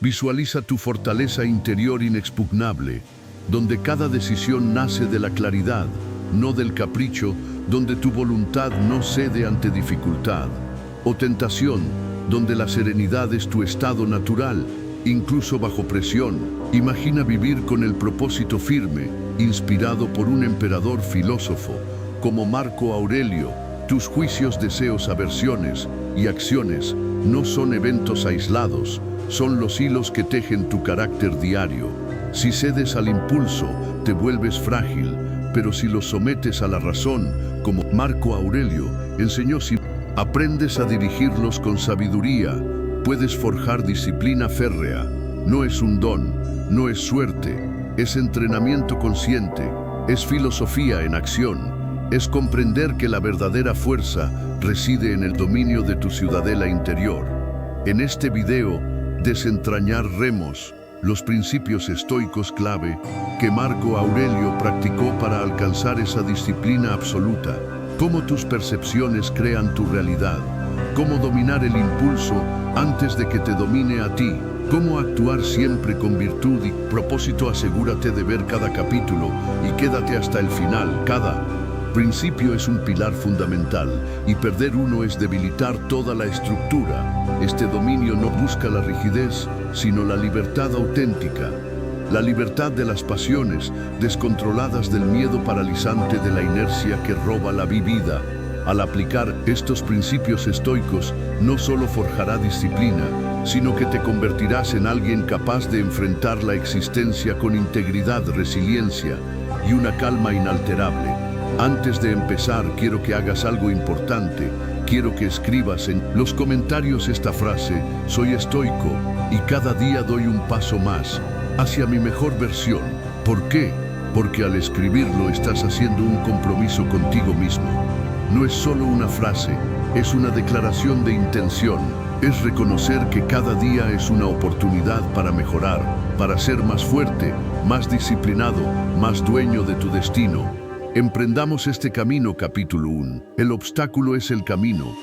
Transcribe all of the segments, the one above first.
Visualiza tu fortaleza interior inexpugnable, donde cada decisión nace de la claridad, no del capricho, donde tu voluntad no cede ante dificultad. O tentación, donde la serenidad es tu estado natural, incluso bajo presión. Imagina vivir con el propósito firme, inspirado por un emperador filósofo, como Marco Aurelio. Tus juicios, deseos, aversiones y acciones no son eventos aislados, son los hilos que tejen tu carácter diario. Si cedes al impulso, te vuelves frágil, pero si los sometes a la razón, como Marco Aurelio enseñó, si aprendes a dirigirlos con sabiduría, puedes forjar disciplina férrea. No es un don, no es suerte, es entrenamiento consciente, es filosofía en acción, es comprender que la verdadera fuerza reside en el dominio de tu ciudadela interior. En este video, desentrañaremos los principios estoicos clave que Marco Aurelio practicó para alcanzar esa disciplina absoluta, cómo tus percepciones crean tu realidad, cómo dominar el impulso antes de que te domine a ti, cómo actuar siempre con virtud y propósito. Asegúrate de ver cada capítulo y quédate hasta el final. Cada principio es un pilar fundamental y perder uno es debilitar toda la estructura. Este dominio no busca la rigidez, sino la libertad auténtica. La libertad de las pasiones descontroladas, del miedo paralizante, de la inercia que roba la vida. Al aplicar estos principios estoicos, no solo forjará disciplina, sino que te convertirás en alguien capaz de enfrentar la existencia con integridad, resiliencia y una calma inalterable. Antes de empezar, quiero que hagas algo importante. Quiero que escribas en los comentarios esta frase: soy estoico y cada día doy un paso más hacia mi mejor versión. ¿Por qué? Porque al escribirlo estás haciendo un compromiso contigo mismo. No es solo una frase, es una declaración de intención. Es reconocer que cada día es una oportunidad para mejorar, para ser más fuerte, más disciplinado, más dueño de tu destino. Emprendamos este camino. Capítulo 1. El obstáculo es el camino.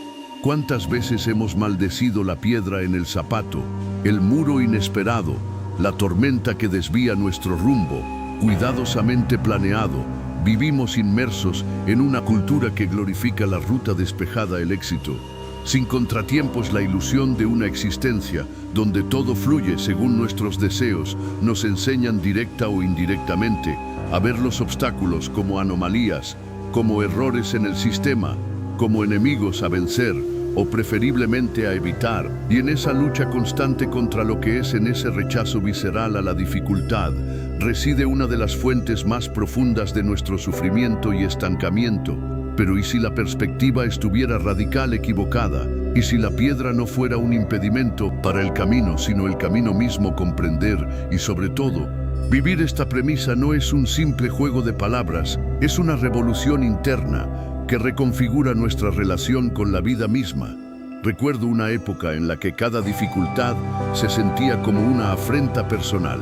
¿Cuántas veces hemos maldecido la piedra en el zapato, el muro inesperado, la tormenta que desvía nuestro rumbo, cuidadosamente planeado? Vivimos inmersos en una cultura que glorifica la ruta despejada, el éxito. Sin contratiempos, la ilusión de una existencia donde todo fluye según nuestros deseos nos enseñan directa o indirectamente a ver los obstáculos como anomalías, como errores en el sistema, como enemigos a vencer o preferiblemente a evitar. Y en esa lucha constante contra lo que es, en ese rechazo visceral a la dificultad, reside una de las fuentes más profundas de nuestro sufrimiento y estancamiento. Pero ¿y si la perspectiva estuviera radical equivocada? ¿Y si la piedra no fuera un impedimento para el camino, sino el camino mismo? Comprender y, sobre todo, vivir esta premisa no es un simple juego de palabras, es una revolución interna que reconfigura nuestra relación con la vida misma. Recuerdo una época en la que cada dificultad se sentía como una afrenta personal,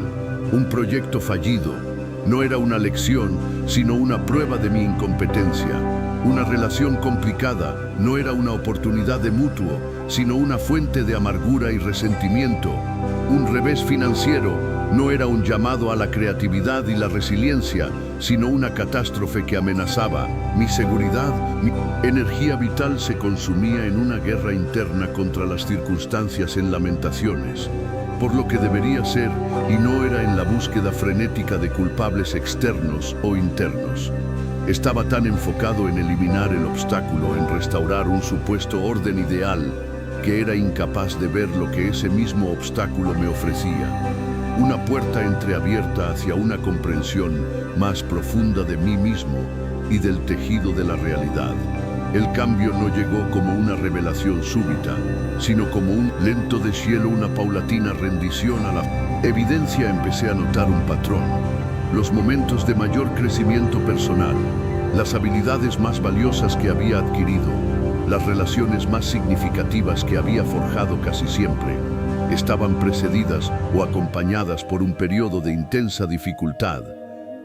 un proyecto fallido. No era una lección, sino una prueba de mi incompetencia. Una relación complicada no era una oportunidad de mutuo, sino una fuente de amargura y resentimiento. Un revés financiero no era un llamado a la creatividad y la resiliencia, sino una catástrofe que amenazaba mi seguridad. Mi energía vital se consumía en una guerra interna contra las circunstancias, en lamentaciones por lo que debería ser, y no era en la búsqueda frenética de culpables externos o internos. Estaba tan enfocado en eliminar el obstáculo, en restaurar un supuesto orden ideal, que era incapaz de ver lo que ese mismo obstáculo me ofrecía. Una puerta entreabierta hacia una comprensión más profunda de mí mismo y del tejido de la realidad. El cambio no llegó como una revelación súbita, sino como un lento deshielo, una paulatina rendición a la evidencia. Empecé a notar un patrón: los momentos de mayor crecimiento personal, las habilidades más valiosas que había adquirido, las relaciones más significativas que había forjado, casi siempre estaban precedidas o acompañadas por un periodo de intensa dificultad.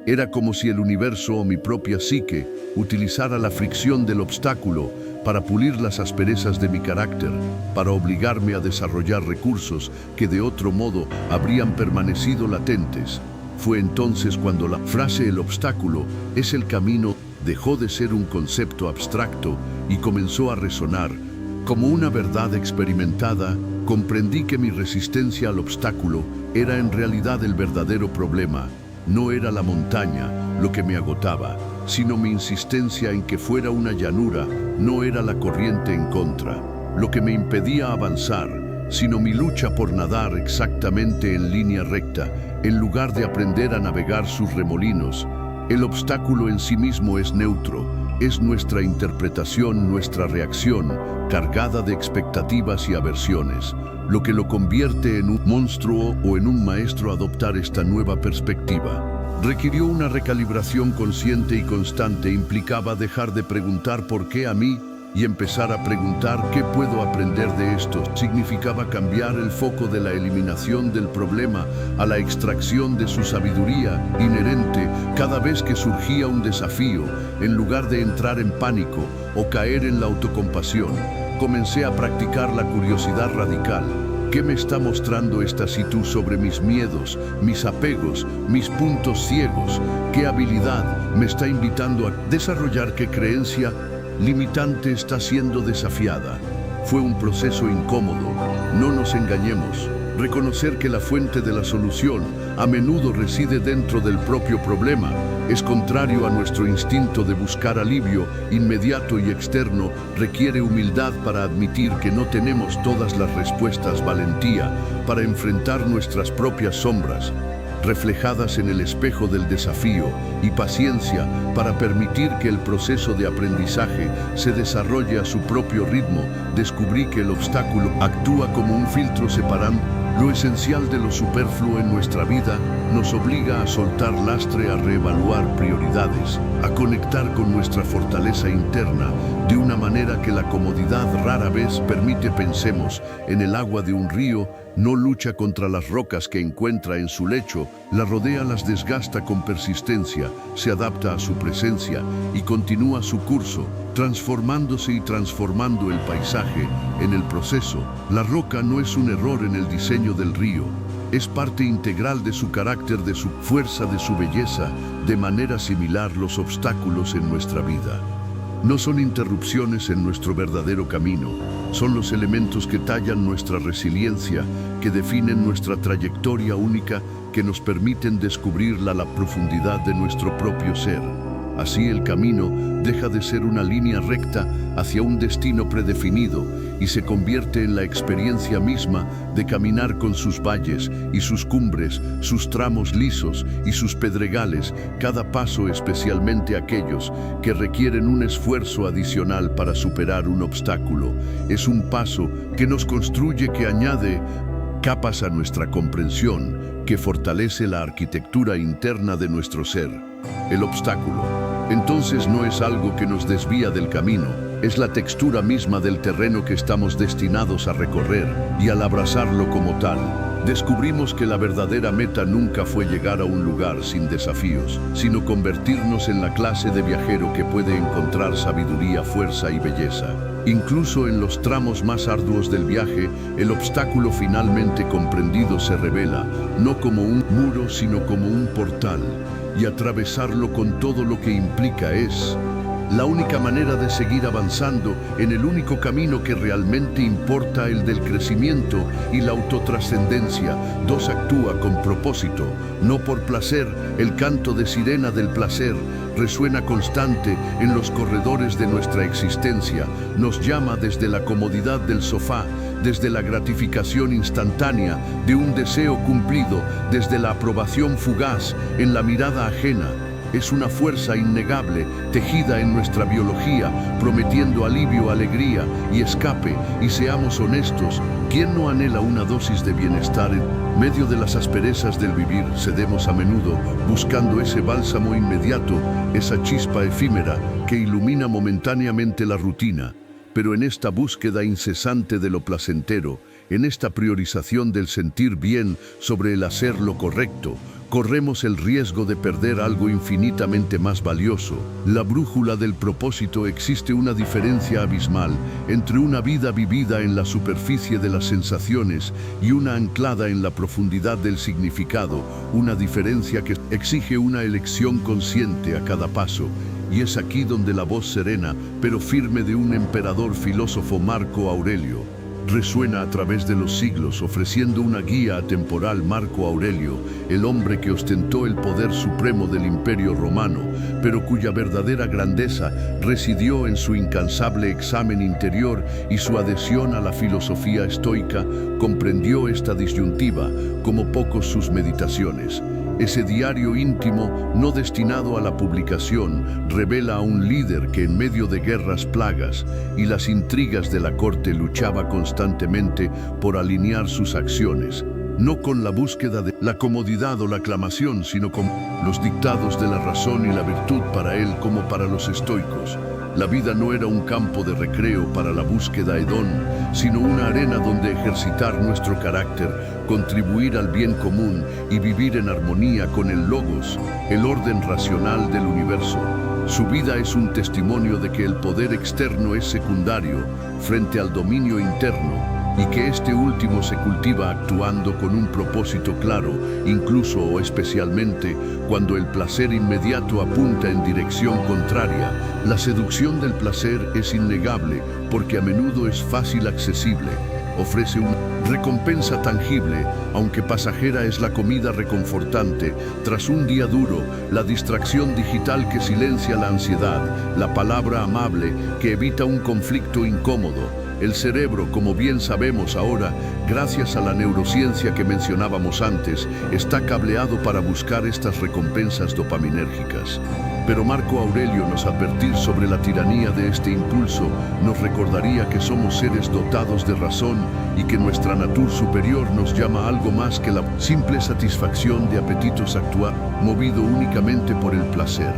Era como si el universo o mi propia psique utilizara la fricción del obstáculo para pulir las asperezas de mi carácter, para obligarme a desarrollar recursos que de otro modo habrían permanecido latentes. Fue entonces cuando la frase "el obstáculo es el camino" dejó de ser un concepto abstracto y comenzó a resonar como una verdad experimentada. Comprendí que mi resistencia al obstáculo era en realidad el verdadero problema. No era la montaña lo que me agotaba, sino mi insistencia en que fuera una llanura. No era la corriente en contra lo que me impedía avanzar, sino mi lucha por nadar exactamente en línea recta, en lugar de aprender a navegar sus remolinos. El obstáculo en sí mismo es neutro, es nuestra interpretación, nuestra reacción, cargada de expectativas y aversiones, lo que lo convierte en un monstruo o en un maestro. Adoptar esta nueva perspectiva requirió una recalibración consciente y constante. Implicaba dejar de preguntar ¿por qué a mí? Y empezar a preguntar ¿qué puedo aprender de esto? Significaba cambiar el foco de la eliminación del problema a la extracción de su sabiduría inherente cada vez que surgía un desafío. En lugar de entrar en pánico o caer en la autocompasión, comencé a practicar la curiosidad radical. ¿Qué me está mostrando esta situación sobre mis miedos, mis apegos, mis puntos ciegos? ¿Qué habilidad me está invitando a desarrollar? ¿Qué creencia limitante está siendo desafiada? Fue un proceso incómodo, no nos engañemos. Reconocer que la fuente de la solución a menudo reside dentro del propio problema es contrario a nuestro instinto de buscar alivio inmediato y externo. Requiere humildad para admitir que no tenemos todas las respuestas, valentía para enfrentar nuestras propias sombras reflejadas en el espejo del desafío, y paciencia para permitir que el proceso de aprendizaje se desarrolle a su propio ritmo. Descubrí que el obstáculo actúa como un filtro separando lo esencial de lo superfluo en nuestra vida. Nos obliga a soltar lastre, a reevaluar prioridades, a conectar con nuestra fortaleza interna de una manera que la comodidad rara vez permite. Pensemos en el agua de un río. No lucha contra las rocas que encuentra en su lecho, la rodea, las desgasta con persistencia, se adapta a su presencia y continúa su curso, transformándose y transformando el paisaje en el proceso. La roca no es un error en el diseño del río, es parte integral de su carácter, de su fuerza, de su belleza. De manera similar, los obstáculos en nuestra vida no son interrupciones en nuestro verdadero camino, son los elementos que tallan nuestra resiliencia, que definen nuestra trayectoria única, que nos permiten descubrir la profundidad de nuestro propio ser. Así el camino deja de ser una línea recta hacia un destino predefinido y se convierte en la experiencia misma de caminar con sus valles y sus cumbres, sus tramos lisos y sus pedregales. Cada paso, especialmente aquellos que requieren un esfuerzo adicional para superar un obstáculo, es un paso que nos construye, que añade capas a nuestra comprensión, que fortalece la arquitectura interna de nuestro ser. El obstáculo, entonces, no es algo que nos desvía del camino, es la textura misma del terreno que estamos destinados a recorrer, y al abrazarlo como tal, descubrimos que la verdadera meta nunca fue llegar a un lugar sin desafíos, sino convertirnos en la clase de viajero que puede encontrar sabiduría, fuerza y belleza. Incluso en los tramos más arduos del viaje, el obstáculo finalmente comprendido se revela, no como un muro, sino como un portal, y atravesarlo con todo lo que implica es la única manera de seguir avanzando en el único camino que realmente importa, el del crecimiento y la autotrascendencia. Dos, actúa con propósito, no por placer. El canto de sirena del placer resuena constante en los corredores de nuestra existencia. Nos llama desde la comodidad del sofá, desde la gratificación instantánea de un deseo cumplido, desde la aprobación fugaz en la mirada ajena. Es una fuerza innegable, tejida en nuestra biología, prometiendo alivio, alegría y escape. Y seamos honestos, ¿quién no anhela una dosis de bienestar en medio de las asperezas del vivir? Cedemos a menudo buscando ese bálsamo inmediato, esa chispa efímera que ilumina momentáneamente la rutina. Pero en esta búsqueda incesante de lo placentero, en esta priorización del sentir bien sobre el hacer lo correcto, corremos el riesgo de perder algo infinitamente más valioso. La brújula del propósito. Existe una diferencia abismal entre una vida vivida en la superficie de las sensaciones y una anclada en la profundidad del significado, una diferencia que exige una elección consciente a cada paso. Y es aquí donde la voz serena, pero firme de un emperador filósofo, Marco Aurelio, resuena a través de los siglos, ofreciendo una guía atemporal. Marco Aurelio, el hombre que ostentó el poder supremo del Imperio Romano, pero cuya verdadera grandeza residió en su incansable examen interior y su adhesión a la filosofía estoica, comprendió esta disyuntiva como pocos sus meditaciones. Ese diario íntimo, no destinado a la publicación, revela a un líder que en medio de guerras, plagas y las intrigas de la corte luchaba constantemente por alinear sus acciones, no con la búsqueda de la comodidad o la aclamación, sino con los dictados de la razón y la virtud. Para él, como para los estoicos, la vida no era un campo de recreo para la búsqueda hedón, sino una arena donde ejercitar nuestro carácter, contribuir al bien común y vivir en armonía con el logos, el orden racional del universo. Su vida es un testimonio de que el poder externo es secundario frente al dominio interno, y que este último se cultiva actuando con un propósito claro, incluso o especialmente cuando el placer inmediato apunta en dirección contraria. La seducción del placer es innegable porque a menudo es fácil accesible, ofrece una recompensa tangible, aunque pasajera es la comida reconfortante. Tras un día duro, la distracción digital que silencia la ansiedad, la palabra amable que evita un conflicto incómodo. El cerebro, como bien sabemos ahora, gracias a la neurociencia que mencionábamos antes, está cableado para buscar estas recompensas dopaminérgicas. Pero Marco Aurelio, nos advertir sobre la tiranía de este impulso, nos recordaría que somos seres dotados de razón y que nuestra natura superior nos llama a algo más que la simple satisfacción de apetitos, actuar movido únicamente por el placer.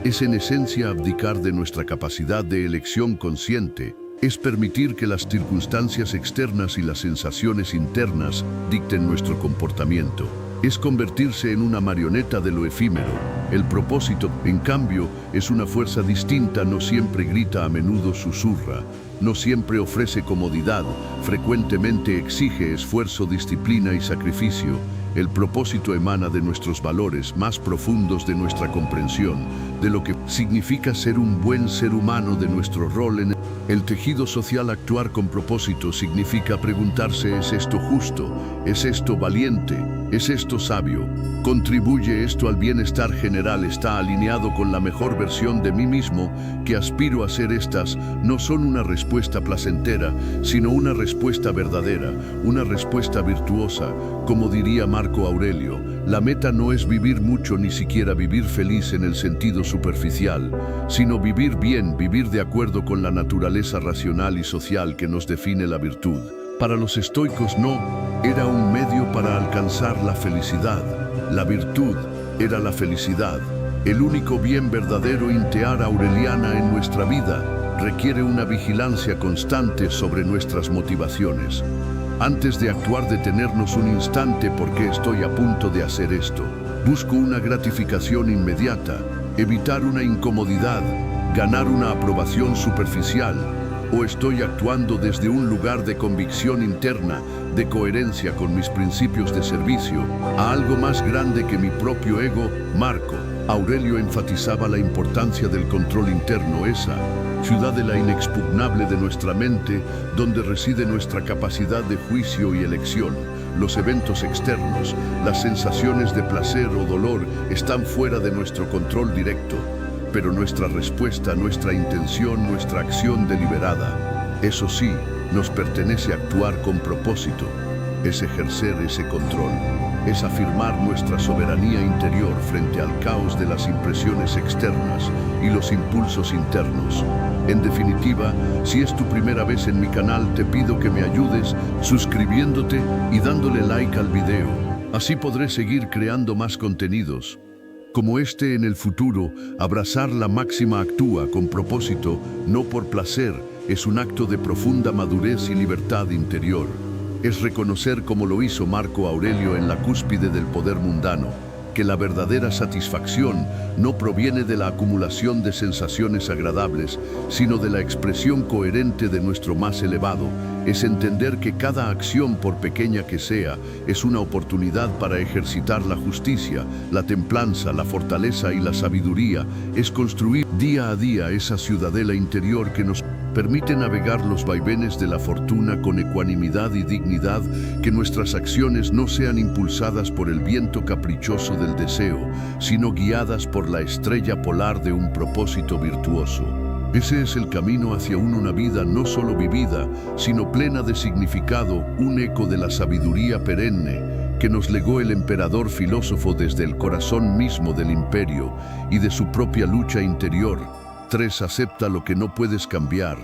Es en esencia abdicar de nuestra capacidad de elección consciente. Es permitir que las circunstancias externas y las sensaciones internas dicten nuestro comportamiento. Es convertirse en una marioneta de lo efímero. El propósito, en cambio, es una fuerza distinta, no siempre grita, a menudo susurra. No siempre ofrece comodidad, frecuentemente exige esfuerzo, disciplina y sacrificio. El propósito emana de nuestros valores más profundos, de nuestra comprensión, de lo que significa ser un buen ser humano, de nuestro rol en el tejido social. Actuar con propósito significa preguntarse: ¿es esto justo? ¿Es esto valiente? ¿Es esto sabio? ¿Contribuye esto al bienestar general? ¿Está alineado con la mejor versión de mí mismo que aspiro a ser? Estas no son una respuesta placentera, sino una respuesta verdadera, una respuesta virtuosa. Como diría Marco Aurelio, la meta no es vivir mucho, ni siquiera vivir feliz en el sentido superficial, sino vivir bien, vivir de acuerdo con la naturaleza racional y social que nos define la virtud. Para los estoicos no era un medio para alcanzar la felicidad. La virtud era la felicidad. El único bien verdadero. Intear aureliana en nuestra vida requiere una vigilancia constante sobre nuestras motivaciones. Antes de actuar, detenernos un instante: ¿por qué estoy a punto de hacer esto? ¿Busco una gratificación inmediata, evitar una incomodidad, ganar una aprobación superficial? ¿O estoy actuando desde un lugar de convicción interna, de coherencia con mis principios, de servicio a algo más grande que mi propio ego? Marco Aurelio enfatizaba la importancia del control interno, esa ciudad de la inexpugnable de nuestra mente, donde reside nuestra capacidad de juicio y elección. Los eventos externos, las sensaciones de placer o dolor, están fuera de nuestro control directo, pero nuestra respuesta, nuestra intención, nuestra acción deliberada, eso sí, nos pertenece. Actuar con propósito es ejercer ese control, es afirmar nuestra soberanía interior frente al caos de las impresiones externas y los impulsos internos. En definitiva, si es tu primera vez en mi canal, te pido que me ayudes suscribiéndote y dándole like al video. Así podré seguir creando más contenidos como este en el futuro. Abrazar la máxima: actúa con propósito, no por placer, es un acto de profunda madurez y libertad interior. Es reconocer, como lo hizo Marco Aurelio en la cúspide del poder mundano, que la verdadera satisfacción no proviene de la acumulación de sensaciones agradables, sino de la expresión coherente de nuestro más elevado. Es entender que cada acción, por pequeña que sea, es una oportunidad para ejercitar la justicia, la templanza, la fortaleza y la sabiduría. Es construir día a día esa ciudadela interior que nos permite navegar los vaivenes de la fortuna con ecuanimidad y dignidad, que nuestras acciones no sean impulsadas por el viento caprichoso del deseo, sino guiadas por la estrella polar de un propósito virtuoso. Ese es el camino hacia una vida no solo vivida, sino plena de significado, un eco de la sabiduría perenne que nos legó el emperador filósofo desde el corazón mismo del imperio y de su propia lucha interior. 3. Acepta lo que no puedes cambiar.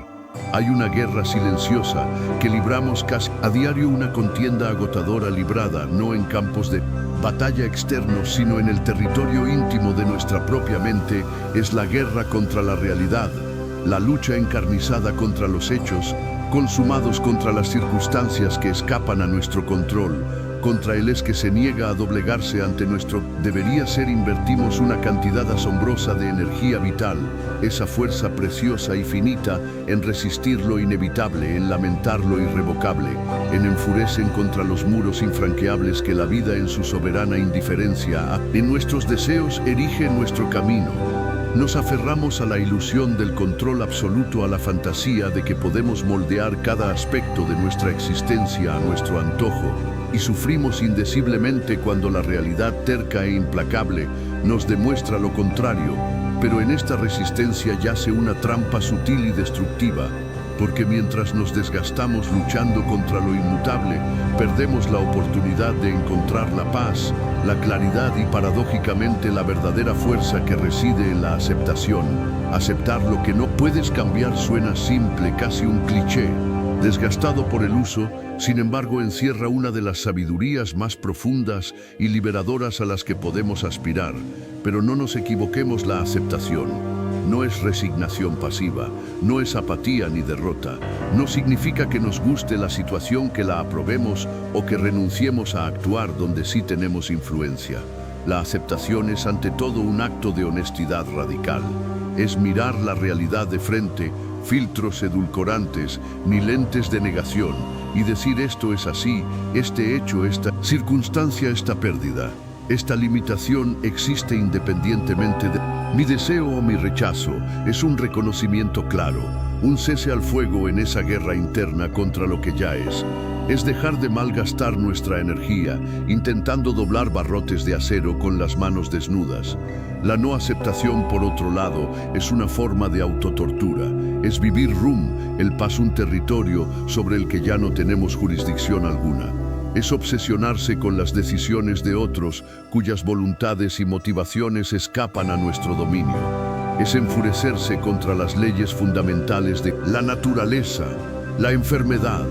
Hay una guerra silenciosa que libramos casi a diario, una contienda agotadora librada no en campos de batalla externos, sino en el territorio íntimo de nuestra propia mente. Es la guerra contra la realidad, la lucha encarnizada contra los hechos consumados, contra las circunstancias que escapan a nuestro control, contra el es que se niega a doblegarse ante nuestro debería ser. Invertimos una cantidad asombrosa de energía vital, esa fuerza preciosa y finita, en resistir lo inevitable, en lamentar lo irrevocable, en enfurecer contra los muros infranqueables que la vida en su soberana indiferencia en nuestros deseos erige nuestro camino. Nos aferramos a la ilusión del control absoluto, a la fantasía de que podemos moldear cada aspecto de nuestra existencia a nuestro antojo, y sufrimos indeciblemente cuando la realidad terca e implacable nos demuestra lo contrario. Pero en esta resistencia yace una trampa sutil y destructiva, porque mientras nos desgastamos luchando contra lo inmutable, perdemos la oportunidad de encontrar la paz, la claridad y paradójicamente la verdadera fuerza que reside en la aceptación. Aceptar lo que no puedes cambiar suena simple, casi un cliché, desgastado por el uso. Sin embargo, encierra una de las sabidurías más profundas y liberadoras a las que podemos aspirar. Pero no nos equivoquemos, la aceptación no es resignación pasiva, no es apatía ni derrota. No significa que nos guste la situación, que la aprobemos o que renunciemos a actuar donde sí tenemos influencia. La aceptación es ante todo un acto de honestidad radical. Es mirar la realidad de frente, filtros edulcorantes ni lentes de negación, y decir: esto es así, este hecho, esta circunstancia, esta pérdida, esta limitación existe independientemente de mi deseo o mi rechazo. Es un reconocimiento claro, un cese al fuego en esa guerra interna contra lo que ya es. Es dejar de malgastar nuestra energía intentando doblar barrotes de acero con las manos desnudas. La no aceptación, por otro lado, es una forma de autotortura. Es vivir el paso, un territorio sobre el que ya no tenemos jurisdicción alguna. Es obsesionarse con las decisiones de otros cuyas voluntades y motivaciones escapan a nuestro dominio. Es enfurecerse contra las leyes fundamentales de la naturaleza, la enfermedad,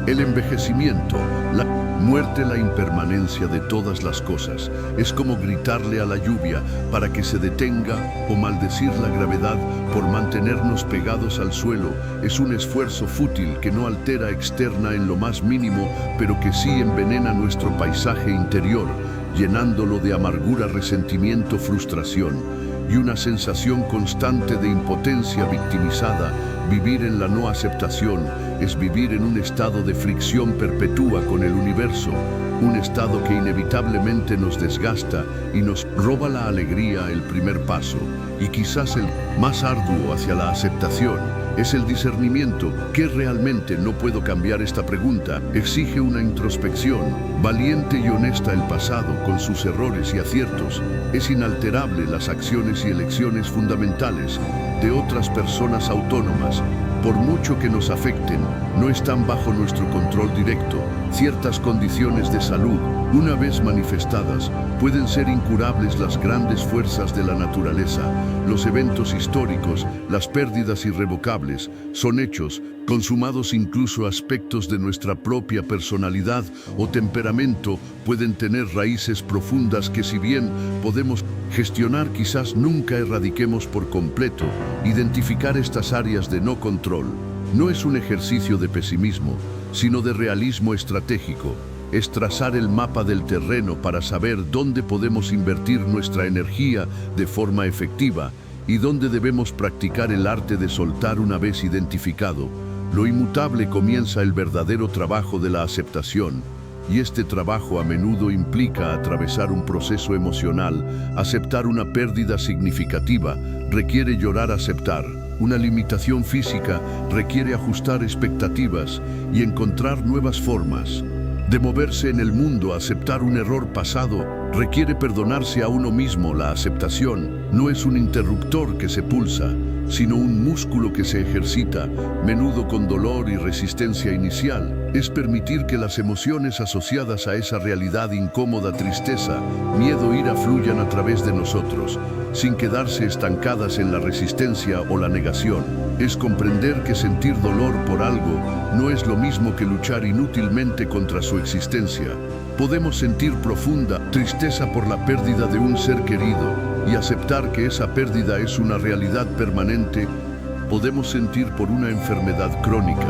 el envejecimiento, la muerte, la impermanencia de todas las cosas. Es como gritarle a la lluvia para que se detenga o maldecir la gravedad por mantenernos pegados al suelo. Es un esfuerzo fútil que no altera externa en lo más mínimo, pero que sí envenena nuestro paisaje interior, llenándolo de amargura, resentimiento, frustración y una sensación constante de impotencia victimizada. Vivir en la no aceptación es vivir en un estado de fricción perpetua con el universo, un estado que inevitablemente nos desgasta y nos roba la alegría. El primer paso, y quizás el más arduo hacia la aceptación, es el discernimiento. ¿Qué realmente no puedo cambiar? Esta pregunta exige una introspección valiente y honesta. El pasado, con sus errores y aciertos, es inalterable. Las acciones y elecciones fundamentales de otras personas autónomas, por mucho que nos afecten, no están bajo nuestro control directo. Ciertas condiciones de salud, una vez manifestadas, pueden ser incurables. Las grandes fuerzas de la naturaleza, los eventos históricos, las pérdidas irrevocables, son hechos consumados. Incluso aspectos de nuestra propia personalidad o temperamento pueden tener raíces profundas que, si bien podemos gestionar, quizás nunca erradiquemos por completo. Identificar estas áreas de no control no es un ejercicio de pesimismo, sino de realismo estratégico. es trazar el mapa del terreno para saber dónde podemos invertir nuestra energía de forma efectiva y dónde debemos practicar el arte de soltar una vez identificado. Lo inmutable comienza el verdadero trabajo de la aceptación, y este trabajo a menudo implica atravesar un proceso emocional. Aceptar una pérdida significativa requiere llorar, aceptar una limitación física requiere ajustar expectativas y encontrar nuevas formas de moverse en el mundo. Aceptar un error pasado requiere perdonarse a uno mismo. La aceptación no es un interruptor que se pulsa, sino un músculo que se ejercita, menudo con dolor y resistencia inicial. Es permitir que las emociones asociadas a esa realidad incómoda, tristeza, miedo, ira, fluyan a través de nosotros, sin quedarse estancadas en la resistencia o la negación. Es comprender que sentir dolor por algo no es lo mismo que luchar inútilmente contra su existencia. Podemos sentir profunda tristeza por la pérdida de un ser querido y aceptar que esa pérdida es una realidad permanente. Podemos sentir por una enfermedad crónica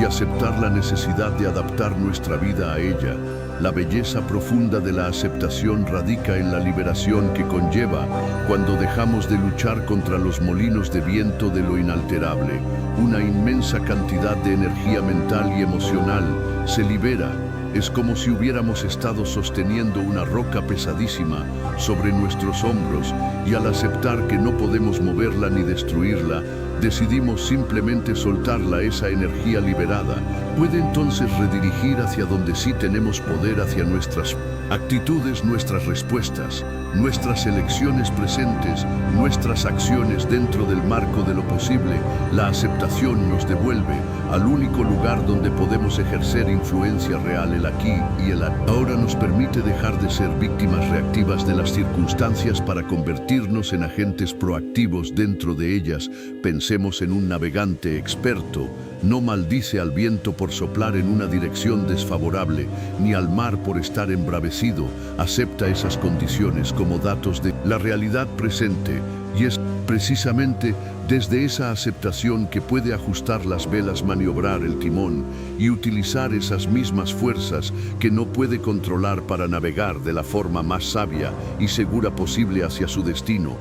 y aceptar la necesidad de adaptar nuestra vida a ella. La belleza profunda de la aceptación radica en la liberación que conlleva cuando dejamos de luchar contra los molinos de viento de lo inalterable. Una inmensa cantidad de energía mental y emocional se libera. Es como si hubiéramos estado sosteniendo una roca pesadísima sobre nuestros hombros, y al aceptar que no podemos moverla ni destruirla, decidimos simplemente soltarla. Esa energía liberada puede entonces redirigir hacia donde sí tenemos poder, hacia nuestras actitudes, nuestras respuestas, nuestras elecciones presentes, nuestras acciones dentro del marco de lo posible. La aceptación nos devuelve al único lugar donde podemos ejercer influencia real. El aquí y el ahora nos permite dejar de ser víctimas reactivas de las circunstancias para convertirnos en agentes proactivos dentro de ellas. Pensemos en un navegante experto. No maldice al viento por soplar en una dirección desfavorable, ni al mar por estar embravecido. Acepta esas condiciones como datos de la realidad presente, y es precisamente desde esa aceptación que puede ajustar las velas, maniobrar el timón y utilizar esas mismas fuerzas que no puede controlar para navegar de la forma más sabia y segura posible hacia su destino.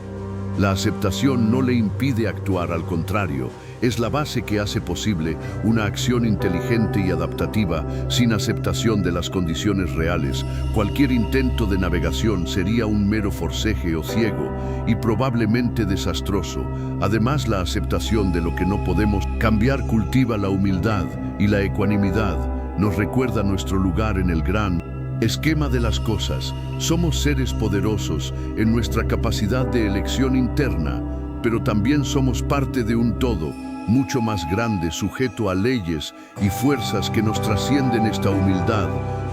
La aceptación no le impide actuar, al contrario, es la base que hace posible una acción inteligente y adaptativa. Sin aceptación de las condiciones reales, cualquier intento de navegación sería un mero forcejeo ciego y probablemente desastroso. Además, la aceptación de lo que no podemos cambiar cultiva la humildad y la ecuanimidad. Nos recuerda nuestro lugar en el gran esquema de las cosas. Somos seres poderosos en nuestra capacidad de elección interna, pero también somos parte de un todo mucho más grande, sujeto a leyes y fuerzas que nos trascienden. Esta humildad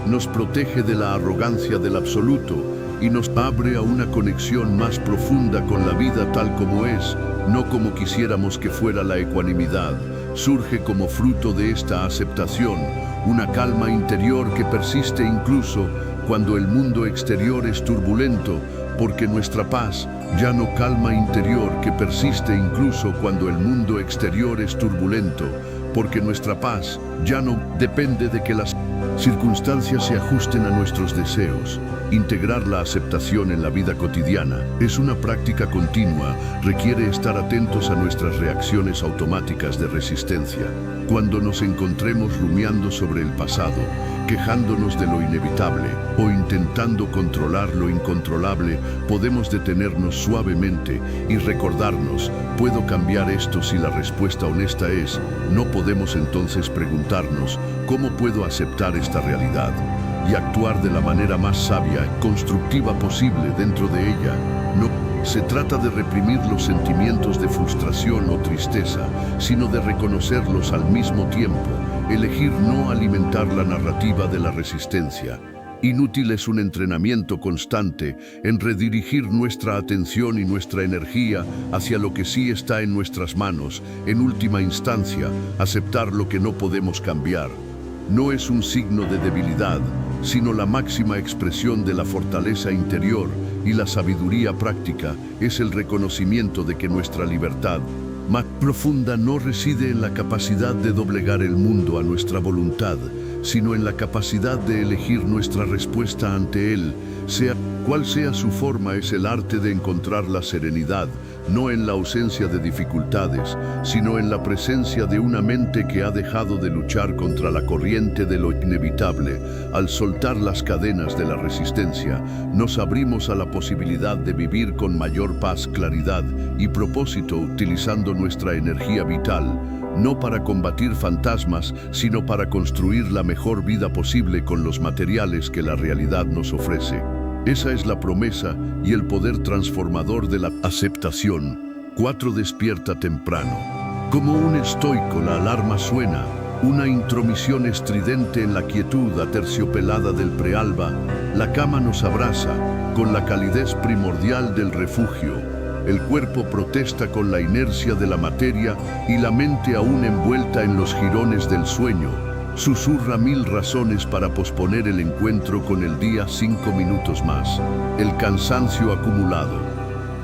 nos protege de la arrogancia del absoluto y nos abre a una conexión más profunda con la vida tal como es, no como quisiéramos que fuera. La ecuanimidad surge como fruto de esta aceptación, una calma interior que persiste incluso cuando el mundo exterior es turbulento, porque nuestra paz ya no calma interior que persiste incluso cuando el mundo exterior es turbulento, porque nuestra paz ya no depende de que las circunstancias se ajusten a nuestros deseos. Integrar la aceptación en la vida cotidiana es una práctica continua, requiere estar atentos a nuestras reacciones automáticas de resistencia. Cuando nos encontremos rumiando sobre el pasado, quejándonos de lo inevitable o intentando controlar lo incontrolable, podemos detenernos suavemente y recordarnos: ¿puedo cambiar esto? Si la respuesta honesta es no, podemos entonces preguntarnos: ¿cómo puedo aceptar esta realidad? Y actuar de la manera más sabia y constructiva posible dentro de ella. No se trata de reprimir los sentimientos de frustración o tristeza, sino de reconocerlos al mismo tiempo. Elegir no alimentar la narrativa de la resistencia. Inútil es un entrenamiento constante en redirigir nuestra atención y nuestra energía hacia lo que sí está en nuestras manos. En última instancia, aceptar lo que no podemos cambiar no es un signo de debilidad, sino la máxima expresión de la fortaleza interior, y la sabiduría práctica es el reconocimiento de que nuestra libertad más profunda no reside en la capacidad de doblegar el mundo a nuestra voluntad, sino en la capacidad de elegir nuestra respuesta ante él. Sea cual sea su forma, es el arte de encontrar la serenidad, no en la ausencia de dificultades, sino en la presencia de una mente que ha dejado de luchar contra la corriente de lo inevitable. Al soltar las cadenas de la resistencia, nos abrimos a la posibilidad de vivir con mayor paz, claridad y propósito, utilizando nuestra energía vital, no para combatir fantasmas, sino para construir la mejor vida posible con los materiales que la realidad nos ofrece. Esa es la promesa y el poder transformador de la aceptación. 4. Despierta temprano. Como un estoico, la alarma suena, una intromisión estridente en la quietud aterciopelada del prealba. La cama nos abraza con la calidez primordial del refugio. El cuerpo protesta con la inercia de la materia y la mente, aún envuelta en los jirones del sueño, susurra mil razones para posponer el encuentro con el día 5 minutos más. El cansancio acumulado,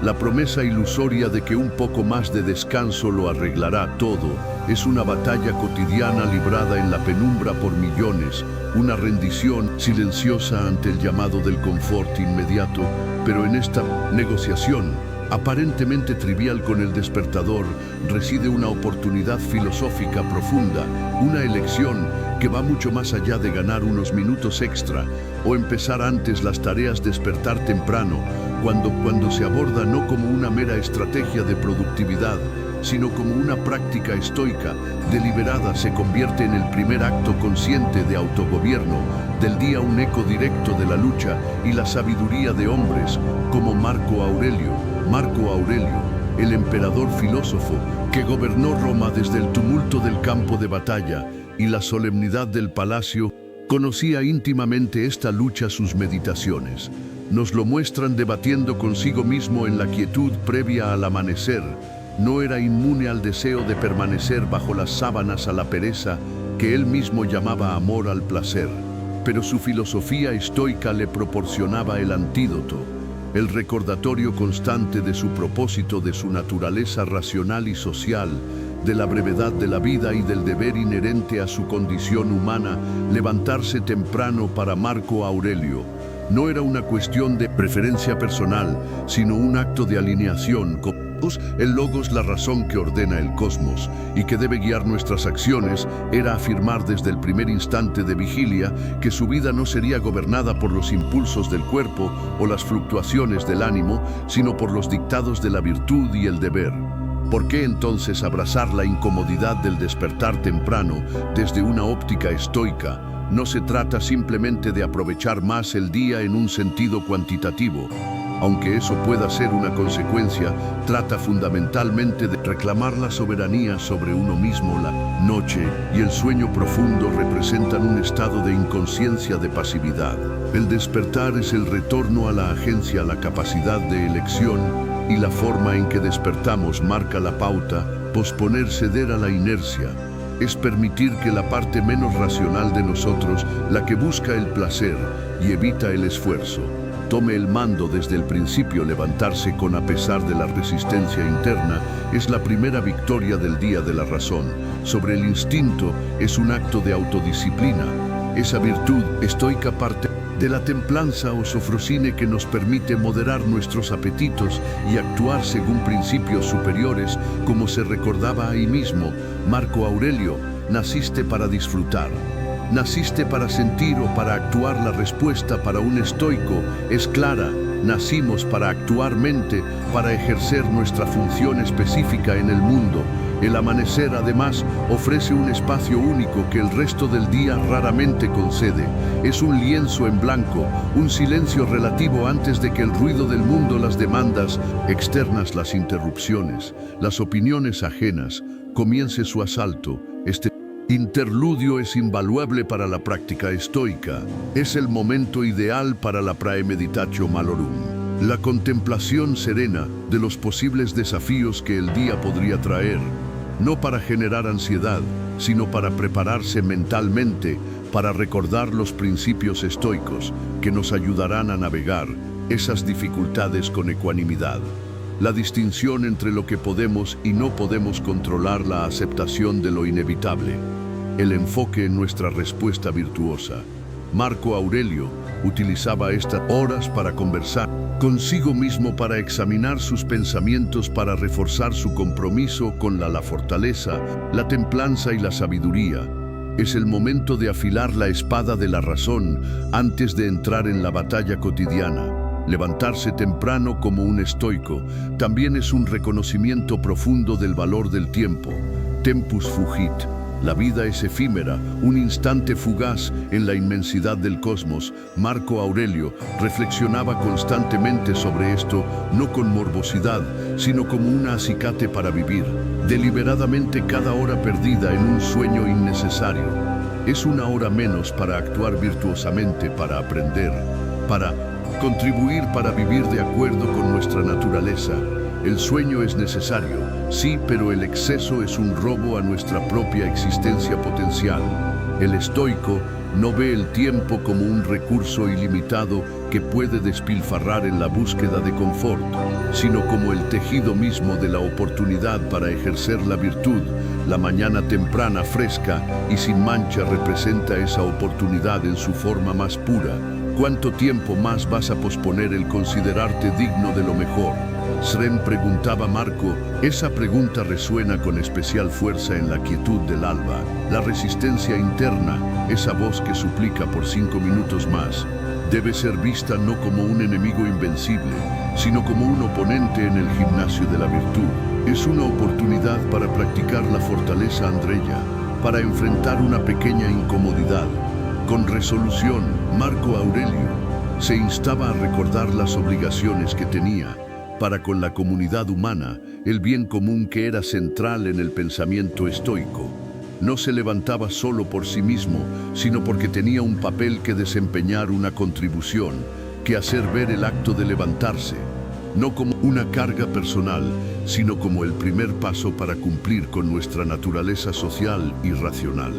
la promesa ilusoria de que un poco más de descanso lo arreglará todo, es una batalla cotidiana librada en la penumbra por millones, una rendición silenciosa ante el llamado del confort inmediato. Pero en esta negociación, aparentemente trivial con el despertador, reside una oportunidad filosófica profunda, una elección que va mucho más allá de ganar unos minutos extra o empezar antes las tareas. Despertar temprano, cuando se aborda no como una mera estrategia de productividad, sino como una práctica estoica, deliberada, se convierte en el primer acto consciente de autogobierno del día, un eco directo de la lucha y la sabiduría de hombres como Marco Aurelio, el emperador filósofo que gobernó Roma desde el tumulto del campo de batalla y la solemnidad del palacio. Conocía íntimamente esta lucha. Sus meditaciones nos lo muestran debatiendo consigo mismo en la quietud previa al amanecer. No era inmune al deseo de permanecer bajo las sábanas, a la pereza que él mismo llamaba amor al placer. Pero su filosofía estoica le proporcionaba el antídoto, el recordatorio constante de su propósito, de su naturaleza racional y social, de la brevedad de la vida y del deber inherente a su condición humana. Levantarse temprano para Marco Aurelio no era una cuestión de preferencia personal, sino un acto de alineación con el logos, la razón que ordena el cosmos y que debe guiar nuestras acciones. Era afirmar desde el primer instante de vigilia que su vida no sería gobernada por los impulsos del cuerpo o las fluctuaciones del ánimo, sino por los dictados de la virtud y el deber. ¿Por qué entonces abrazar la incomodidad del despertar temprano desde una óptica estoica? No se trata simplemente de aprovechar más el día en un sentido cuantitativo. Aunque eso pueda ser una consecuencia, trata fundamentalmente de reclamar la soberanía sobre uno mismo. La noche y el sueño profundo representan un estado de inconsciencia, de pasividad. El despertar es el retorno a la agencia, a la capacidad de elección, y la forma en que despertamos marca la pauta. Posponer, ceder a la inercia, es permitir que la parte menos racional de nosotros, la que busca el placer y evita el esfuerzo, tome el mando desde el principio. Levantarse a pesar de la resistencia interna es la primera victoria del día de la razón sobre el instinto. Es un acto de autodisciplina. Esa virtud estoica parte de la templanza o sofrosine que nos permite moderar nuestros apetitos y actuar según principios superiores. Como se recordaba ahí mismo Marco Aurelio, naciste para disfrutar. ¿Naciste para sentir o para actuar? La respuesta para un estoico es clara. Nacimos para actuar mente, para ejercer nuestra función específica en el mundo. El amanecer, además, ofrece un espacio único que el resto del día raramente concede. Es un lienzo en blanco, un silencio relativo antes de que el ruido del mundo, las demandas externas, las interrupciones, las opiniones ajenas, comience su asalto. Este interludio es invaluable para la práctica estoica. Es el momento ideal para la praemeditatio malorum, la contemplación serena de los posibles desafíos que el día podría traer, no para generar ansiedad, sino para prepararse mentalmente, para recordar los principios estoicos que nos ayudarán a navegar esas dificultades con ecuanimidad. La distinción entre lo que podemos y no podemos controlar, la aceptación de lo inevitable. el enfoque en nuestra respuesta virtuosa. Marco Aurelio utilizaba estas horas para conversar consigo mismo, para examinar sus pensamientos, para reforzar su compromiso con la fortaleza, la templanza y la sabiduría. Es el momento de afilar la espada de la razón antes de entrar en la batalla cotidiana. Levantarse temprano como un estoico también es un reconocimiento profundo del valor del tiempo. Tempus fugit. La vida es efímera, un instante fugaz en la inmensidad del cosmos. Marco Aurelio reflexionaba constantemente sobre esto, no con morbosidad, sino como un acicate para vivir. Deliberadamente cada hora perdida en un sueño innecesario es una hora menos para actuar virtuosamente, para aprender, para contribuir, para vivir de acuerdo con nuestra naturaleza. El sueño es necesario, sí, pero el exceso es un robo a nuestra propia existencia potencial. El estoico no ve el tiempo como un recurso ilimitado que puede despilfarrar en la búsqueda de confort, sino como el tejido mismo de la oportunidad para ejercer la virtud. La mañana temprana, fresca y sin mancha representa esa oportunidad en su forma más pura. ¿Cuánto tiempo más vas a posponer el considerarte digno de lo mejor? Srem preguntaba Marco. Esa pregunta resuena con especial fuerza en la quietud del alba. La resistencia interna, esa voz que suplica por 5 minutos más, debe ser vista no como un enemigo invencible, sino como un oponente en el gimnasio de la virtud. Es una oportunidad para practicar la fortaleza andreya, para enfrentar una pequeña incomodidad. Con resolución, Marco Aurelio se instaba a recordar las obligaciones que tenía para con la comunidad humana, el bien común que era central en el pensamiento estoico. No se levantaba solo por sí mismo, sino porque tenía un papel que desempeñar, una contribución, que hacer ver el acto de levantarse, no como una carga personal, sino como el primer paso para cumplir con nuestra naturaleza social y racional.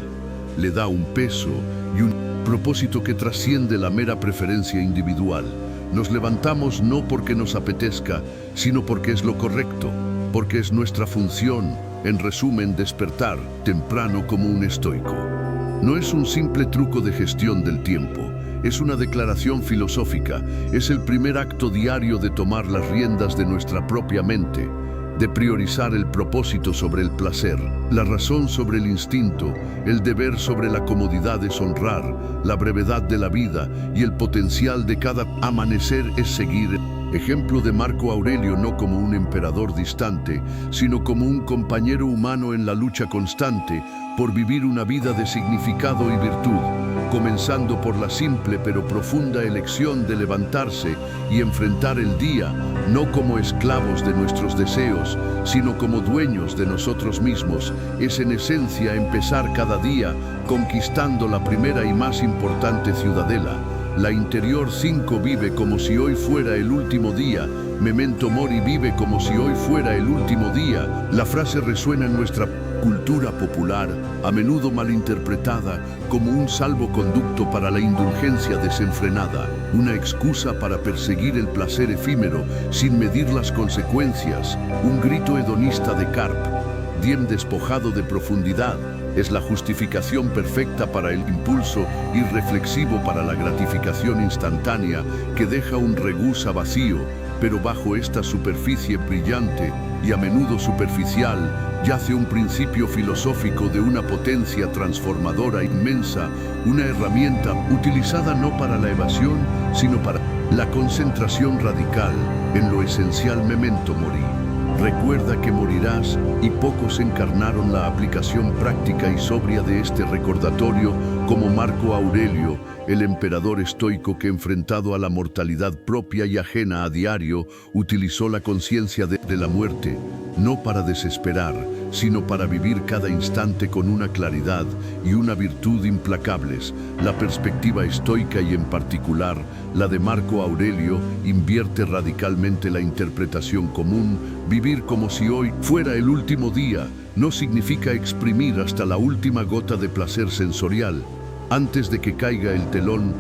Le da un peso y un propósito que trasciende la mera preferencia individual. Nos levantamos no porque nos apetezca, sino porque es lo correcto, porque es nuestra función. En resumen, despertar temprano como un estoico. No es un simple truco de gestión del tiempo, es una declaración filosófica, es el primer acto diario de tomar las riendas de nuestra propia mente, de priorizar el propósito sobre el placer, la razón sobre el instinto, el deber sobre la comodidad es honrar, la brevedad de la vida y el potencial de cada amanecer es seguir. Ejemplo de Marco Aurelio no como un emperador distante, sino como un compañero humano en la lucha constante por vivir una vida de significado y virtud, comenzando por la simple pero profunda elección de levantarse y enfrentar el día, no como esclavos de nuestros deseos, sino como dueños de nosotros mismos. Es en esencia empezar cada día conquistando la primera y más importante ciudadela. La interior 5 vive como si hoy fuera el último día. Memento mori, vive como si hoy fuera el último día. La frase resuena en nuestra cultura popular, a menudo malinterpretada como un salvoconducto para la indulgencia desenfrenada, una excusa para perseguir el placer efímero sin medir las consecuencias, un grito hedonista de Carp Diem despojado de profundidad. Es la justificación perfecta para el impulso irreflexivo, para la gratificación instantánea que deja un regusa vacío, pero bajo esta superficie brillante y a menudo superficial yace un principio filosófico de una potencia transformadora inmensa, una herramienta utilizada no para la evasión, sino para la concentración radical en lo esencial. Memento mori. Recuerda que morirás, y pocos encarnaron la aplicación práctica y sobria de este recordatorio como Marco Aurelio, el emperador estoico que, enfrentado a la mortalidad propia y ajena a diario, utilizó la conciencia de la muerte, no para desesperar, sino para vivir cada instante con una claridad y una virtud implacables. La perspectiva estoica, y en particular la de Marco Aurelio, invierte radicalmente la interpretación común. Vivir como si hoy fuera el último día no significa exprimir hasta la última gota de placer sensorial antes de que caiga el telón.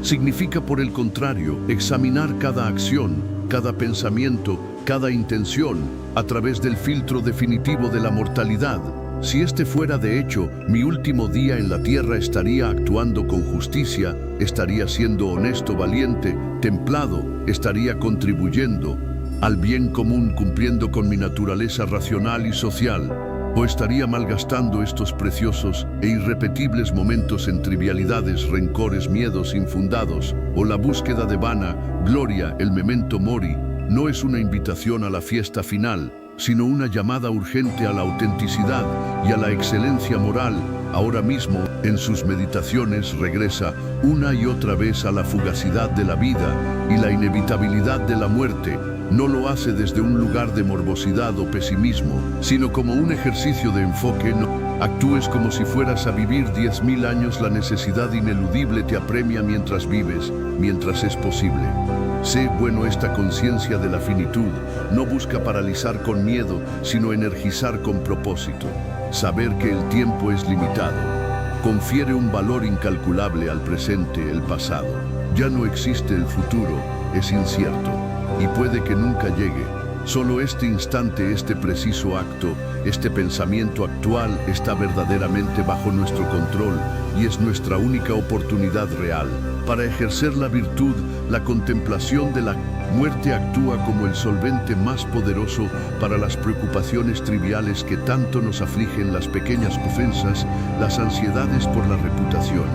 Significa, por el contrario, examinar cada acción, cada pensamiento, cada intención a través del filtro definitivo de la mortalidad. Si este fuera de hecho mi último día en la tierra, estaría actuando con justicia, estaría siendo honesto, valiente, templado, estaría contribuyendo al bien común, cumpliendo con mi naturaleza racional y social, o estaría malgastando estos preciosos e irrepetibles momentos en trivialidades, rencores, miedos infundados, o la búsqueda de vana gloria. El memento mori no es una invitación a la fiesta final, sino una llamada urgente a la autenticidad y a la excelencia moral. Ahora mismo, en sus meditaciones, regresa una y otra vez a la fugacidad de la vida y la inevitabilidad de la muerte. No lo hace desde un lugar de morbosidad o pesimismo, sino como un ejercicio de enfoque. No actúes como si fueras a vivir 10.000 años. La necesidad ineludible te apremia mientras vives, mientras es posible. Sé bueno. Esta conciencia de la finitud no busca paralizar con miedo, sino energizar con propósito. Saber que el tiempo es limitado confiere un valor incalculable al presente. El pasado ya no existe, el futuro es incierto y puede que nunca llegue. Solo este instante, este preciso acto, este pensamiento actual está verdaderamente bajo nuestro control y es nuestra única oportunidad real para ejercer la virtud. La contemplación de la muerte actúa como el solvente más poderoso para las preocupaciones triviales que tanto nos afligen, las pequeñas ofensas, las ansiedades por la reputación,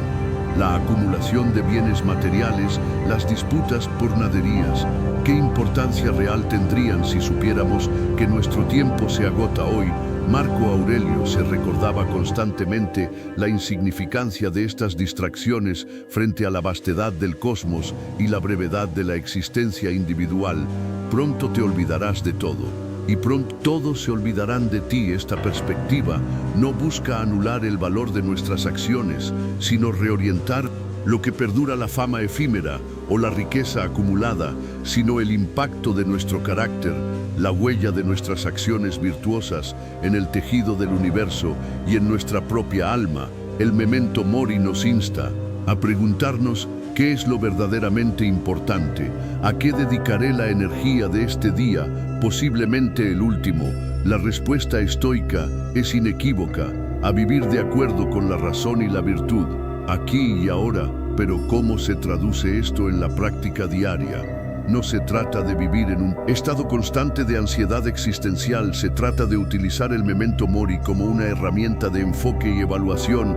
la acumulación de bienes materiales, las disputas por naderías. ¿Qué importancia real tendrían si supiéramos que nuestro tiempo se agota hoy? Marco Aurelio se recordaba constantemente la insignificancia de estas distracciones frente a la vastedad del cosmos y la brevedad de la existencia individual. Pronto te olvidarás de todo, y pronto todos se olvidarán de ti. Esta perspectiva no busca anular el valor de nuestras acciones, sino reorientar lo que perdura, la fama efímera o la riqueza acumulada, sino el impacto de nuestro carácter, la huella de nuestras acciones virtuosas en el tejido del universo y en nuestra propia alma. El memento mori nos insta a preguntarnos qué es lo verdaderamente importante, a qué dedicaré la energía de este día, posiblemente el último. La respuesta estoica es inequívoca: a vivir de acuerdo con la razón y la virtud, aquí y ahora. Pero ¿cómo se traduce esto en la práctica diaria? No se trata de vivir en un estado constante de ansiedad existencial, se trata de utilizar el memento mori como una herramienta de enfoque y evaluación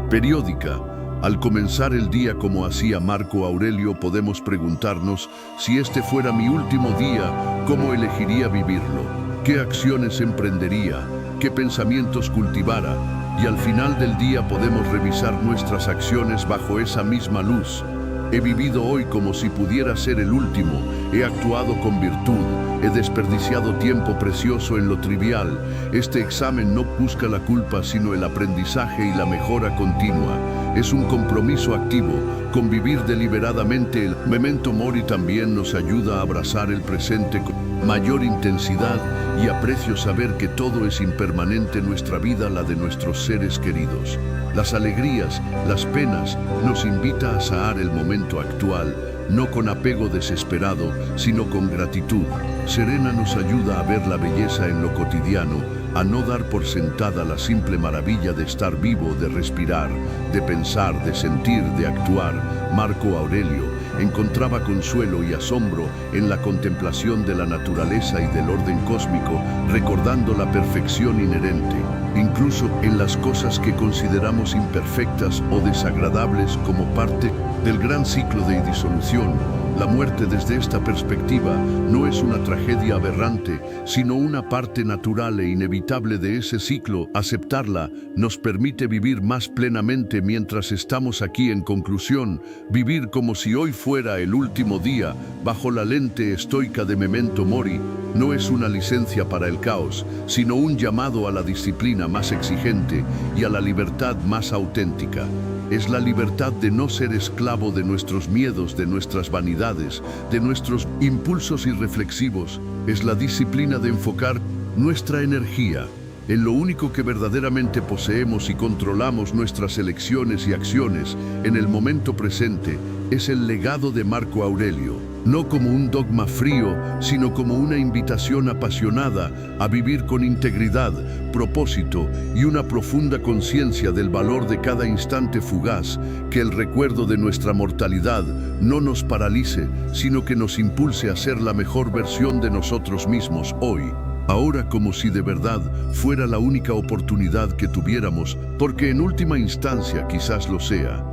periódica. Al comenzar el día, como hacía Marco Aurelio, podemos preguntarnos: si este fuera mi último día, ¿cómo elegiría vivirlo? ¿Qué acciones emprendería? ¿Qué pensamientos cultivara? Y al final del día podemos revisar nuestras acciones bajo esa misma luz. He vivido hoy como si pudiera ser el último, he actuado con virtud, he desperdiciado tiempo precioso en lo trivial. Este examen no busca la culpa, sino el aprendizaje y la mejora continua. Es un compromiso activo con vivir deliberadamente. El memento mori también nos ayuda a abrazar el presente con mayor intensidad y aprecio, saber que todo es impermanente en nuestra vida, la de nuestros seres queridos. Las alegrías, las penas, nos invita a saar el momento actual, no con apego desesperado, sino con gratitud. Serena nos ayuda a ver la belleza en lo cotidiano, a no dar por sentada la simple maravilla de estar vivo, de respirar, de pensar, de sentir, de actuar. Marco Aurelio encontraba consuelo y asombro en la contemplación de la naturaleza y del orden cósmico, recordando la perfección inherente, incluso en las cosas que consideramos imperfectas o desagradables, como parte del gran ciclo de disolución. La muerte, desde esta perspectiva, no es una tragedia aberrante, sino una parte natural e inevitable de ese ciclo. Aceptarla nos permite vivir más plenamente mientras estamos aquí. En conclusión, vivir como si hoy fuera el último día, bajo la lente estoica de memento mori, no es una licencia para el caos, sino un llamado a la disciplina más exigente y a la libertad más auténtica. Es la libertad de no ser esclavo de nuestros miedos, de nuestras vanidades, de nuestros impulsos irreflexivos. Es la disciplina de enfocar nuestra energía en lo único que verdaderamente poseemos y controlamos: nuestras elecciones y acciones en el momento presente. es el legado de Marco Aurelio, no como un dogma frío, sino como una invitación apasionada a vivir con integridad, propósito y una profunda conciencia del valor de cada instante fugaz, que el recuerdo de nuestra mortalidad no nos paralice, sino que nos impulse a ser la mejor versión de nosotros mismos hoy. Ahora, como si de verdad fuera la única oportunidad que tuviéramos, porque en última instancia quizás lo sea.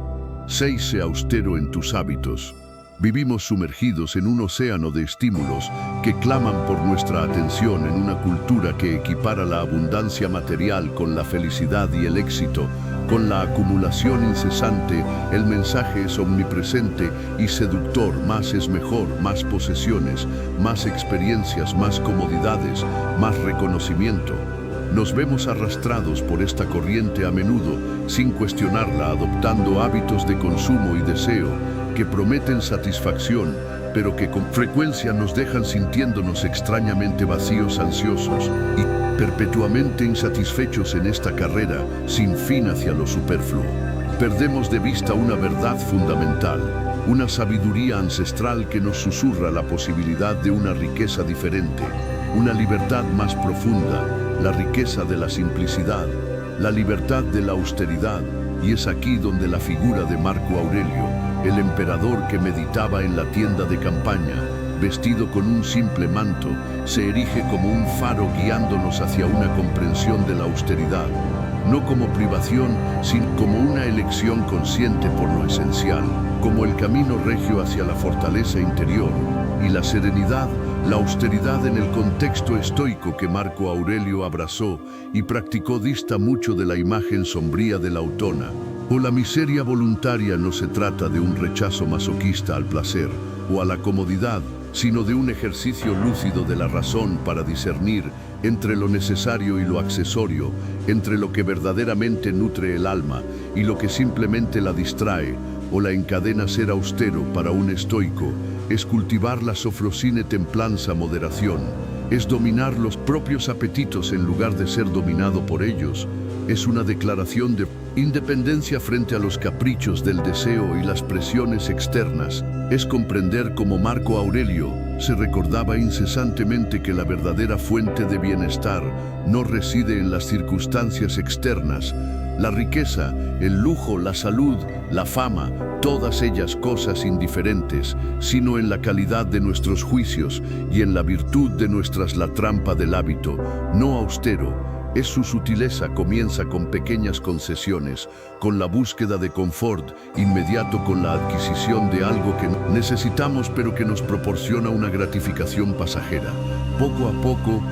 Sé austero en tus hábitos. Vivimos sumergidos en un océano de estímulos que claman por nuestra atención en una cultura que equipara la abundancia material con la felicidad y el éxito. Con la acumulación incesante, el mensaje es omnipresente y seductor: más es mejor, más posesiones, más experiencias, más comodidades, más reconocimiento. Nos vemos arrastrados por esta corriente a menudo, sin cuestionarla, adoptando hábitos de consumo y deseo que prometen satisfacción, pero que con frecuencia nos dejan sintiéndonos extrañamente vacíos, ansiosos y perpetuamente insatisfechos en esta carrera sin fin hacia lo superfluo. Perdemos de vista una verdad fundamental, una sabiduría ancestral que nos susurra la posibilidad de una riqueza diferente, una libertad más profunda, la riqueza de la simplicidad, la libertad de la austeridad. Y es aquí donde la figura de Marco Aurelio, el emperador que meditaba en la tienda de campaña, vestido con un simple manto, se erige como un faro guiándonos hacia una comprensión de la austeridad, no como privación, sino como una elección consciente por lo esencial, como el camino regio hacia la fortaleza interior y la serenidad. La austeridad en el contexto estoico que Marco Aurelio abrazó y practicó dista mucho de la imagen sombría de la Autona. O la miseria voluntaria no se trata de un rechazo masoquista al placer o a la comodidad, sino de un ejercicio lúcido de la razón para discernir entre lo necesario y lo accesorio, entre lo que verdaderamente nutre el alma y lo que simplemente la distrae o la encadena. Ser austero para un estoico es cultivar la sofrosine templanza, moderación, es dominar los propios apetitos en lugar de ser dominado por ellos, es una declaración de independencia frente a los caprichos del deseo y las presiones externas, es comprender como Marco Aurelio se recordaba incesantemente que la verdadera fuente de bienestar no reside en las circunstancias externas, la riqueza, el lujo, la salud, la fama, todas ellas cosas indiferentes, sino en la calidad de nuestros juicios y en la virtud de nuestras. La trampa del hábito, no austero, es su sutileza. Comienza con pequeñas concesiones, con la búsqueda de confort inmediato, con la adquisición de algo que necesitamos pero que nos proporciona una gratificación pasajera. Poco a poco,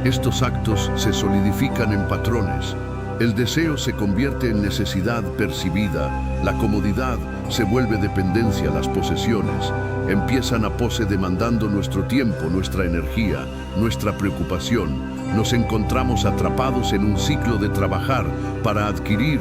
estos actos se solidifican en patrones. El deseo se convierte en necesidad percibida, la comodidad se vuelve dependencia, las posesiones empiezan a pose demandando nuestro tiempo, nuestra energía, nuestra preocupación. Nos encontramos atrapados en un ciclo de trabajar para adquirir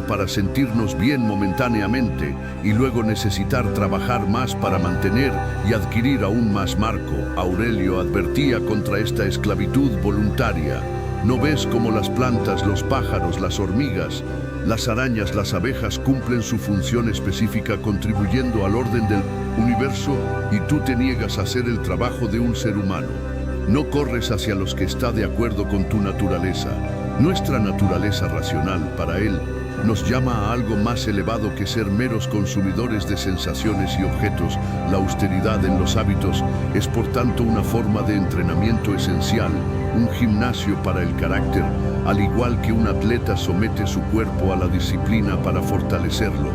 para sentirnos bien momentáneamente y luego necesitar trabajar más para mantener y adquirir aún más. Marco Aurelio advertía contra esta esclavitud voluntaria. ¿No ves cómo las plantas, los pájaros, las hormigas, las arañas, las abejas cumplen su función específica contribuyendo al orden del universo y tú te niegas a hacer el trabajo de un ser humano? No corres hacia los que está de acuerdo con tu naturaleza. Nuestra naturaleza racional, para él, nos llama a algo más elevado que ser meros consumidores de sensaciones y objetos. La austeridad en los hábitos es por tanto una forma de entrenamiento esencial, un gimnasio para el carácter, al igual que un atleta somete su cuerpo a la disciplina para fortalecerlo.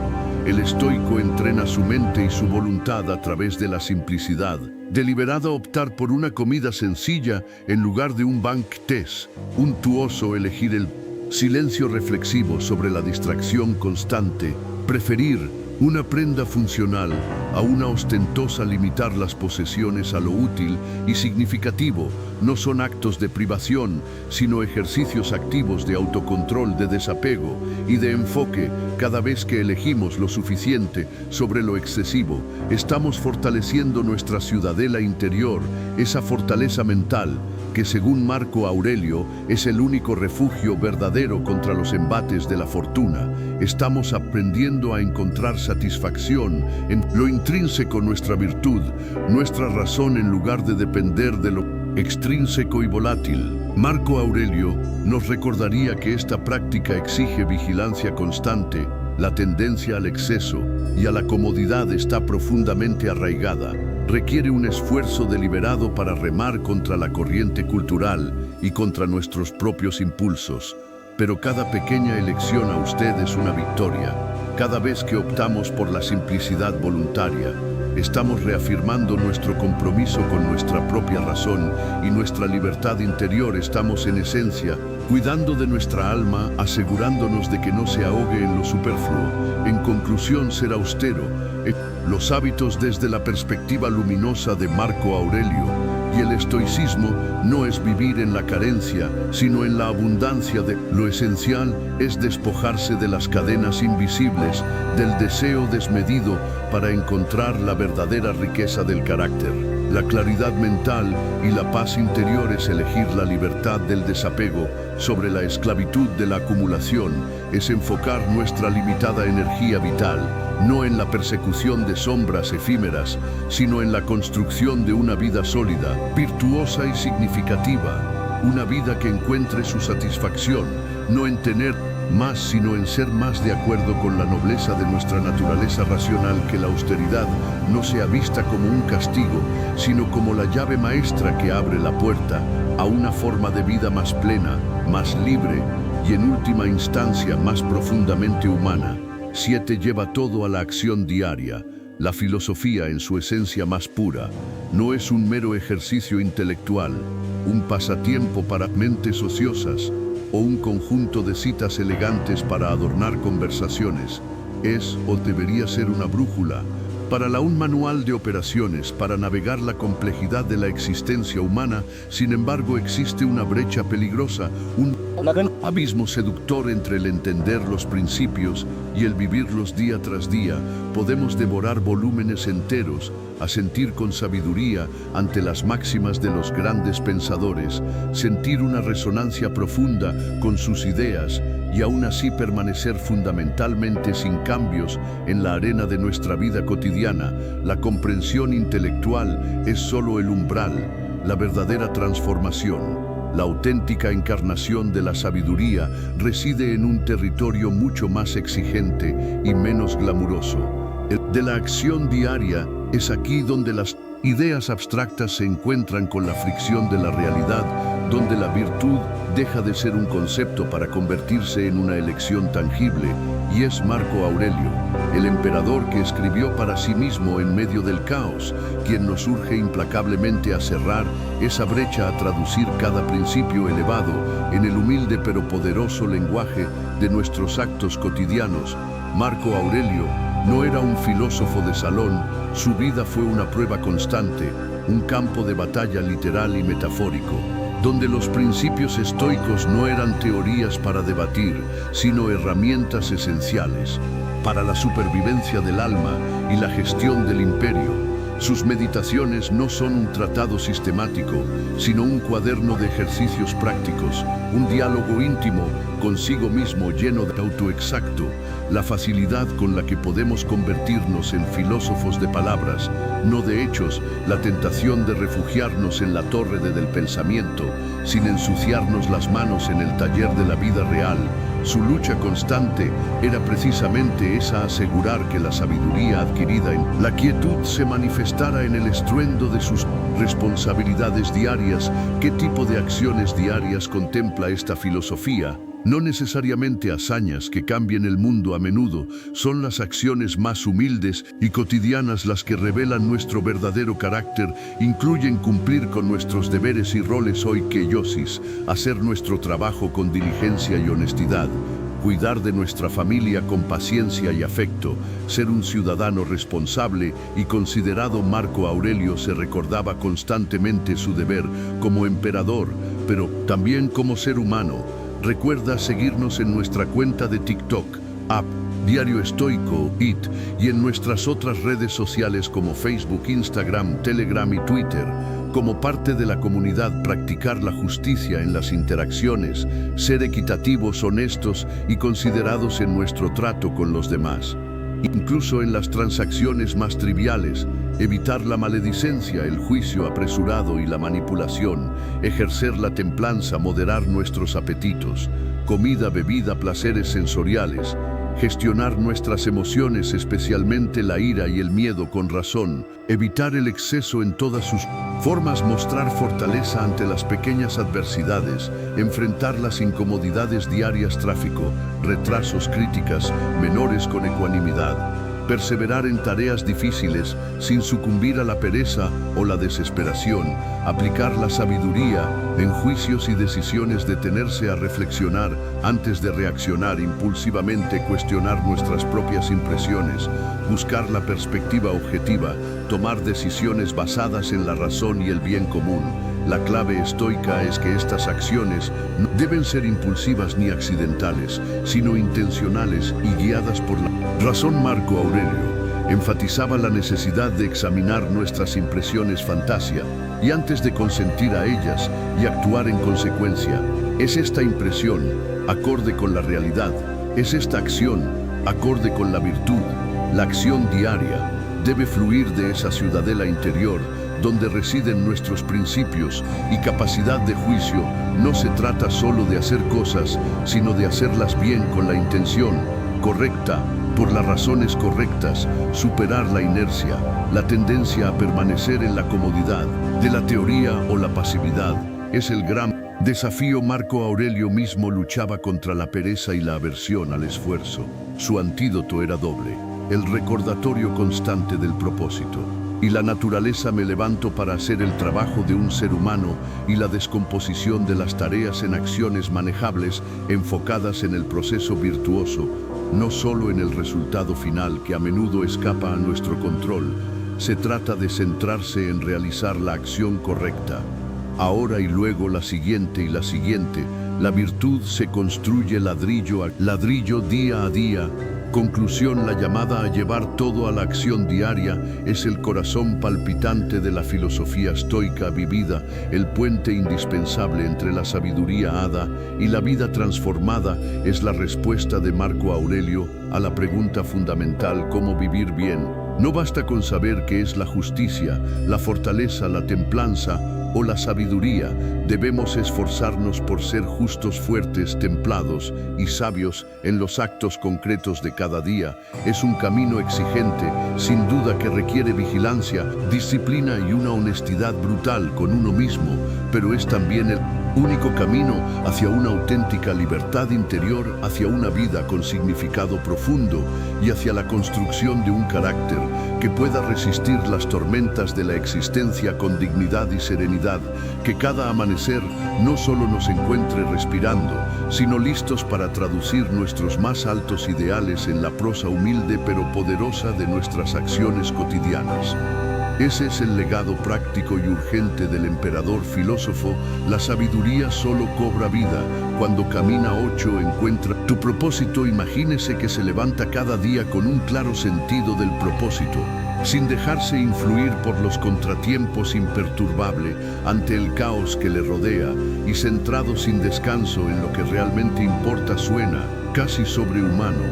El estoico entrena su mente y su voluntad a través de la simplicidad. Deliberada optar por una comida sencilla en lugar de un banquetes, untuoso elegir el silencio reflexivo sobre la distracción constante, preferir una prenda funcional a una ostentosa, limitar las posesiones a lo útil y significativo, no son actos de privación, sino ejercicios activos de autocontrol, de desapego y de enfoque. Cada vez que elegimos lo suficiente sobre lo excesivo, estamos fortaleciendo nuestra ciudadela interior, esa fortaleza mental que, según Marco Aurelio, es el único refugio verdadero contra los embates de la fortuna. Estamos aprendiendo a encontrar satisfacción en lo intrínseco nuestra virtud, nuestra razón en lugar de depender de lo extrínseco y volátil. Marco Aurelio nos recordaría que esta práctica exige vigilancia constante, la tendencia al exceso y a la comodidad está profundamente arraigada. Requiere un esfuerzo deliberado para remar contra la corriente cultural y contra nuestros propios impulsos. Pero cada pequeña elección a usted es una victoria. Cada vez que optamos por la simplicidad voluntaria, estamos reafirmando nuestro compromiso con nuestra propia razón y nuestra libertad interior. Estamos en esencia cuidando de nuestra alma, asegurándonos de que no se ahogue en lo superfluo. En conclusión, ser austero. Los hábitos desde la perspectiva luminosa de Marco Aurelio y el estoicismo no es vivir en la carencia, sino en la abundancia de lo esencial es despojarse de las cadenas invisibles, del deseo desmedido para encontrar la verdadera riqueza del carácter. La claridad mental y la paz interior es elegir la libertad del desapego sobre la esclavitud de la acumulación, es enfocar nuestra limitada energía vital, no en la persecución de sombras efímeras, sino en la construcción de una vida sólida, virtuosa y significativa, una vida que encuentre su satisfacción, no en tener más, sino en ser más de acuerdo con la nobleza de nuestra naturaleza racional, que la austeridad no sea vista como un castigo, sino como la llave maestra que abre la puerta a una forma de vida más plena, más libre y en última instancia más profundamente humana. 7. Lleva todo a la acción diaria. La filosofía en su esencia más pura no es un mero ejercicio intelectual, un pasatiempo para mentes ociosas o un conjunto de citas elegantes para adornar conversaciones. Es o debería ser una brújula para un manual de operaciones para navegar la complejidad de la existencia humana. Sin embargo, existe una brecha peligrosa, un abismo seductor entre el entender los principios y el vivirlos día tras día. Podemos devorar volúmenes enteros, asentir con sabiduría ante las máximas de los grandes pensadores, sentir una resonancia profunda con sus ideas y aún así permanecer fundamentalmente sin cambios en la arena de nuestra vida cotidiana. La comprensión intelectual es solo el umbral. La verdadera transformación, la auténtica encarnación de la sabiduría, reside en un territorio mucho más exigente y menos glamuroso. El de la acción diaria es aquí donde las ideas abstractas se encuentran con la fricción de la realidad, donde la virtud deja de ser un concepto para convertirse en una elección tangible, y es Marco Aurelio, el emperador que escribió para sí mismo en medio del caos, quien nos urge implacablemente a cerrar esa brecha, a traducir cada principio elevado en el humilde pero poderoso lenguaje de nuestros actos cotidianos. Marco Aurelio no era un filósofo de salón, su vida fue una prueba constante, un campo de batalla literal y metafórico, donde los principios estoicos no eran teorías para debatir, sino herramientas esenciales para la supervivencia del alma y la gestión del imperio. Sus meditaciones no son un tratado sistemático, sino un cuaderno de ejercicios prácticos, un diálogo íntimo consigo mismo lleno de autoexacto, la facilidad con la que podemos convertirnos en filósofos de palabras, no de hechos, la tentación de refugiarnos en la torre del pensamiento, sin ensuciarnos las manos en el taller de la vida real. Su lucha constante era precisamente esa: asegurar que la sabiduría adquirida en la quietud se manifestara en el estruendo de sus responsabilidades diarias. ¿Qué tipo de acciones diarias contempla esta filosofía? No necesariamente hazañas que cambien el mundo. A menudo son las acciones más humildes y cotidianas las que revelan nuestro verdadero carácter. Incluyen cumplir con nuestros deberes y roles oikeiosis, hacer nuestro trabajo con diligencia y honestidad, cuidar de nuestra familia con paciencia y afecto, ser un ciudadano responsable y considerado. Marco Aurelio se recordaba constantemente su deber como emperador, pero también como ser humano. Recuerda seguirnos en nuestra cuenta de TikTok, Diario Estoico, y en nuestras otras redes sociales como Facebook, Instagram, Telegram y Twitter. Como parte de la comunidad, practicar la justicia en las interacciones, ser equitativos, honestos y considerados en nuestro trato con los demás. incluso en las transacciones más triviales, evitar la maledicencia, el juicio apresurado y la manipulación, ejercer la templanza, moderar nuestros apetitos, comida, bebida, placeres sensoriales, gestionar nuestras emociones, especialmente la ira y el miedo con razón, evitar el exceso en todas sus formas, mostrar fortaleza ante las pequeñas adversidades, enfrentar las incomodidades diarias, tráfico, retrasos, críticas menores con ecuanimidad, perseverar en tareas difíciles sin sucumbir a la pereza o la desesperación, aplicar la sabiduría en juicios y decisiones, detenerse a reflexionar antes de reaccionar impulsivamente, cuestionar nuestras propias impresiones, buscar la perspectiva objetiva, tomar decisiones basadas en la razón y el bien común. La clave estoica es que estas acciones no deben ser impulsivas ni accidentales, sino intencionales y guiadas por la razón. Marco Aurelio enfatizaba la necesidad de examinar nuestras impresiones fantasía y antes de consentir a ellas y actuar en consecuencia. ¿Es esta impresión acorde con la realidad? ¿Es esta acción acorde con la virtud? La acción diaria debe fluir de esa ciudadela interior donde residen nuestros principios y capacidad de juicio. No se trata solo de hacer cosas, sino de hacerlas bien con la intención correcta, por las razones correctas, superar la inercia, la tendencia a permanecer en la comodidad de la teoría o la pasividad. Es el gran desafío. Marco Aurelio mismo luchaba contra la pereza y la aversión al esfuerzo. Su antídoto era doble: el recordatorio constante del propósito. Y la naturaleza me levanto para hacer el trabajo de un ser humano y la descomposición de las tareas en acciones manejables enfocadas en el proceso virtuoso, no solo en el resultado final que a menudo escapa a nuestro control. Se trata de centrarse en realizar la acción correcta. Ahora y luego la siguiente y la siguiente. La virtud se construye ladrillo a ladrillo, día a día. Conclusión: la llamada a llevar todo a la acción diaria es el corazón palpitante de la filosofía estoica vivida, el puente indispensable entre la sabiduría hada y la vida transformada. Es la respuesta de Marco Aurelio a la pregunta fundamental: ¿cómo vivir bien? No basta con saber qué es la justicia, la fortaleza, la templanza o la sabiduría. Debemos esforzarnos por ser justos, fuertes, templados y sabios en los actos concretos de cada día. Es un camino exigente, sin duda, que requiere vigilancia, disciplina y una honestidad brutal con uno mismo, pero es también el único camino hacia una auténtica libertad interior, hacia una vida con significado profundo y hacia la construcción de un carácter que pueda resistir las tormentas de la existencia con dignidad y serenidad. Que cada amanecer no solo nos encuentre respirando, sino listos para traducir nuestros más altos ideales en la prosa humilde pero poderosa de nuestras acciones cotidianas. Ese es el legado práctico y urgente del emperador filósofo. La sabiduría solo cobra vida cuando camina. 8. Encuentra tu propósito. Imagínese que se levanta cada día con un claro sentido del propósito, sin dejarse influir por los contratiempos, imperturbable ante el caos que le rodea y centrado sin descanso en lo que realmente importa. Suena casi sobrehumano,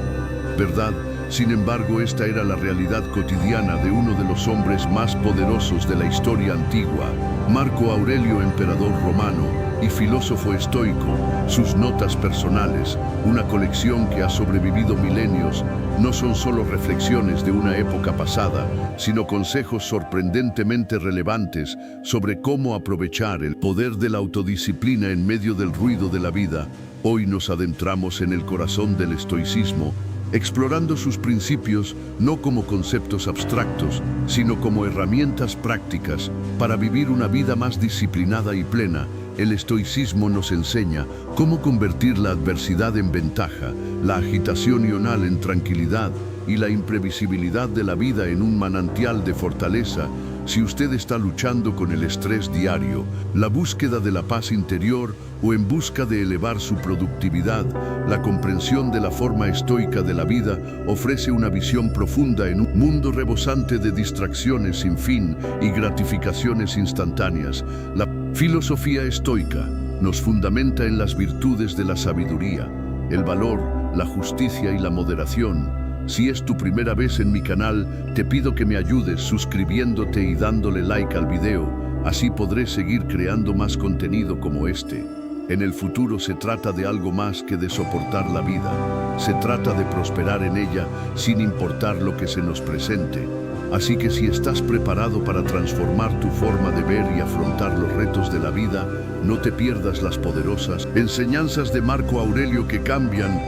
¿verdad? Sin embargo, esta era la realidad cotidiana de uno de los hombres más poderosos de la historia antigua, Marco Aurelio, emperador romano y filósofo estoico. Sus notas personales, una colección que ha sobrevivido milenios, no son solo reflexiones de una época pasada, sino consejos sorprendentemente relevantes sobre cómo aprovechar el poder de la autodisciplina en medio del ruido de la vida. Hoy nos adentramos en el corazón del estoicismo, explorando sus principios no como conceptos abstractos, sino como herramientas prácticas para vivir una vida más disciplinada y plena. El estoicismo nos enseña cómo convertir la adversidad en ventaja, la agitación ional en tranquilidad y la imprevisibilidad de la vida en un manantial de fortaleza. Si usted está luchando con el estrés diario, la búsqueda de la paz interior o en busca de elevar su productividad, la comprensión de la forma estoica de la vida ofrece una visión profunda en un mundo rebosante de distracciones sin fin y gratificaciones instantáneas. La filosofía estoica nos fundamenta en las virtudes de la sabiduría, el valor, la justicia y la moderación. Si es tu primera vez en mi canal, te pido que me ayudes suscribiéndote y dándole like al video, así podré seguir creando más contenido como este. En el futuro se trata de algo más que de soportar la vida. Se trata de prosperar en ella sin importar lo que se nos presente. Así que si estás preparado para transformar tu forma de ver y afrontar los retos de la vida, no te pierdas las poderosas enseñanzas de Marco Aurelio que cambian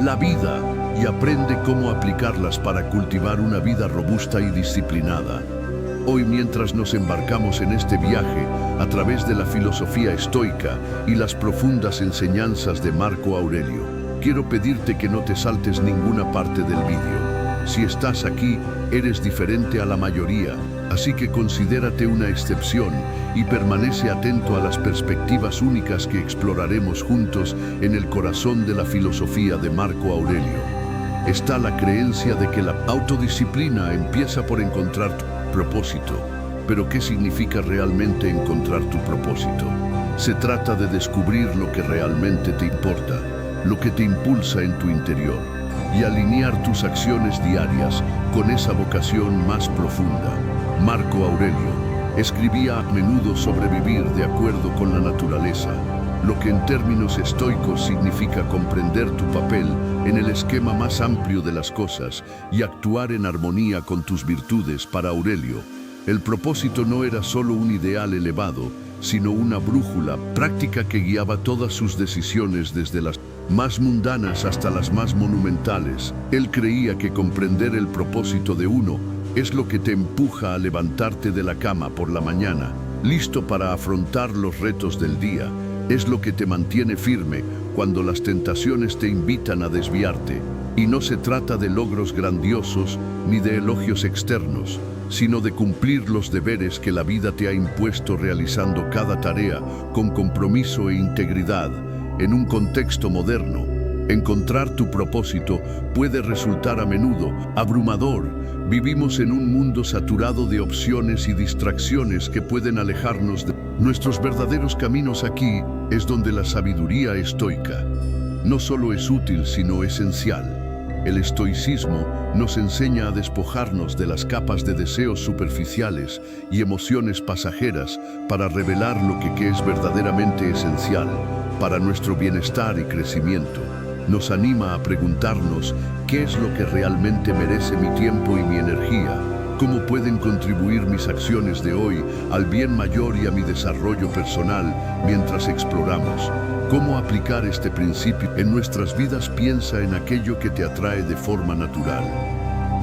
la vida y aprende cómo aplicarlas para cultivar una vida robusta y disciplinada. Hoy, mientras nos embarcamos en este viaje a través de la filosofía estoica y las profundas enseñanzas de Marco Aurelio, quiero pedirte que no te saltes ninguna parte del vídeo. Si estás aquí, eres diferente a la mayoría, así que considérate una excepción y permanece atento a las perspectivas únicas que exploraremos juntos en el corazón de la filosofía de Marco Aurelio. Está la creencia de que la autodisciplina empieza por encontrar tu propósito. Pero ¿qué significa realmente encontrar tu propósito? Se trata de descubrir lo que realmente te importa, lo que te impulsa en tu interior, y alinear tus acciones diarias con esa vocación más profunda. Marco Aurelio escribía a menudo sobre vivir de acuerdo con la naturaleza, lo que en términos estoicos significa comprender tu papel en el esquema más amplio de las cosas y actuar en armonía con tus virtudes. Para Aurelio, el propósito no era solo un ideal elevado, sino una brújula práctica que guiaba todas sus decisiones desde las más mundanas hasta las más monumentales. Él creía que comprender el propósito de uno es lo que te empuja a levantarte de la cama por la mañana, listo para afrontar los retos del día. Es lo que te mantiene firme cuando las tentaciones te invitan a desviarte. Y no se trata de logros grandiosos ni de elogios externos, sino de cumplir los deberes que la vida te ha impuesto realizando cada tarea con compromiso e integridad. En un contexto moderno, encontrar tu propósito puede resultar a menudo abrumador. Vivimos en un mundo saturado de opciones y distracciones que pueden alejarnos de nuestros verdaderos caminos. Aquí es donde la sabiduría estoica no solo es útil, sino esencial. El estoicismo nos enseña a despojarnos de las capas de deseos superficiales y emociones pasajeras para revelar lo que es verdaderamente esencial para nuestro bienestar y crecimiento. Nos anima a preguntarnos qué es lo que realmente merece mi tiempo y mi energía, cómo pueden contribuir mis acciones de hoy al bien mayor y a mi desarrollo personal. Mientras exploramos cómo aplicar este principio en nuestras vidas, piensa en aquello que te atrae de forma natural,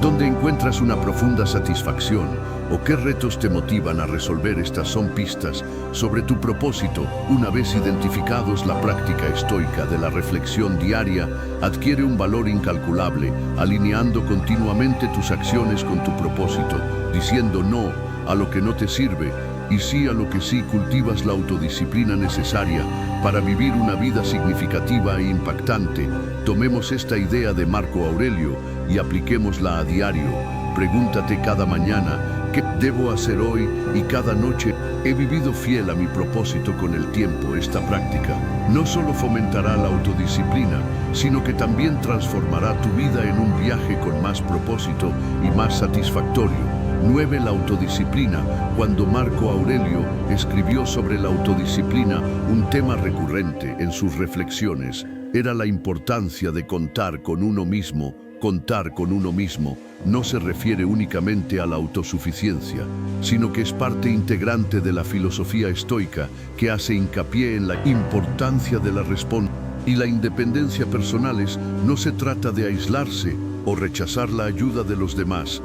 donde encuentras una profunda satisfacción, o qué retos te motivan a resolver. Estas son pistas sobre tu propósito. Una vez identificados, la práctica estoica de la reflexión diaria adquiere un valor incalculable, alineando continuamente tus acciones con tu propósito, diciendo no a lo que no te sirve y sí a lo que sí. Cultivas la autodisciplina necesaria para vivir una vida significativa e impactante. Tomemos esta idea de Marco Aurelio y apliquémosla a diario. Pregúntate cada mañana: ¿qué debo hacer hoy? Y cada noche: ¿he vivido fiel a mi propósito con el tiempo? Esta práctica no solo fomentará la autodisciplina, sino que también transformará tu vida en un viaje con más propósito y más satisfactorio. 9. La autodisciplina. Cuando Marco Aurelio escribió sobre la autodisciplina, un tema recurrente en sus reflexiones era la importancia de contar con uno mismo. Contar con uno mismo no se refiere únicamente a la autosuficiencia, sino que es parte integrante de la filosofía estoica, que hace hincapié en la importancia de la responsabilidad y la independencia personales. No se trata de aislarse o rechazar la ayuda de los demás,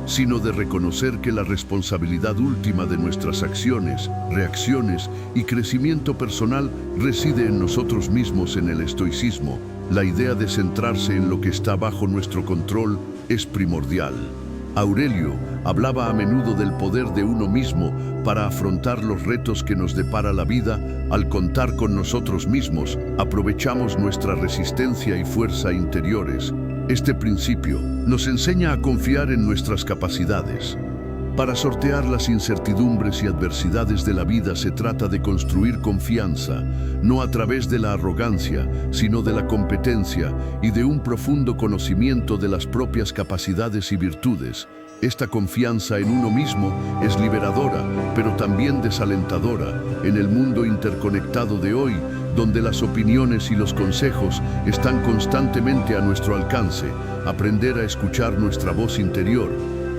sino de reconocer que la responsabilidad última de nuestras acciones, reacciones y crecimiento personal reside en nosotros mismos. En el estoicismo, la idea de centrarse en lo que está bajo nuestro control es primordial. Aurelio hablaba a menudo del poder de uno mismo para afrontar los retos que nos depara la vida. Al contar con nosotros mismos, aprovechamos nuestra resistencia y fuerza interiores. Este principio nos enseña a confiar en nuestras capacidades, Para sortear las incertidumbres y adversidades de la vida se trata de construir confianza, no a través de la arrogancia, sino de la competencia y de un profundo conocimiento de las propias capacidades y virtudes. Esta confianza en uno mismo es liberadora, pero también desalentadora en el mundo interconectado de hoy, donde las opiniones y los consejos están constantemente a nuestro alcance. Aprender a escuchar nuestra voz interior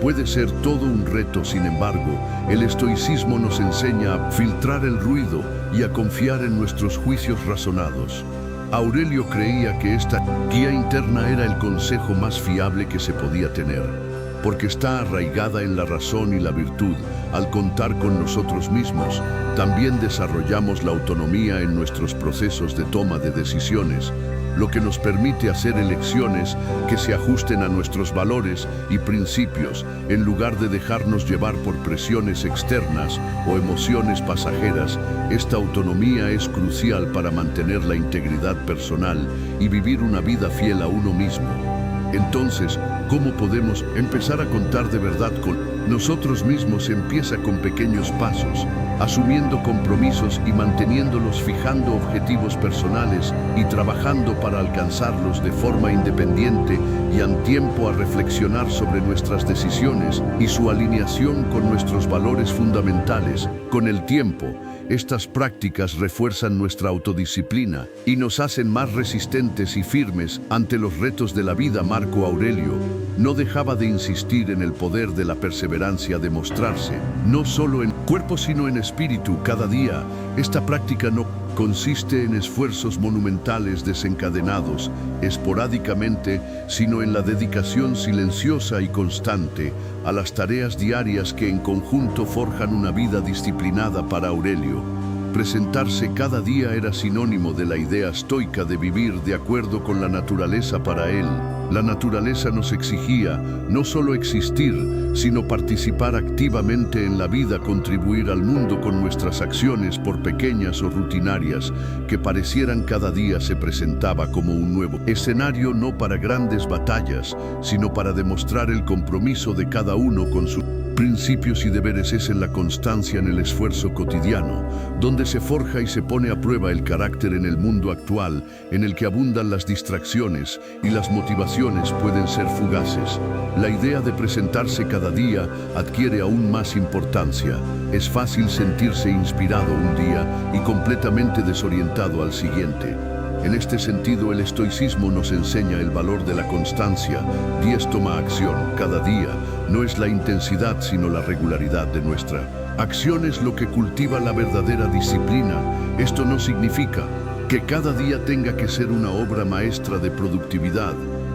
puede ser todo un reto. Sin embargo, el estoicismo nos enseña a filtrar el ruido y a confiar en nuestros juicios razonados. Aurelio creía que esta guía interna era el consejo más fiable que se podía tener, porque está arraigada en la razón y la virtud. Al contar con nosotros mismos, también desarrollamos la autonomía en nuestros procesos de toma de decisiones, lo que nos permite hacer elecciones que se ajusten a nuestros valores y principios, en lugar de dejarnos llevar por presiones externas o emociones pasajeras. Esta autonomía es crucial para mantener la integridad personal y vivir una vida fiel a uno mismo. Entonces, ¿cómo podemos empezar a contar de verdad con nosotros mismos? Empieza con pequeños pasos, asumiendo compromisos y manteniéndolos, fijando objetivos personales y trabajando para alcanzarlos de forma independiente, y dan tiempo a reflexionar sobre nuestras decisiones y su alineación con nuestros valores fundamentales. Con el tiempo, estas prácticas refuerzan nuestra autodisciplina y nos hacen más resistentes y firmes ante los retos de la vida. Marco Aurelio no dejaba de insistir en el poder de la perseverancia de mostrarse, no solo en cuerpo sino en espíritu, cada día. Esta práctica no consiste en esfuerzos monumentales desencadenados esporádicamente, sino en la dedicación silenciosa y constante a las tareas diarias que en conjunto forjan una vida disciplinada. Para Aurelio, presentarse cada día era sinónimo de la idea estoica de vivir de acuerdo con la naturaleza. Para él, la naturaleza nos exigía no solo existir, sino participar activamente en la vida, contribuir al mundo con nuestras acciones, por pequeñas o rutinarias que parecieran. Cada día se presentaba como un nuevo escenario, no para grandes batallas, sino para demostrar el compromiso de cada uno con sus principios y deberes. Es en la constancia, en el esfuerzo cotidiano, donde se forja y se pone a prueba el carácter. En el mundo actual, en el que abundan las distracciones y las motivaciones pueden ser fugaces, la idea de presentarse cada día adquiere aún más importancia. Es fácil sentirse inspirado un día y completamente desorientado al siguiente. En este sentido, el estoicismo nos enseña el valor de la constancia. Diez, toma acción cada día. No es la intensidad, sino la regularidad de nuestra acción es lo que cultiva la verdadera disciplina. Esto no significa que cada día tenga que ser una obra maestra de productividad,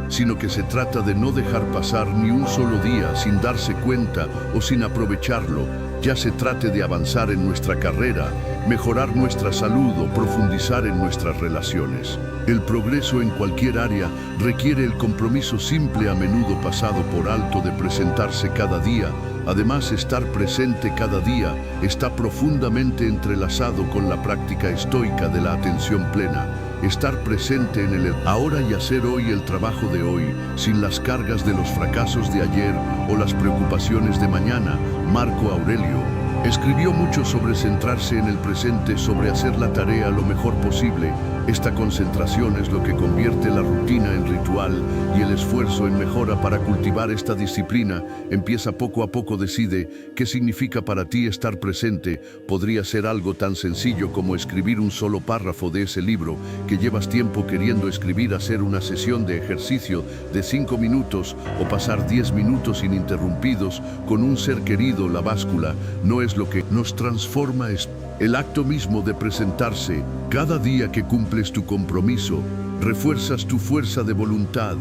sino que se trata de no dejar pasar ni un solo día sin darse cuenta o sin aprovecharlo, ya se trate de avanzar en nuestra carrera, mejorar nuestra salud o profundizar en nuestras relaciones. El progreso en cualquier área requiere el compromiso simple, a menudo pasado por alto, de presentarse cada día. Además, estar presente cada día está profundamente entrelazado con la práctica estoica de la atención plena. Estar presente en el ahora y hacer hoy el trabajo de hoy, sin las cargas de los fracasos de ayer o las preocupaciones de mañana. Marco Aurelio escribió mucho sobre centrarse en el presente, sobre hacer la tarea lo mejor posible. Esta concentración es lo que convierte la rutina en ritual y el esfuerzo en mejora. Para cultivar esta disciplina, empieza poco a poco. Decide qué significa para ti estar presente. Podría ser algo tan sencillo como escribir un solo párrafo de ese libro que llevas tiempo queriendo escribir, hacer una sesión de ejercicio de 5 minutos o pasar 10 minutos ininterrumpidos con un ser querido. La báscula no es lo que nos transforma, es el acto mismo de presentarse. Cada día que cumples tu compromiso, refuerzas tu fuerza de voluntad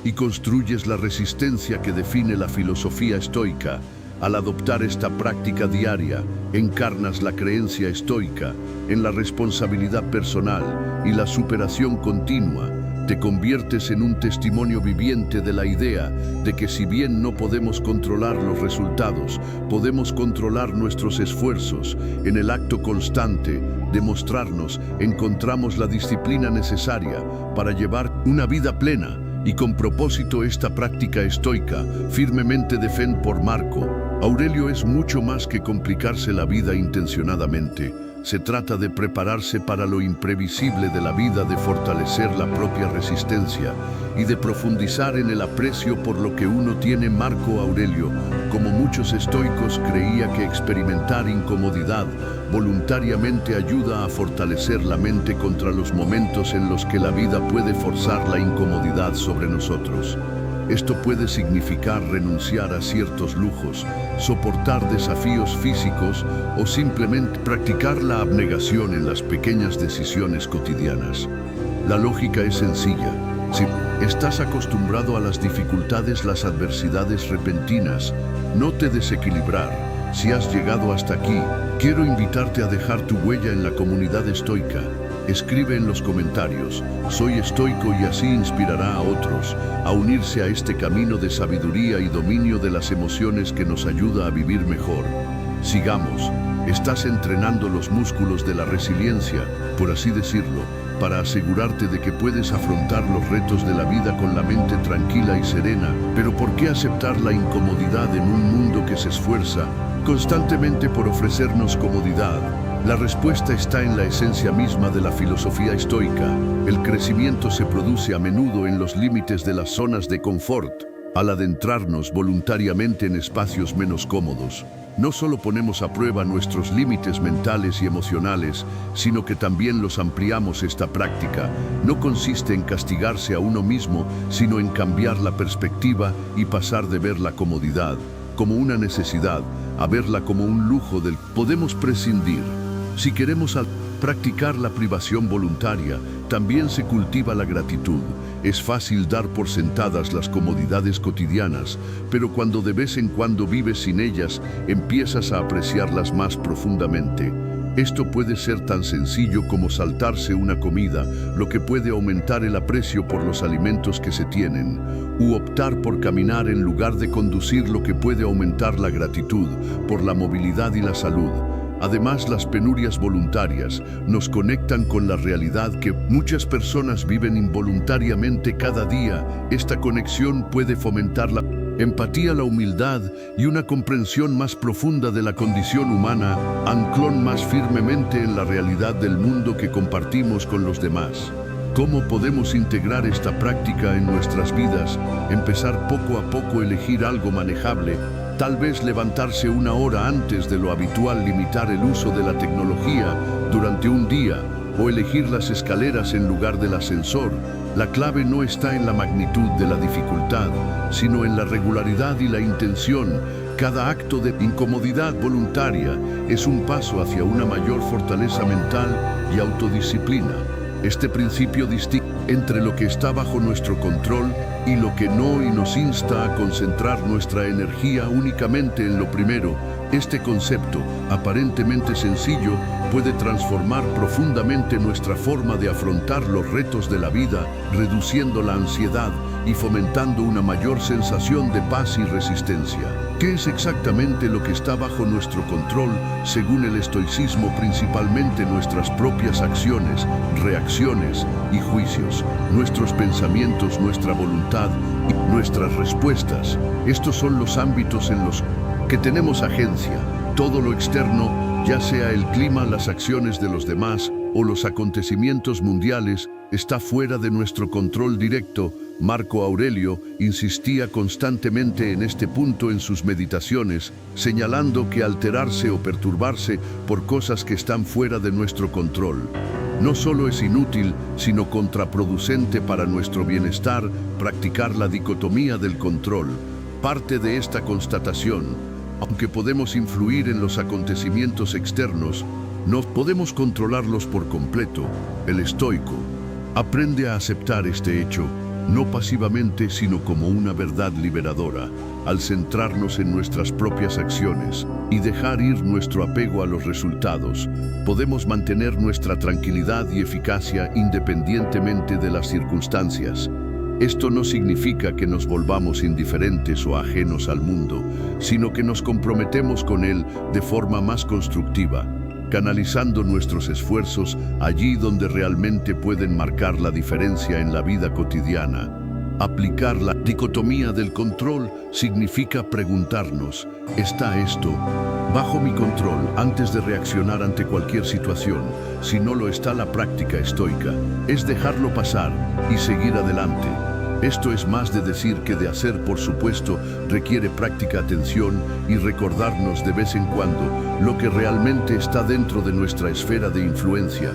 y construyes la resistencia que define la filosofía estoica. Al adoptar esta práctica diaria, encarnas la creencia estoica en la responsabilidad personal y la superación continua. Te conviertes en un testimonio viviente de la idea de que, si bien no podemos controlar los resultados, podemos controlar nuestros esfuerzos. En el acto constante de mostrarnos, encontramos la disciplina necesaria para llevar una vida plena y con propósito. Esta práctica estoica firmemente defendida por Marco Aurelio es mucho más que complicarse la vida intencionadamente. Se trata de prepararse para lo imprevisible de la vida, de fortalecer la propia resistencia y de profundizar en el aprecio por lo que uno tiene. Marco Aurelio, como muchos estoicos, creía que experimentar incomodidad voluntariamente ayuda a fortalecer la mente contra los momentos en los que la vida puede forzar la incomodidad sobre nosotros. Esto puede significar renunciar a ciertos lujos, soportar desafíos físicos o simplemente practicar la abnegación en las pequeñas decisiones cotidianas. La lógica es sencilla. Si estás acostumbrado a las dificultades, las adversidades repentinas, no te desequilibrar. Si has llegado hasta aquí, quiero invitarte a dejar tu huella en la comunidad estoica. Escribe en los comentarios, soy estoico, y así inspirará a otros a unirse a este camino de sabiduría y dominio de las emociones que nos ayuda a vivir mejor. Sigamos, estás entrenando los músculos de la resiliencia, por así decirlo, para asegurarte de que puedes afrontar los retos de la vida con la mente tranquila y serena. Pero ¿por qué aceptar la incomodidad en un mundo que se esfuerza constantemente por ofrecernos comodidad? La respuesta está en la esencia misma de la filosofía estoica. El crecimiento se produce a menudo en los límites de las zonas de confort. Al adentrarnos voluntariamente en espacios menos cómodos, no solo ponemos a prueba nuestros límites mentales y emocionales, sino que también los ampliamos. Esta práctica no consiste en castigarse a uno mismo, sino en cambiar la perspectiva y pasar de ver la comodidad como una necesidad a verla como un lujo del que podemos prescindir. Si queremos practicar la privación voluntaria, también se cultiva la gratitud. Es fácil dar por sentadas las comodidades cotidianas, pero cuando de vez en cuando vives sin ellas, empiezas a apreciarlas más profundamente. Esto puede ser tan sencillo como saltarse una comida, lo que puede aumentar el aprecio por los alimentos que se tienen, u optar por caminar en lugar de conducir, lo que puede aumentar la gratitud por la movilidad y la salud. Además, las penurias voluntarias nos conectan con la realidad que muchas personas viven involuntariamente cada día. Esta conexión puede fomentar la empatía, la humildad y una comprensión más profunda de la condición humana, anclón más firmemente en la realidad del mundo que compartimos con los demás. ¿Cómo podemos integrar esta práctica en nuestras vidas? Empezar poco a poco, elegir algo manejable. Tal vez levantarse una hora antes de lo habitual, limitar el uso de la tecnología durante un día o elegir las escaleras en lugar del ascensor. La clave no está en la magnitud de la dificultad, sino en la regularidad y la intención. Cada acto de incomodidad voluntaria es un paso hacia una mayor fortaleza mental y autodisciplina. Este principio distingue entre lo que está bajo nuestro control y lo que no, y nos insta a concentrar nuestra energía únicamente en lo primero. Este concepto, aparentemente sencillo, puede transformar profundamente nuestra forma de afrontar los retos de la vida, reduciendo la ansiedad y fomentando una mayor sensación de paz y resistencia. ¿Qué es exactamente lo que está bajo nuestro control? Según el estoicismo, principalmente nuestras propias acciones, reacciones y juicios, nuestros pensamientos, nuestra voluntad y nuestras respuestas. Estos son los ámbitos en los que tenemos agencia. Todo lo externo, ya sea el clima, las acciones de los demás o los acontecimientos mundiales, está fuera de nuestro control directo. Marco Aurelio insistía constantemente en este punto en sus meditaciones, señalando que alterarse o perturbarse por cosas que están fuera de nuestro control no solo es inútil, sino contraproducente para nuestro bienestar. Practicar la dicotomía del control parte de esta constatación. Aunque podemos influir en los acontecimientos externos, no podemos controlarlos por completo. El estoico aprende a aceptar este hecho, no pasivamente, sino como una verdad liberadora. Al centrarnos en nuestras propias acciones y dejar ir nuestro apego a los resultados, podemos mantener nuestra tranquilidad y eficacia independientemente de las circunstancias. Esto no significa que nos volvamos indiferentes o ajenos al mundo, sino que nos comprometemos con él de forma más constructiva, canalizando nuestros esfuerzos allí donde realmente pueden marcar la diferencia en la vida cotidiana. Aplicar la dicotomía del control significa preguntarnos, ¿está esto bajo mi control antes de reaccionar ante cualquier situación? Si no lo está, la práctica estoica es dejarlo pasar y seguir adelante. Esto es más de decir que de hacer, por supuesto, requiere práctica, atención y recordarnos de vez en cuando lo que realmente está dentro de nuestra esfera de influencia.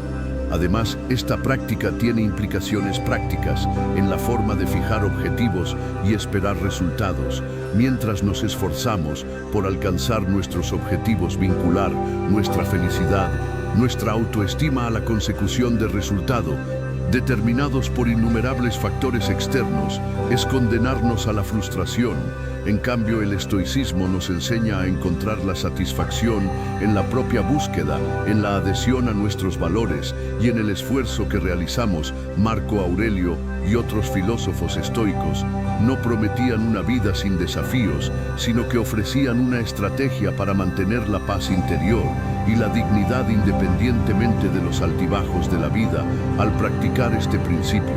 Además, esta práctica tiene implicaciones prácticas en la forma de fijar objetivos y esperar resultados. Mientras nos esforzamos por alcanzar nuestros objetivos, vincular nuestra felicidad, nuestra autoestima a la consecución de resultado, determinados por innumerables factores externos, es condenarnos a la frustración. En cambio, el estoicismo nos enseña a encontrar la satisfacción en la propia búsqueda, en la adhesión a nuestros valores y en el esfuerzo que realizamos. Marco Aurelio y otros filósofos estoicos no prometían una vida sin desafíos, sino que ofrecían una estrategia para mantener la paz interior y la dignidad independientemente de los altibajos de la vida. Al practicar este principio,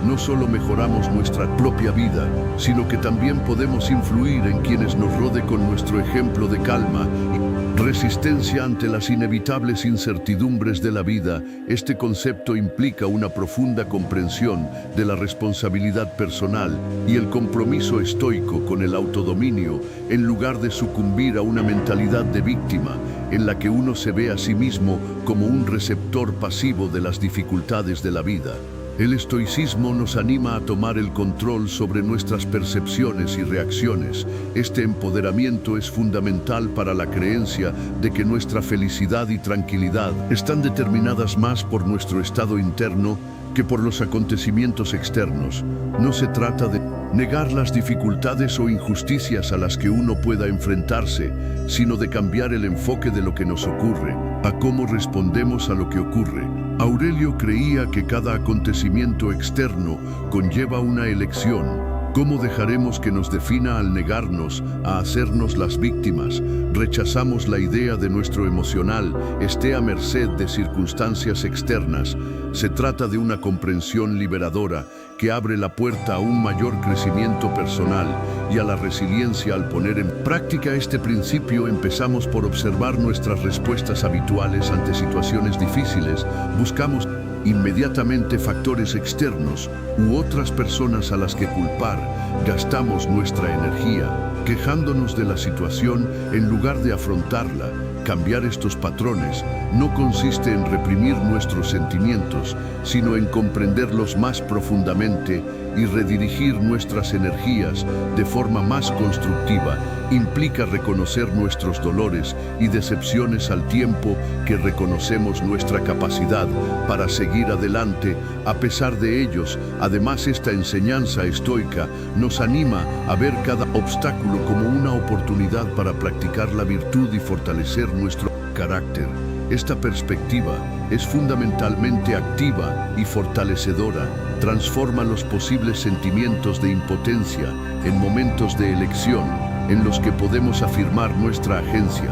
no solo mejoramos nuestra propia vida, sino que también podemos influir en quienes nos rodeen con nuestro ejemplo de calma y resistencia ante las inevitables incertidumbres de la vida. Este concepto implica una profunda comprensión de la responsabilidad personal y el compromiso estoico con el autodominio, en lugar de sucumbir a una mentalidad de víctima, en la que uno se ve a sí mismo como un receptor pasivo de las dificultades de la vida. El estoicismo nos anima a tomar el control sobre nuestras percepciones y reacciones. Este empoderamiento es fundamental para la creencia de que nuestra felicidad y tranquilidad están determinadas más por nuestro estado interno que por los acontecimientos externos. No se trata de negar las dificultades o injusticias a las que uno pueda enfrentarse, sino de cambiar el enfoque de lo que nos ocurre, a cómo respondemos a lo que ocurre. Aurelio creía que cada acontecimiento externo conlleva una elección. ¿Cómo dejaremos que nos defina al negarnos a hacernos las víctimas? Rechazamos la idea de nuestro emocional esté a merced de circunstancias externas. Se trata de una comprensión liberadora que abre la puerta a un mayor crecimiento personal y a la resiliencia. Al poner en práctica este principio, empezamos por observar nuestras respuestas habituales ante situaciones difíciles. Buscamos inmediatamente factores externos u otras personas a las que culpar. Gastamos nuestra energía quejándonos de la situación en lugar de afrontarla. Cambiar estos patrones no consiste en reprimir nuestros sentimientos, sino en comprenderlos más profundamente y redirigir nuestras energías de forma más constructiva. Implica reconocer nuestros dolores y decepciones al tiempo que reconocemos nuestra capacidad para seguir adelante a pesar de ellos. Además, esta enseñanza estoica nos anima a ver cada obstáculo como una oportunidad para practicar la virtud y fortalecer nuestro carácter. Esta perspectiva es fundamentalmente activa y fortalecedora. Transforma los posibles sentimientos de impotencia en momentos de elección en los que podemos afirmar nuestra agencia.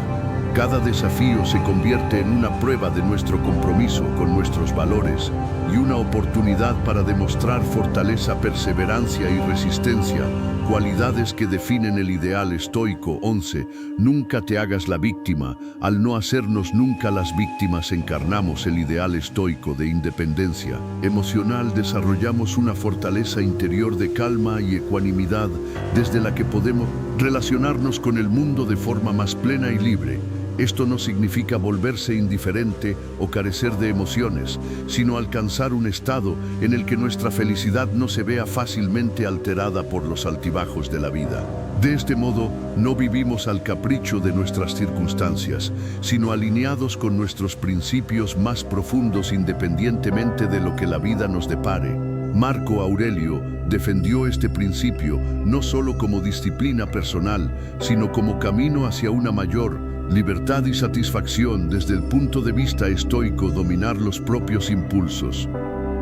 Cada desafío se convierte en una prueba de nuestro compromiso con nuestros valores y una oportunidad para demostrar fortaleza, perseverancia y resistencia, cualidades que definen el ideal estoico. 11. Nunca te hagas la víctima. Al no hacernos nunca las víctimas, encarnamos el ideal estoico de independencia emocional. Desarrollamos una fortaleza interior de calma y ecuanimidad desde la que podemos relacionarnos con el mundo de forma más plena y libre. Esto no significa volverse indiferente o carecer de emociones, sino alcanzar un estado en el que nuestra felicidad no se vea fácilmente alterada por los altibajos de la vida. De este modo, no vivimos al capricho de nuestras circunstancias, sino alineados con nuestros principios más profundos independientemente de lo que la vida nos depare. Marco Aurelio defendió este principio no solo como disciplina personal, sino como camino hacia una mayor libertad y satisfacción. Desde el punto de vista estoico, dominar los propios impulsos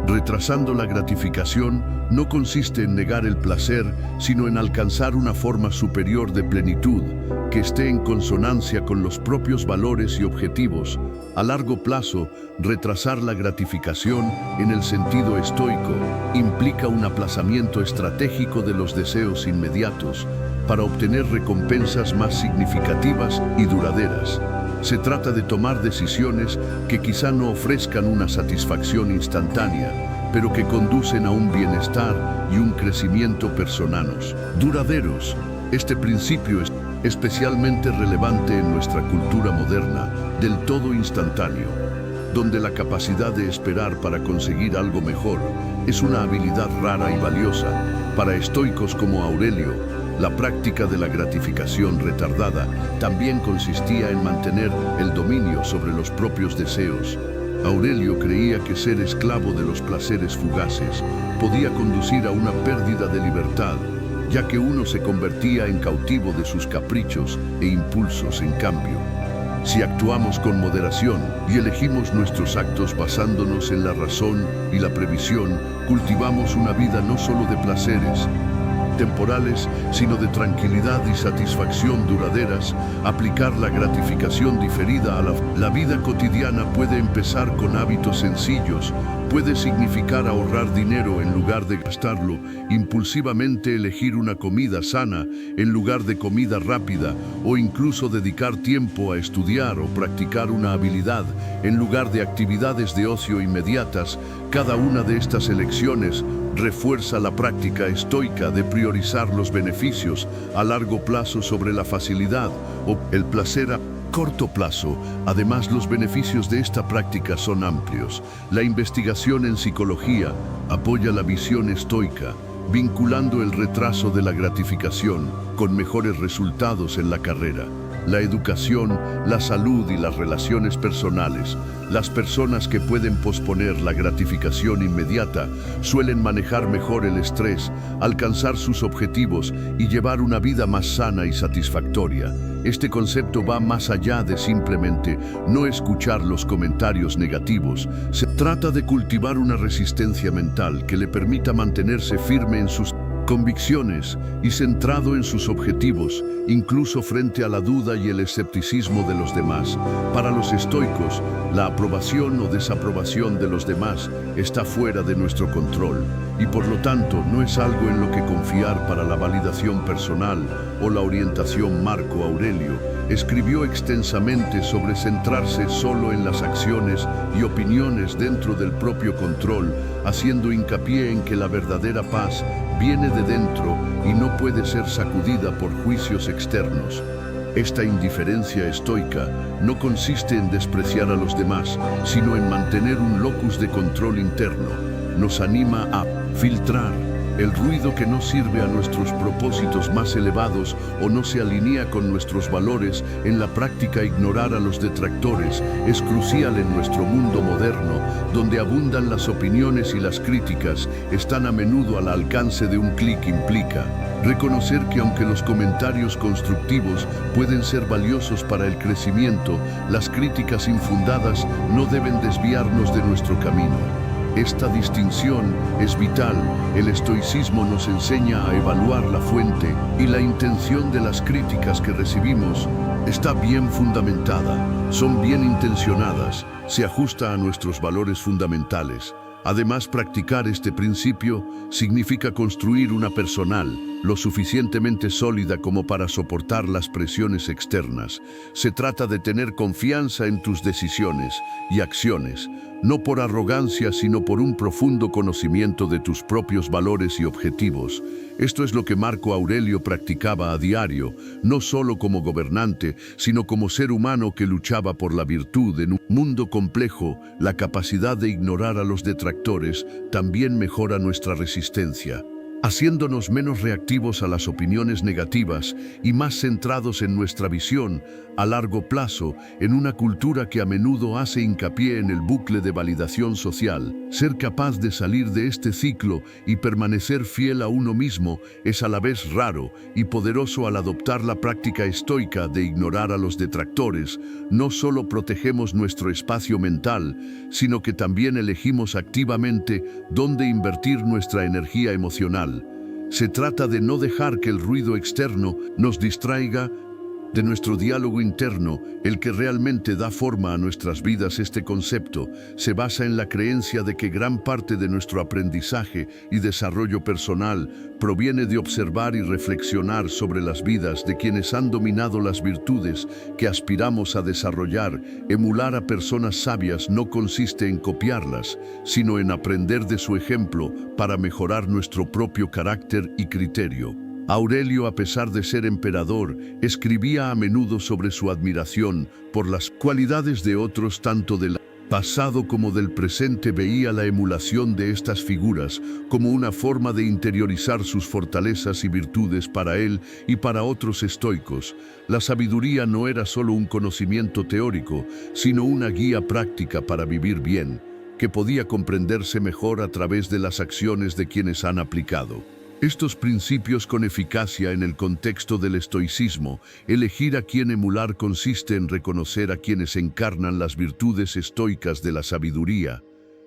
Retrasando la gratificación no consiste en negar el placer, sino en alcanzar una forma superior de plenitud que esté en consonancia con los propios valores y objetivos. A largo plazo, retrasar la gratificación en el sentido estoico implica un aplazamiento estratégico de los deseos inmediatos para obtener recompensas más significativas y duraderas. Se trata de tomar decisiones que quizá no ofrezcan una satisfacción instantánea, pero que conducen a un bienestar y un crecimiento personales duraderos. Este principio es especialmente relevante en nuestra cultura moderna, del todo instantáneo, donde la capacidad de esperar para conseguir algo mejor es una habilidad rara y valiosa. Para estoicos como Aurelio, la práctica de la gratificación retardada también consistía en mantener el dominio sobre los propios deseos. Aurelio creía que ser esclavo de los placeres fugaces podía conducir a una pérdida de libertad, ya que uno se convertía en cautivo de sus caprichos e impulsos. En cambio, si actuamos con moderación y elegimos nuestros actos basándonos en la razón y la previsión, cultivamos una vida no solo de placeres temporales, sino de tranquilidad y satisfacción duraderas. Aplicar la gratificación diferida a la vida cotidiana puede empezar con hábitos sencillos. Puede significar ahorrar dinero en lugar de gastarlo, impulsivamente elegir una comida sana en lugar de comida rápida, o incluso dedicar tiempo a estudiar o practicar una habilidad en lugar de actividades de ocio inmediatas. Cada una de estas elecciones refuerza la práctica estoica de priorizar los beneficios a largo plazo sobre la facilidad o el placer a corto plazo. Además, los beneficios de esta práctica son amplios. La investigación en psicología apoya la visión estoica, vinculando el retraso de la gratificación con mejores resultados en la carrera, la educación, la salud y las relaciones personales. Las personas que pueden posponer la gratificación inmediata suelen manejar mejor el estrés, alcanzar sus objetivos y llevar una vida más sana y satisfactoria. Este concepto va más allá de simplemente no escuchar los comentarios negativos. Se trata de cultivar una resistencia mental que le permita mantenerse firme en sus convicciones y centrado en sus objetivos, incluso frente a la duda y el escepticismo de los demás. Para los estoicos, la aprobación o desaprobación de los demás está fuera de nuestro control y por lo tanto no es algo en lo que confiar para la validación personal o la orientación. Marco Aurelio escribió extensamente sobre centrarse solo en las acciones y opiniones dentro del propio control, haciendo hincapié en que la verdadera paz viene de dentro y no puede ser sacudida por juicios externos. Esta indiferencia estoica no consiste en despreciar a los demás, sino en mantener un locus de control interno. Nos anima a filtrar el ruido que no sirve a nuestros propósitos más elevados o no se alinea con nuestros valores. En la práctica, ignorar a los detractores es crucial en nuestro mundo moderno, donde abundan las opiniones y las críticas están a menudo al alcance de un clic. Implica reconocer que aunque los comentarios constructivos pueden ser valiosos para el crecimiento, las críticas infundadas no deben desviarnos de nuestro camino. Esta distinción es vital. El estoicismo nos enseña a evaluar la fuente y la intención de las críticas que recibimos. Está bien fundamentada, son bien intencionadas, se ajusta a nuestros valores fundamentales. Además, practicar este principio significa construir una personal lo suficientemente sólida como para soportar las presiones externas. Se trata de tener confianza en tus decisiones y acciones, no por arrogancia, sino por un profundo conocimiento de tus propios valores y objetivos. Esto es lo que Marco Aurelio practicaba a diario, no solo como gobernante, sino como ser humano que luchaba por la virtud. En un mundo complejo, la capacidad de ignorar a los detractores también mejora nuestra resistencia. haciéndonos menos reactivos a las opiniones negativas y más centrados en nuestra visión a largo plazo en una cultura que a menudo hace hincapié en el bucle de validación social. Ser capaz de salir de este ciclo y permanecer fiel a uno mismo es a la vez raro y poderoso. Al adoptar la práctica estoica de ignorar a los detractores, no solo protegemos nuestro espacio mental, sino que también elegimos activamente dónde invertir nuestra energía emocional. Se trata de no dejar que el ruido externo nos distraiga de nuestro diálogo interno, el que realmente da forma a nuestras vidas. Este concepto se basa en la creencia de que gran parte de nuestro aprendizaje y desarrollo personal proviene de observar y reflexionar sobre las vidas de quienes han dominado las virtudes que aspiramos a desarrollar. Emular a personas sabias no consiste en copiarlas, sino en aprender de su ejemplo para mejorar nuestro propio carácter y criterio. Aurelio, a pesar de ser emperador, escribía a menudo sobre su admiración por las cualidades de otros, tanto del pasado como del presente. Veía la emulación de estas figuras como una forma de interiorizar sus fortalezas y virtudes para él y para otros estoicos. La sabiduría no era solo un conocimiento teórico, sino una guía práctica para vivir bien, que podía comprenderse mejor a través de las acciones de quienes han aplicado estos principios con eficacia. En el contexto del estoicismo, elegir a quién emular consiste en reconocer a quienes encarnan las virtudes estoicas de la sabiduría.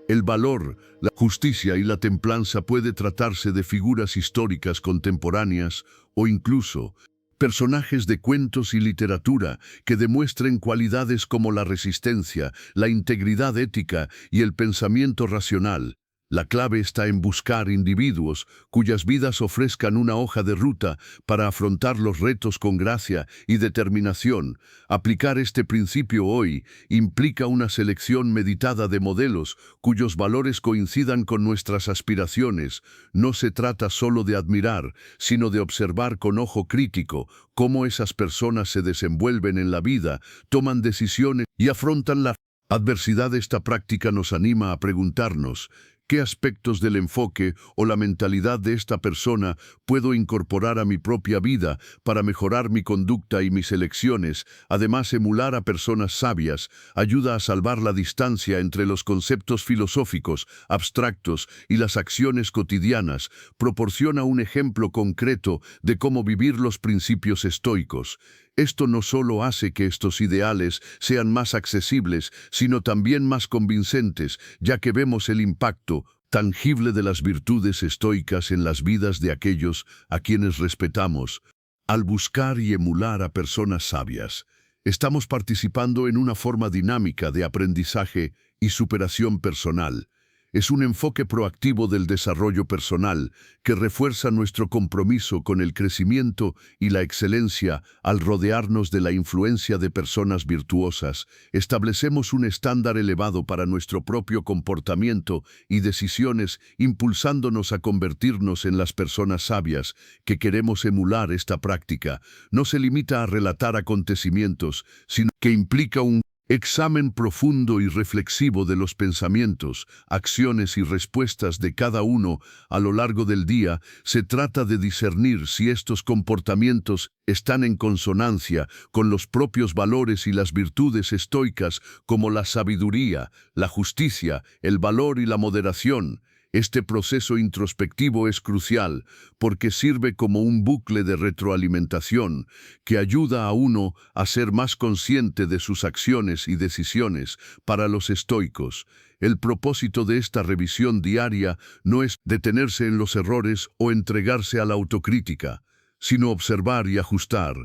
El valor, la justicia y la templanza. Puede tratarse de figuras históricas contemporáneas o incluso personajes de cuentos y literatura que demuestren cualidades como la resistencia, la integridad ética y el pensamiento racional. La clave está en buscar individuos cuyas vidas ofrezcan una hoja de ruta para afrontar los retos con gracia y determinación. Aplicar este principio hoy implica una selección meditada de modelos cuyos valores coincidan con nuestras aspiraciones. No se trata solo de admirar, sino de observar con ojo crítico cómo esas personas se desenvuelven en la vida, toman decisiones y afrontan la adversidad. Esta práctica nos anima a preguntarnos: ¿qué aspectos del enfoque o la mentalidad de esta persona puedo incorporar a mi propia vida para mejorar mi conducta y mis elecciones? Además, emular a personas sabias ayuda a salvar la distancia entre los conceptos filosóficos abstractos y las acciones cotidianas. Proporciona un ejemplo concreto de cómo vivir los principios estoicos. Esto no solo hace que estos ideales sean más accesibles, sino también más convincentes, ya que vemos el impacto tangible de las virtudes estoicas en las vidas de aquellos a quienes respetamos. Al buscar y emular a personas sabias, estamos participando en una forma dinámica de aprendizaje y superación personal. Es un enfoque proactivo del desarrollo personal que refuerza nuestro compromiso con el crecimiento y la excelencia. Al rodearnos de la influencia de personas virtuosas, establecemos un estándar elevado para nuestro propio comportamiento y decisiones, impulsándonos a convertirnos en las personas sabias que queremos emular. Esta práctica no se limita a relatar acontecimientos, sino que implica un examen profundo y reflexivo de los pensamientos, acciones y respuestas de cada uno a lo largo del día. Se trata de discernir si estos comportamientos están en consonancia con los propios valores y las virtudes estoicas, como la sabiduría, la justicia, el valor y la moderación. Este proceso introspectivo es crucial porque sirve como un bucle de retroalimentación que ayuda a uno a ser más consciente de sus acciones y decisiones. Para los estoicos, el propósito de esta revisión diaria no es detenerse en los errores o entregarse a la autocrítica, sino observar y ajustar.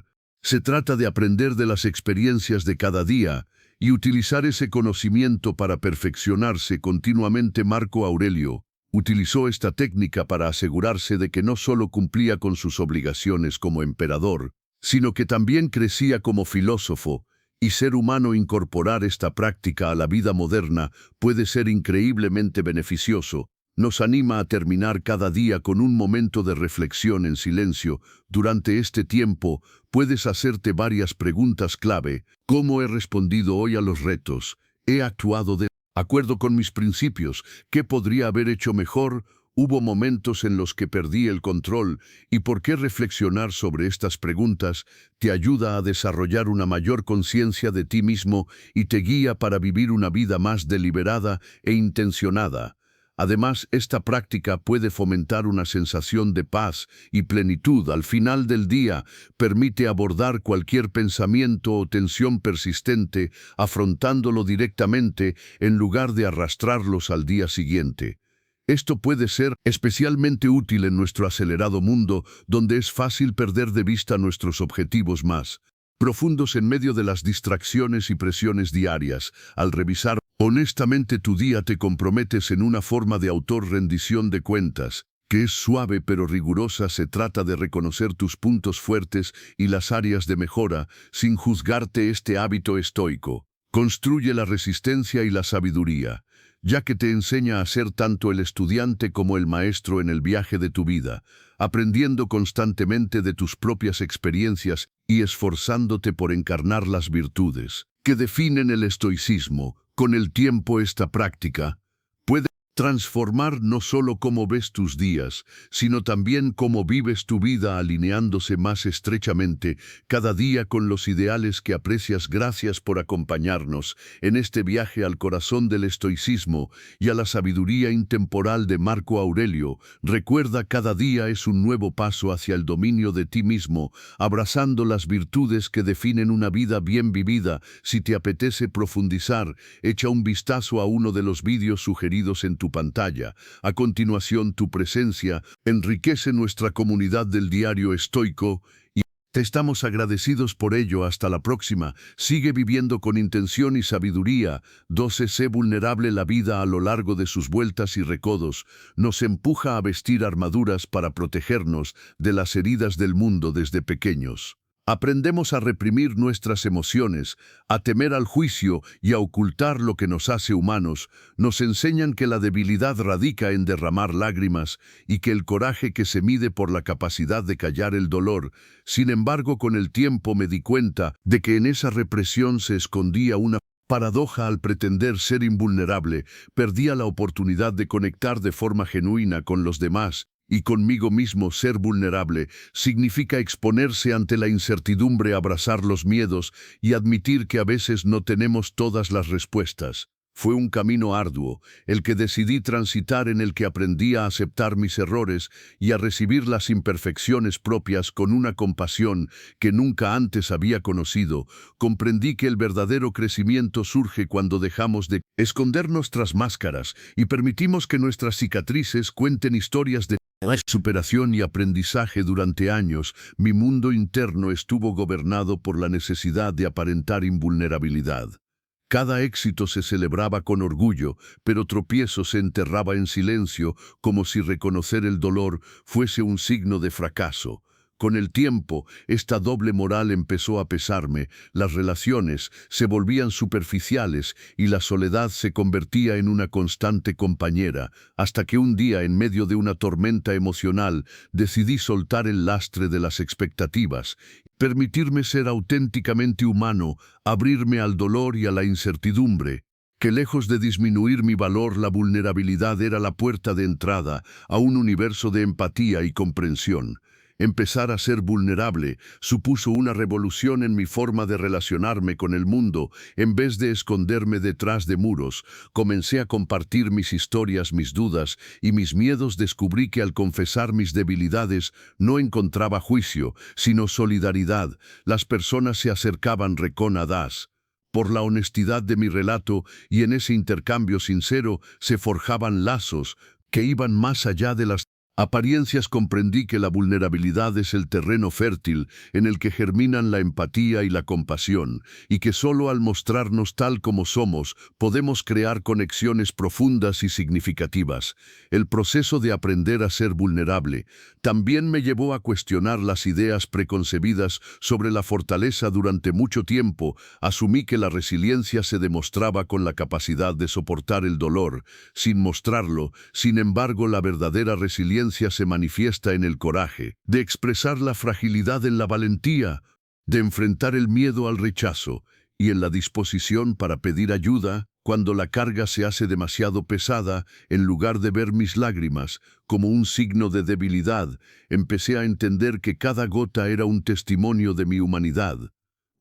Se trata de aprender de las experiencias de cada día y utilizar ese conocimiento para perfeccionarse continuamente. Marco Aurelio utilizó esta técnica para asegurarse de que no solo cumplía con sus obligaciones como emperador, sino que también crecía como filósofo y ser humano. Incorporar esta práctica a la vida moderna puede ser increíblemente beneficioso. Nos anima a terminar cada día con un momento de reflexión en silencio. Durante este tiempo, puedes hacerte varias preguntas clave. ¿Cómo he respondido hoy a los retos? ¿He actuado de acuerdo con mis principios? ¿Qué podría haber hecho mejor? Hubo momentos en los que perdí el control y por qué reflexionar sobre estas preguntas te ayuda a desarrollar una mayor conciencia de ti mismo y te guía para vivir una vida más deliberada e intencionada. Además, esta práctica puede fomentar una sensación de paz y plenitud al final del día, permite abordar cualquier pensamiento o tensión persistente, afrontándolo directamente en lugar de arrastrarlos al día siguiente. Esto puede ser especialmente útil en nuestro acelerado mundo, donde es fácil perder de vista nuestros objetivos más profundos en medio de las distracciones y presiones diarias. Al revisar honestamente tu día te comprometes en una forma de autorrendición de cuentas, que es suave pero rigurosa. Se trata de reconocer tus puntos fuertes y las áreas de mejora sin juzgarte. Este hábito estoico construye la resistencia y la sabiduría, ya que te enseña a ser tanto el estudiante como el maestro en el viaje de tu vida, aprendiendo constantemente de tus propias experiencias y esforzándote por encarnar las virtudes que definen el estoicismo. Con el tiempo, esta práctica puede transformar no solo cómo ves tus días, sino también cómo vives tu vida, alineándose más estrechamente cada día con los ideales que aprecias. Gracias por acompañarnos en este viaje al corazón del estoicismo y a la sabiduría intemporal de Marco Aurelio. Recuerda, cada día es un nuevo paso hacia el dominio de ti mismo, abrazando las virtudes que definen una vida bien vivida. Si te apetece profundizar, echa un vistazo a uno de los vídeos sugeridos en tu pantalla. A continuación, tu presencia enriquece nuestra comunidad del Diario Estoico y te estamos agradecidos por ello. Hasta la próxima. Sigue viviendo con intención y sabiduría. 12. Sé vulnerable. La vida, a lo largo de sus vueltas y recodos, nos empuja a vestir armaduras para protegernos de las heridas del mundo. Desde pequeños aprendemos a reprimir nuestras emociones, a temer al juicio y a ocultar lo que nos hace humanos. Nos enseñan que la debilidad radica en derramar lágrimas y que el coraje que se mide por la capacidad de callar el dolor. Sin embargo, con el tiempo me di cuenta de que en esa represión se escondía una paradoja. Al pretender ser invulnerable, perdía la oportunidad de conectar de forma genuina con los demás y conmigo mismo. Ser vulnerable significa exponerse ante la incertidumbre, abrazar los miedos y admitir que a veces no tenemos todas las respuestas. Fue un camino arduo, el que decidí transitar, en el que aprendí a aceptar mis errores y a recibir las imperfecciones propias con una compasión que nunca antes había conocido. Comprendí que el verdadero crecimiento surge cuando dejamos de escondernos tras máscaras y permitimos que nuestras cicatrices cuenten historias de superación y aprendizaje. Durante años, mi mundo interno estuvo gobernado por la necesidad de aparentar invulnerabilidad. Cada éxito se celebraba con orgullo, pero tropiezo se enterraba en silencio, como si reconocer el dolor fuese un signo de fracaso. Con el tiempo, esta doble moral empezó a pesarme. Las relaciones se volvían superficiales y la soledad se convertía en una constante compañera, hasta que un día, en medio de una tormenta emocional, decidí soltar el lastre de las expectativas, permitirme ser auténticamente humano, abrirme al dolor y a la incertidumbre. Que lejos de disminuir mi valor, la vulnerabilidad era la puerta de entrada a un universo de empatía y comprensión. Empezar a ser vulnerable supuso una revolución en mi forma de relacionarme con el mundo. En vez de esconderme detrás de muros, comencé a compartir mis historias, mis dudas y mis miedos. Descubrí que al confesar mis debilidades no encontraba juicio, sino solidaridad. Las personas se acercaban reconadas por la honestidad de mi relato, y en ese intercambio sincero se forjaban lazos que iban más allá de las apariencias. Comprendí que la vulnerabilidad es el terreno fértil en el que germinan la empatía y la compasión, y que solo al mostrarnos tal como somos podemos crear conexiones profundas y significativas. El proceso de aprender a ser vulnerable también me llevó a cuestionar las ideas preconcebidas sobre la fortaleza. Durante mucho tiempo asumí que la resiliencia se demostraba con la capacidad de soportar el dolor sin mostrarlo. Sin embargo, la verdadera resiliencia se manifiesta en el coraje de expresar la fragilidad, en la valentía de enfrentar el miedo al rechazo y en la disposición para pedir ayuda. Cuando la carga se hace demasiado pesada, en lugar de ver mis lágrimas como un signo de debilidad, empecé a entender que cada gota era un testimonio de mi humanidad,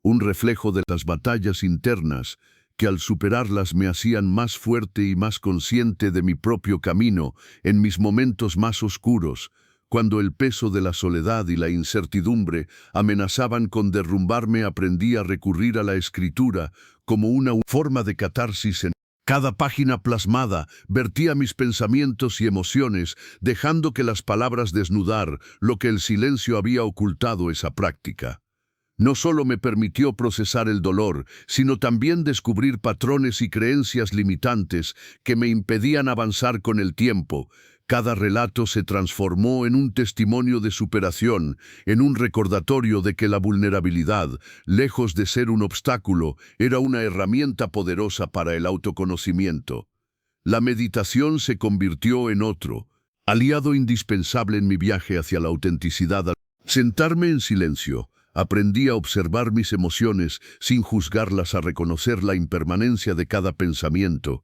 un reflejo de las batallas internas, que al superarlas me hacían más fuerte y más consciente de mi propio camino en mis momentos más oscuros, cuando el peso de la soledad y la incertidumbre amenazaban con derrumbarme. Aprendí a recurrir a la escritura como una forma de catarsis. En cada página plasmada vertía mis pensamientos y emociones, dejando que las palabras desnudar lo que el silencio había ocultado. Esa práctica no solo me permitió procesar el dolor, sino también descubrir patrones y creencias limitantes que me impedían avanzar con el tiempo. Cada relato se transformó en un testimonio de superación, en un recordatorio de que la vulnerabilidad, lejos de ser un obstáculo, era una herramienta poderosa para el autoconocimiento. La meditación se convirtió en otro aliado indispensable en mi viaje hacia la autenticidad. Al sentarme en silencio, aprendí a observar mis emociones sin juzgarlas, a reconocer la impermanencia de cada pensamiento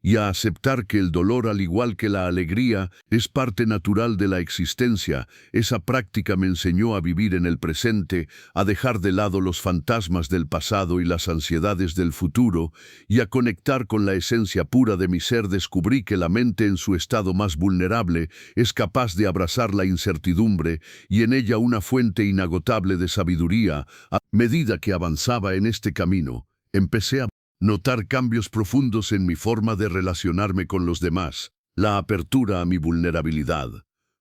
y a aceptar que el dolor, al igual que la alegría, es parte natural de la existencia. Esa práctica me enseñó a vivir en el presente, a dejar de lado los fantasmas del pasado y las ansiedades del futuro, y a conectar con la esencia pura de mi ser. Descubrí que la mente, en su estado más vulnerable, es capaz de abrazar la incertidumbre y en ella una fuente inagotable de sabiduría. A medida que avanzaba en este camino, empecé a notar cambios profundos en mi forma de relacionarme con los demás. La apertura a mi vulnerabilidad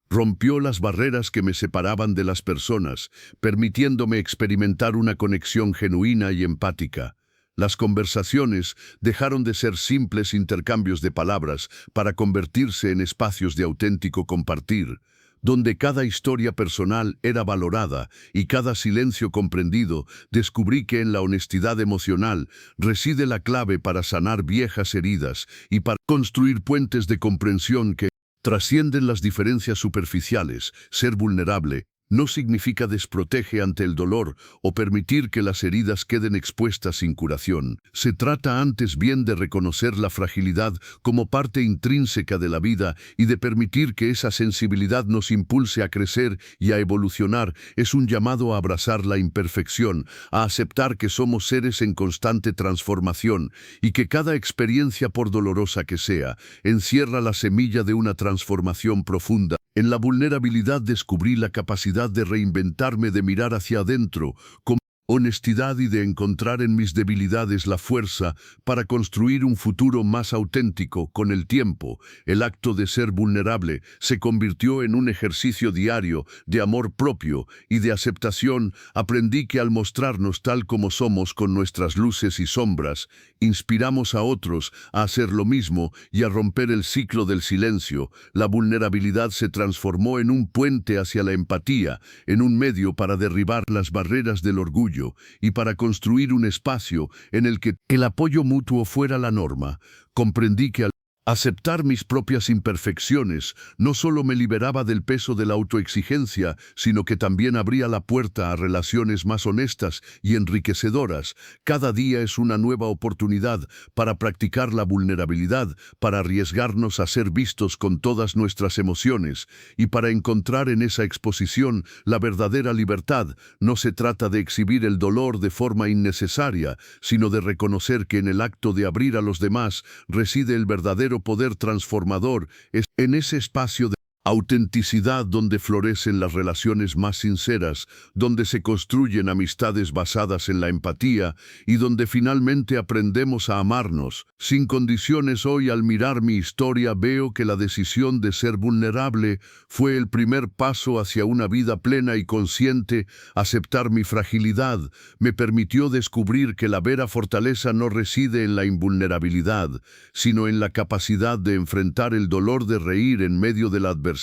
rompió las barreras que me separaban de las personas, permitiéndome experimentar una conexión genuina y empática. Las conversaciones dejaron de ser simples intercambios de palabras para convertirse en espacios de auténtico compartir, donde cada historia personal era valorada y cada silencio comprendido. Descubrí que en la honestidad emocional reside la clave para sanar viejas heridas y para construir puentes de comprensión que trascienden las diferencias superficiales. Ser vulnerable no significa desprotege ante el dolor o permitir que las heridas queden expuestas sin curación. Se trata antes bien de reconocer la fragilidad como parte intrínseca de la vida y de permitir que esa sensibilidad nos impulse a crecer y a evolucionar. Es un llamado a abrazar la imperfección, a aceptar que somos seres en constante transformación y que cada experiencia, por dolorosa que sea, encierra la semilla de una transformación profunda. En la vulnerabilidad descubrí la capacidad de reinventarme, de mirar hacia adentro con honestidad y de encontrar en mis debilidades la fuerza para construir un futuro más auténtico. Con el tiempo, el acto de ser vulnerable se convirtió en un ejercicio diario de amor propio y de aceptación. Aprendí que al mostrarnos tal como somos, con nuestras luces y sombras, inspiramos a otros a hacer lo mismo y a romper el ciclo del silencio. La vulnerabilidad se transformó en un puente hacia la empatía, en un medio para derribar las barreras del orgullo y para construir un espacio en el que el apoyo mutuo fuera la norma. Comprendí que al aceptar mis propias imperfecciones no solo me liberaba del peso de la autoexigencia, sino que también abría la puerta a relaciones más honestas y enriquecedoras. Cada día es una nueva oportunidad para practicar la vulnerabilidad, para arriesgarnos a ser vistos con todas nuestras emociones y para encontrar en esa exposición la verdadera libertad. No se trata de exhibir el dolor de forma innecesaria, sino de reconocer que en el acto de abrir a los demás reside el verdadero poder transformador. Es en ese espacio de autenticidad donde florecen las relaciones más sinceras, donde se construyen amistades basadas en la empatía y donde finalmente aprendemos a amarnos sin condiciones. Hoy, al mirar mi historia, veo que la decisión de ser vulnerable fue el primer paso hacia una vida plena y consciente. Aceptar mi fragilidad me permitió descubrir que la vera fortaleza no reside en la invulnerabilidad, sino en la capacidad de enfrentar el dolor, de reír en medio de la adversidad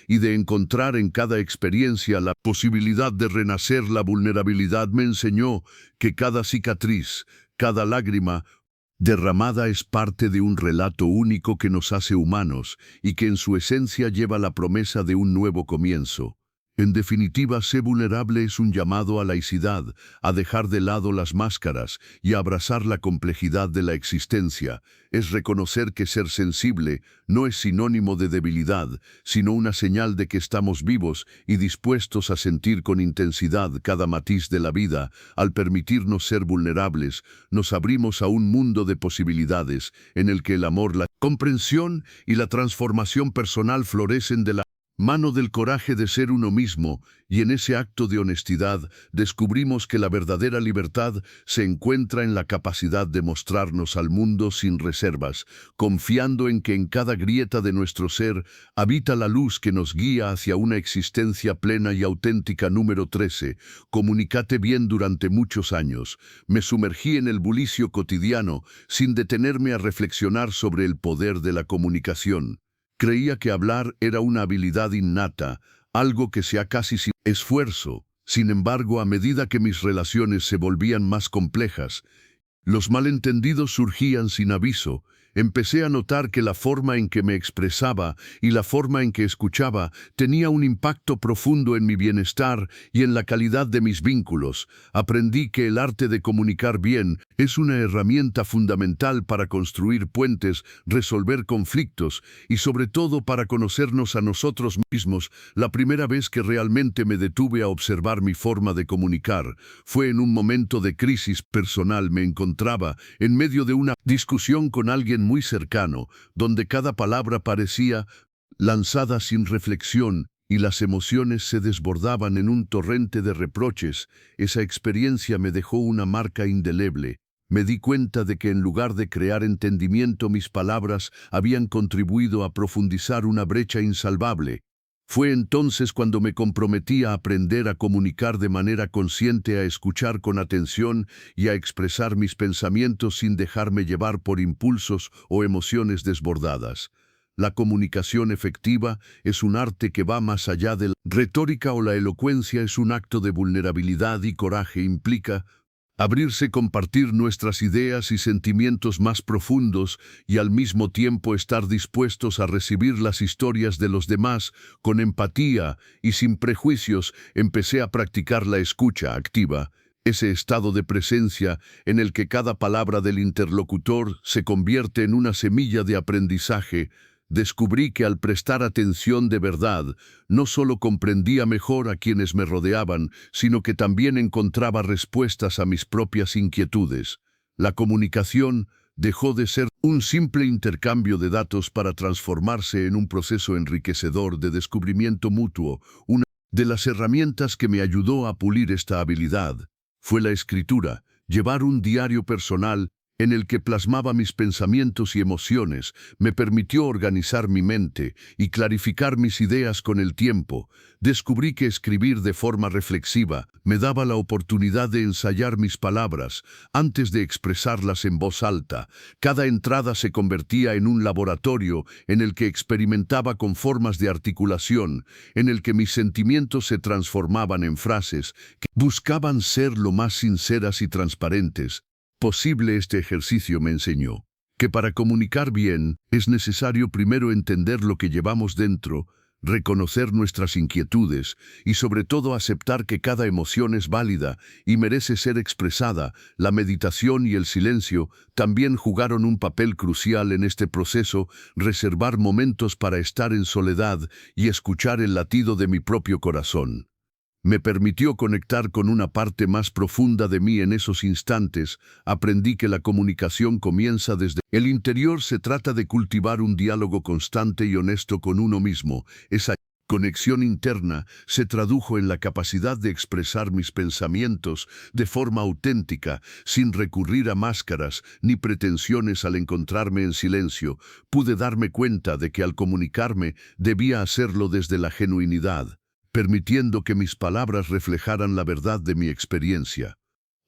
y de encontrar en cada experiencia la posibilidad de renacer. La vulnerabilidad me enseñó que cada cicatriz, cada lágrima derramada es parte de un relato único que nos hace humanos y que en su esencia lleva la promesa de un nuevo comienzo. En definitiva, ser vulnerable es un llamado a laicidad, a dejar de lado las máscaras y a abrazar la complejidad de la existencia. Es reconocer que ser sensible no es sinónimo de debilidad, sino una señal de que estamos vivos y dispuestos a sentir con intensidad cada matiz de la vida. Al permitirnos ser vulnerables, nos abrimos a un mundo de posibilidades en el que el amor, la comprensión y la transformación personal florecen de la mano del coraje de ser uno mismo, y en ese acto de honestidad descubrimos que la verdadera libertad se encuentra en la capacidad de mostrarnos al mundo sin reservas, confiando en que en cada grieta de nuestro ser habita la luz que nos guía hacia una existencia plena y auténtica. Número 13. Comunícate bien. Durante muchos años me sumergí en el bullicio cotidiano sin detenerme a reflexionar sobre el poder de la comunicación. Creía que hablar era una habilidad innata, algo que se hace casi sin esfuerzo. Sin embargo, a medida que mis relaciones se volvían más complejas, los malentendidos surgían sin aviso. Empecé a notar que la forma en que me expresaba y la forma en que escuchaba tenía un impacto profundo en mi bienestar y en la calidad de mis vínculos. Aprendí que el arte de comunicar bien es una herramienta fundamental para construir puentes, resolver conflictos y sobre todo para conocernos a nosotros mismos. La primera vez que realmente me detuve a observar mi forma de comunicar fue en un momento de crisis personal. Me encontraba en medio de una discusión con alguien muy cercano, donde cada palabra parecía lanzada sin reflexión y las emociones se desbordaban en un torrente de reproches. Esa experiencia me dejó una marca indeleble. Me di cuenta de que en lugar de crear entendimiento, mis palabras habían contribuido a profundizar una brecha insalvable. Fue entonces cuando me comprometí a aprender a comunicar de manera consciente, a escuchar con atención y a expresar mis pensamientos sin dejarme llevar por impulsos o emociones desbordadas. La comunicación efectiva es un arte que va más allá de la retórica o la elocuencia. Es un acto de vulnerabilidad y coraje. Implica abrirse, compartir nuestras ideas y sentimientos más profundos y al mismo tiempo estar dispuestos a recibir las historias de los demás con empatía y sin prejuicios. Empecé a practicar la escucha activa, ese estado de presencia en el que cada palabra del interlocutor se convierte en una semilla de aprendizaje. Descubrí que al prestar atención de verdad, no solo comprendía mejor a quienes me rodeaban, sino que también encontraba respuestas a mis propias inquietudes. La comunicación dejó de ser un simple intercambio de datos para transformarse en un proceso enriquecedor de descubrimiento mutuo. Una de las herramientas que me ayudó a pulir esta habilidad fue la escritura. Llevar un diario personal en el que plasmaba mis pensamientos y emociones, me permitió organizar mi mente y clarificar mis ideas con el tiempo. Descubrí que escribir de forma reflexiva me daba la oportunidad de ensayar mis palabras antes de expresarlas en voz alta. Cada entrada se convertía en un laboratorio en el que experimentaba con formas de articulación, en el que mis sentimientos se transformaban en frases que buscaban ser lo más sinceras y transparentes posible. Este ejercicio me enseñó que para comunicar bien es necesario primero entender lo que llevamos dentro, reconocer nuestras inquietudes y sobre todo aceptar que cada emoción es válida y merece ser expresada. La meditación y el silencio también jugaron un papel crucial en este proceso. Reservar momentos para estar en soledad y escuchar el latido de mi propio corazón me permitió conectar con una parte más profunda de mí. En esos instantes aprendí que la comunicación comienza desde el interior. Se trata de cultivar un diálogo constante y honesto con uno mismo. Esa conexión interna se tradujo en la capacidad de expresar mis pensamientos de forma auténtica, sin recurrir a máscaras ni pretensiones. Al encontrarme en silencio, pude darme cuenta de que al comunicarme debía hacerlo desde la genuinidad, permitiendo que mis palabras reflejaran la verdad de mi experiencia.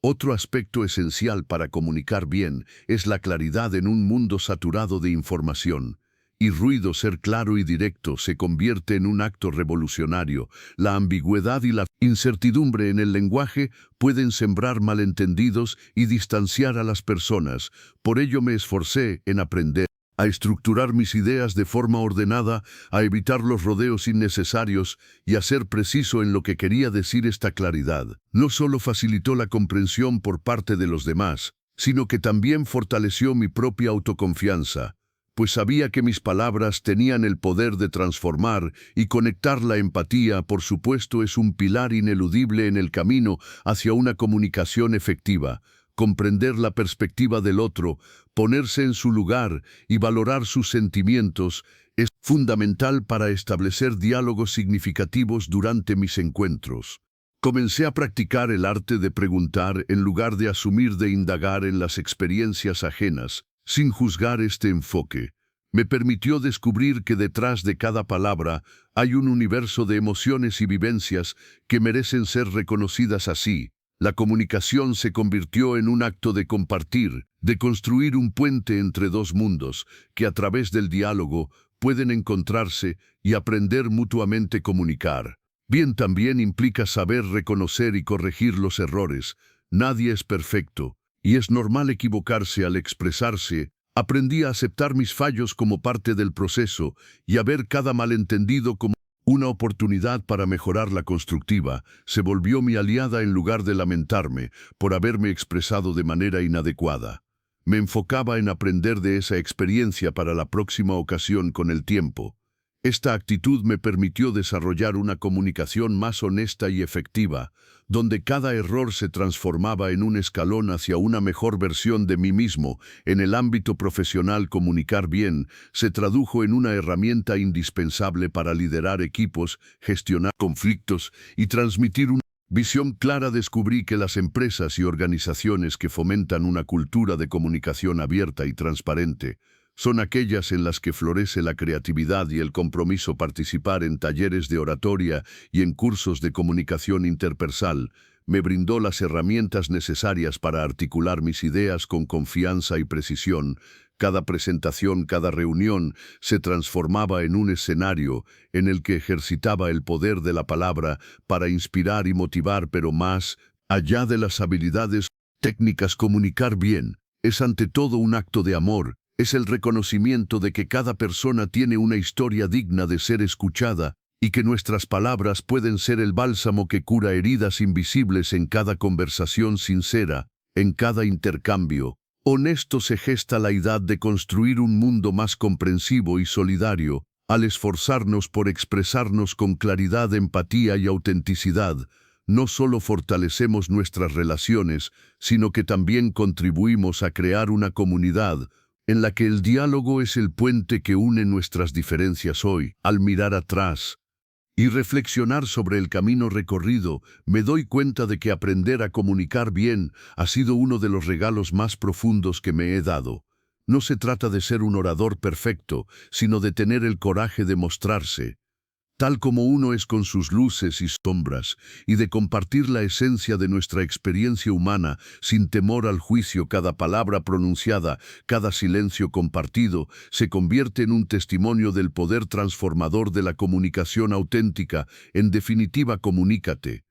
Otro aspecto esencial para comunicar bien es la claridad en un mundo saturado de información y ruido. Ser claro y directo se convierte en un acto revolucionario. La ambigüedad y la incertidumbre en el lenguaje pueden sembrar malentendidos y distanciar a las personas. Por ello me esforcé en aprender a estructurar mis ideas de forma ordenada, a evitar los rodeos innecesarios y a ser preciso en lo que quería decir. Esta claridad no solo facilitó la comprensión por parte de los demás, sino que también fortaleció mi propia autoconfianza, pues sabía que mis palabras tenían el poder de transformar y conectar. La empatía, por supuesto, es un pilar ineludible en el camino hacia una comunicación efectiva. Comprender la perspectiva del otro, ponerse en su lugar y valorar sus sentimientos es fundamental para establecer diálogos significativos durante mis encuentros. Comencé a practicar el arte de preguntar en lugar de asumir, de indagar en las experiencias ajenas, sin juzgar. Este enfoque me permitió descubrir que detrás de cada palabra hay un universo de emociones y vivencias que merecen ser reconocidas así. La comunicación se convirtió en un acto de compartir, de construir un puente entre dos mundos que a través del diálogo pueden encontrarse y aprender mutuamente. Comunicar bien también implica saber reconocer y corregir los errores. Nadie es perfecto y es normal equivocarse. Al expresarse, aprendí a aceptar mis fallos como parte del proceso y a ver cada malentendido como una oportunidad para mejorar. La constructiva se volvió mi aliada en lugar de lamentarme por haberme expresado de manera inadecuada. Me enfocaba en aprender de esa experiencia para la próxima ocasión. Con el tiempo, esta actitud me permitió desarrollar una comunicación más honesta y efectiva, donde cada error se transformaba en un escalón hacia una mejor versión de mí mismo. En el ámbito profesional, comunicar bien se tradujo en una herramienta indispensable para liderar equipos, gestionar conflictos y transmitir una visión clara. Descubrí que las empresas y organizaciones que fomentan una cultura de comunicación abierta y transparente son aquellas en las que florece la creatividad y el compromiso. Participar en talleres de oratoria y en cursos de comunicación interpersonal me brindó las herramientas necesarias para articular mis ideas con confianza y precisión. Cada presentación, cada reunión se transformaba en un escenario en el que ejercitaba el poder de la palabra para inspirar y motivar. Pero más allá de las habilidades técnicas, comunicar bien es ante todo un acto de amor. Es el reconocimiento de que cada persona tiene una historia digna de ser escuchada y que nuestras palabras pueden ser el bálsamo que cura heridas invisibles. En cada conversación sincera, en cada intercambio honesto se gesta la idea de construir un mundo más comprensivo y solidario. Al esforzarnos por expresarnos con claridad, empatía y autenticidad, no solo fortalecemos nuestras relaciones, sino que también contribuimos a crear una comunidad en la que el diálogo es el puente que une nuestras diferencias. Hoy, al mirar atrás y reflexionar sobre el camino recorrido, me doy cuenta de que aprender a comunicar bien ha sido uno de los regalos más profundos que me he dado. No se trata de ser un orador perfecto, sino de tener el coraje de mostrarse tal como uno es, con sus luces y sombras, y de compartir la esencia de nuestra experiencia humana sin temor al juicio. Cada palabra pronunciada, cada silencio compartido, se convierte en un testimonio del poder transformador de la comunicación auténtica. En definitiva, comunícate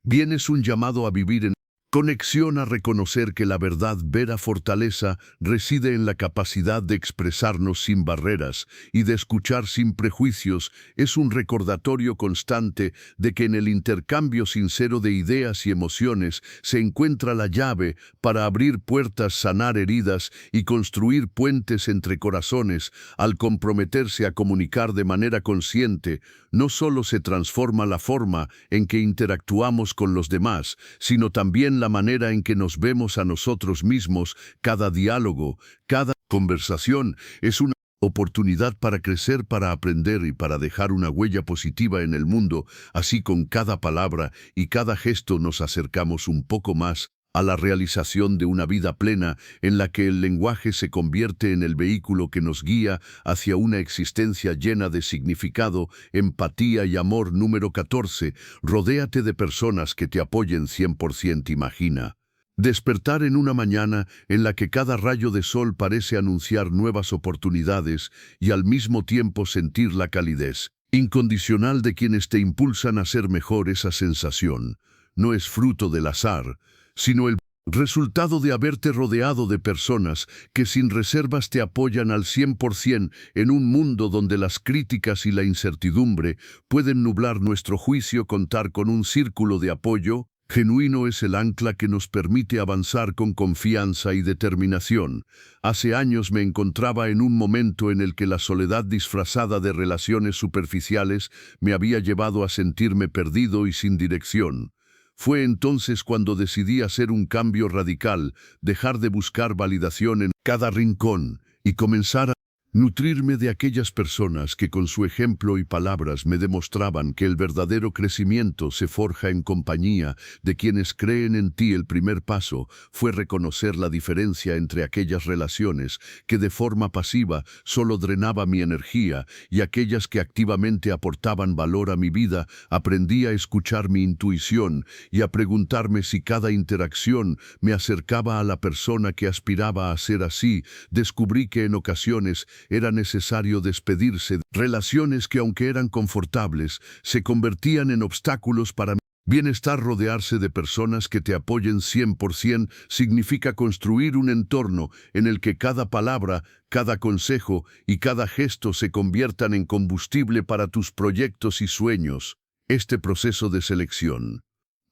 bien es un llamado a vivir en conexión, a reconocer que la verdadera fortaleza reside en la capacidad de expresarnos sin barreras y de escuchar sin prejuicios. Es un recordatorio constante de que en el intercambio sincero de ideas y emociones se encuentra la llave para abrir puertas, sanar heridas y construir puentes entre corazones. Al comprometerse a comunicar de manera consciente, no solo se transforma la forma en que interactuamos con los demás, sino también la manera en que nos vemos a nosotros mismos. Cada diálogo, cada conversación es una oportunidad para crecer, para aprender y para dejar una huella positiva en el mundo. Así, con cada palabra y cada gesto nos acercamos un poco más a la realización de una vida plena en la que el lenguaje se convierte en el vehículo que nos guía hacia una existencia llena de significado, empatía y amor. Número 14. Rodéate de personas que te apoyen 100%. Imagina despertar en una mañana en la que cada rayo de sol parece anunciar nuevas oportunidades y al mismo tiempo sentir la calidez incondicional de quienes te impulsan a ser mejor. Esa sensación no es fruto del azar, sino el Resultado de haberte rodeado de personas que sin reservas te apoyan al 100% en un mundo donde las críticas y la incertidumbre pueden nublar nuestro juicio. Contar con un círculo de apoyo genuino es el ancla que nos permite avanzar con confianza y determinación. Hace años me encontraba en un momento en el que la soledad disfrazada de relaciones superficiales me había llevado a sentirme perdido y sin dirección. Fue entonces cuando decidí hacer un cambio radical, dejar de buscar validación en cada rincón y comenzar a nutrirme de aquellas personas que con su ejemplo y palabras me demostraban que el verdadero crecimiento se forja en compañía de quienes creen en ti. El primer paso fue reconocer la diferencia entre aquellas relaciones que de forma pasiva solo drenaba mi energía y aquellas que activamente aportaban valor a mi vida. Aprendí a escuchar mi intuición y a preguntarme si cada interacción me acercaba a la persona que aspiraba a ser. Así, descubrí que en ocasiones era necesario despedirse de relaciones que, aunque eran confortables, se convertían en obstáculos para mi bienestar. Rodearse de personas que te apoyen 100% significa construir un entorno en el que cada palabra, cada consejo y cada gesto se conviertan en combustible para tus proyectos y sueños. Este proceso de selección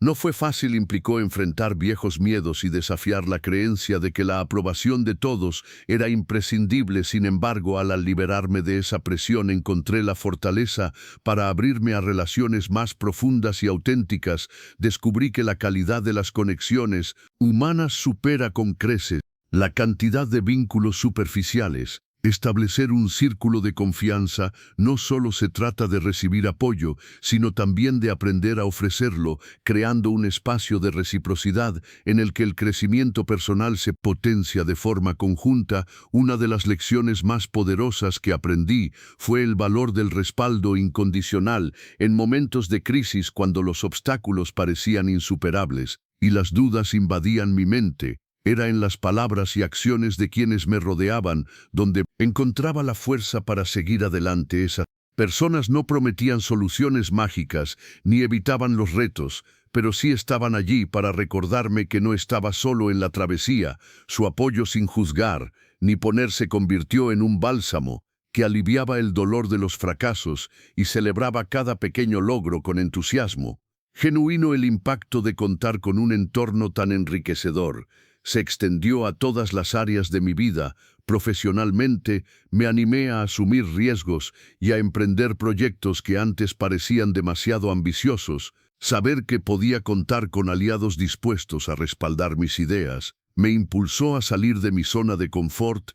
no fue fácil. Implicó enfrentar viejos miedos y desafiar la creencia de que la aprobación de todos era imprescindible. Sin embargo, al liberarme de esa presión, encontré la fortaleza para abrirme a relaciones más profundas y auténticas. Descubrí que la calidad de las conexiones humanas supera con creces la cantidad de vínculos superficiales. Establecer un círculo de confianza no solo se trata de recibir apoyo, sino también de aprender a ofrecerlo, creando un espacio de reciprocidad en el que el crecimiento personal se potencia de forma conjunta. Una de las lecciones más poderosas que aprendí fue el valor del respaldo incondicional en momentos de crisis, cuando los obstáculos parecían insuperables y las dudas invadían mi mente. Era en las palabras y acciones de quienes me rodeaban donde encontraba la fuerza para seguir adelante. Esas personas no prometían soluciones mágicas ni evitaban los retos, pero sí estaban allí para recordarme que no estaba solo en la travesía. Su apoyo, sin juzgar ni poner, se convirtió en un bálsamo que aliviaba el dolor de los fracasos y celebraba cada pequeño logro con entusiasmo genuino. El impacto de contar con un entorno tan enriquecedor se extendió a todas las áreas de mi vida. Profesionalmente, me animé a asumir riesgos y a emprender proyectos que antes parecían demasiado ambiciosos. Saber que podía contar con aliados dispuestos a respaldar mis ideas me impulsó a salir de mi zona de confort,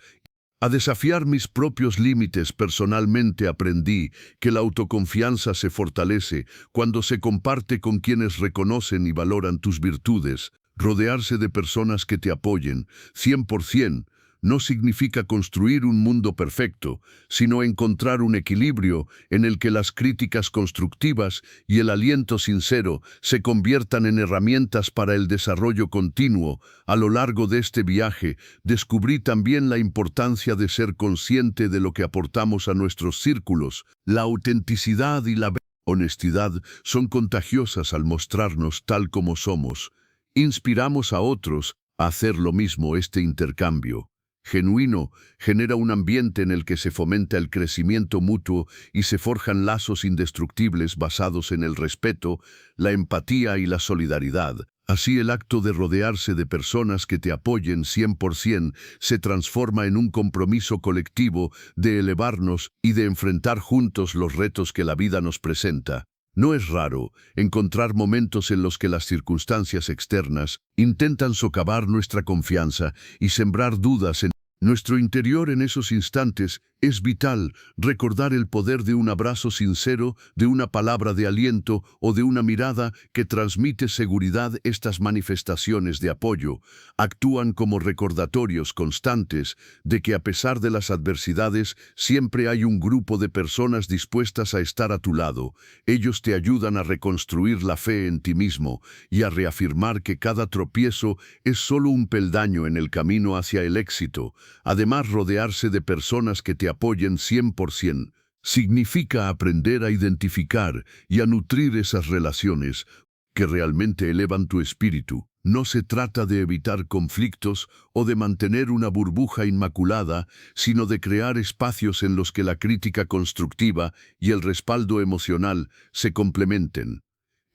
a desafiar mis propios límites. Personalmente aprendí que la autoconfianza se fortalece cuando se comparte con quienes reconocen y valoran tus virtudes. Rodearse de personas que te apoyen 100% no significa construir un mundo perfecto, sino encontrar un equilibrio en el que las críticas constructivas y el aliento sincero se conviertan en herramientas para el desarrollo continuo. A lo largo de este viaje, descubrí también la importancia de ser consciente de lo que aportamos a nuestros círculos. La autenticidad y la honestidad son contagiosas. Al mostrarnos tal como somos, inspiramos a otros a hacer lo mismo. Este intercambio genuino genera un ambiente en el que se fomenta el crecimiento mutuo y se forjan lazos indestructibles basados en el respeto, la empatía y la solidaridad. Así, el acto de rodearse de personas que te apoyen 100% se transforma en un compromiso colectivo de elevarnos y de enfrentar juntos los retos que la vida nos presenta. No es raro encontrar momentos en los que las circunstancias externas intentan socavar nuestra confianza y sembrar dudas en nuestro interior. En esos instantes es vital recordar el poder de un abrazo sincero, de una palabra de aliento o de una mirada que transmite seguridad. Estas manifestaciones de apoyo actúan como recordatorios constantes de que, a pesar de las adversidades, siempre hay un grupo de personas dispuestas a estar a tu lado. Ellos te ayudan a reconstruir la fe en ti mismo y a reafirmar que cada tropiezo es solo un peldaño en el camino hacia el éxito. Además, rodearse de personas que te apoyen 100% significa aprender a identificar y a nutrir esas relaciones que realmente elevan tu espíritu. No se trata de evitar conflictos o de mantener una burbuja inmaculada, sino de crear espacios en los que la crítica constructiva y el respaldo emocional se complementen.